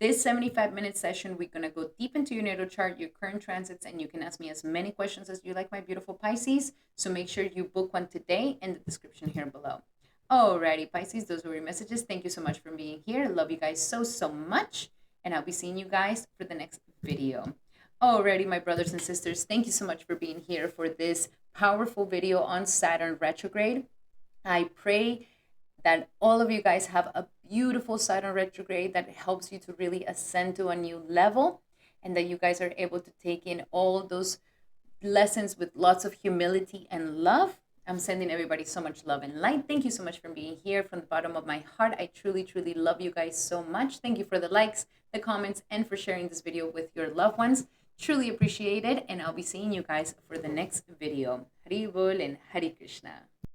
This 75-minute session, we're going to go deep into your natal chart, your current transits, and you can ask me as many questions as you like, my beautiful Pisces. So make sure you book one today in the description here below. Alrighty, Pisces, those were your messages. Thank you so much for being here. Love you guys so, so much. And I'll be seeing you guys for the next video. Alrighty, my brothers and sisters, thank you so much for being here for this powerful video on Saturn retrograde. I pray that all of you guys have a beautiful Saturn retrograde that helps you to really ascend to a new level, and that you guys are able to take in all those lessons with lots of humility and love. I'm sending everybody so much love and light. Thank you so much for being here from the bottom of my heart. I truly, truly love you guys so much. Thank you for the likes, the comments, and for sharing this video with your loved ones. Truly appreciate it. And I'll be seeing you guys for the next video. Hari Bol and Hari Krishna.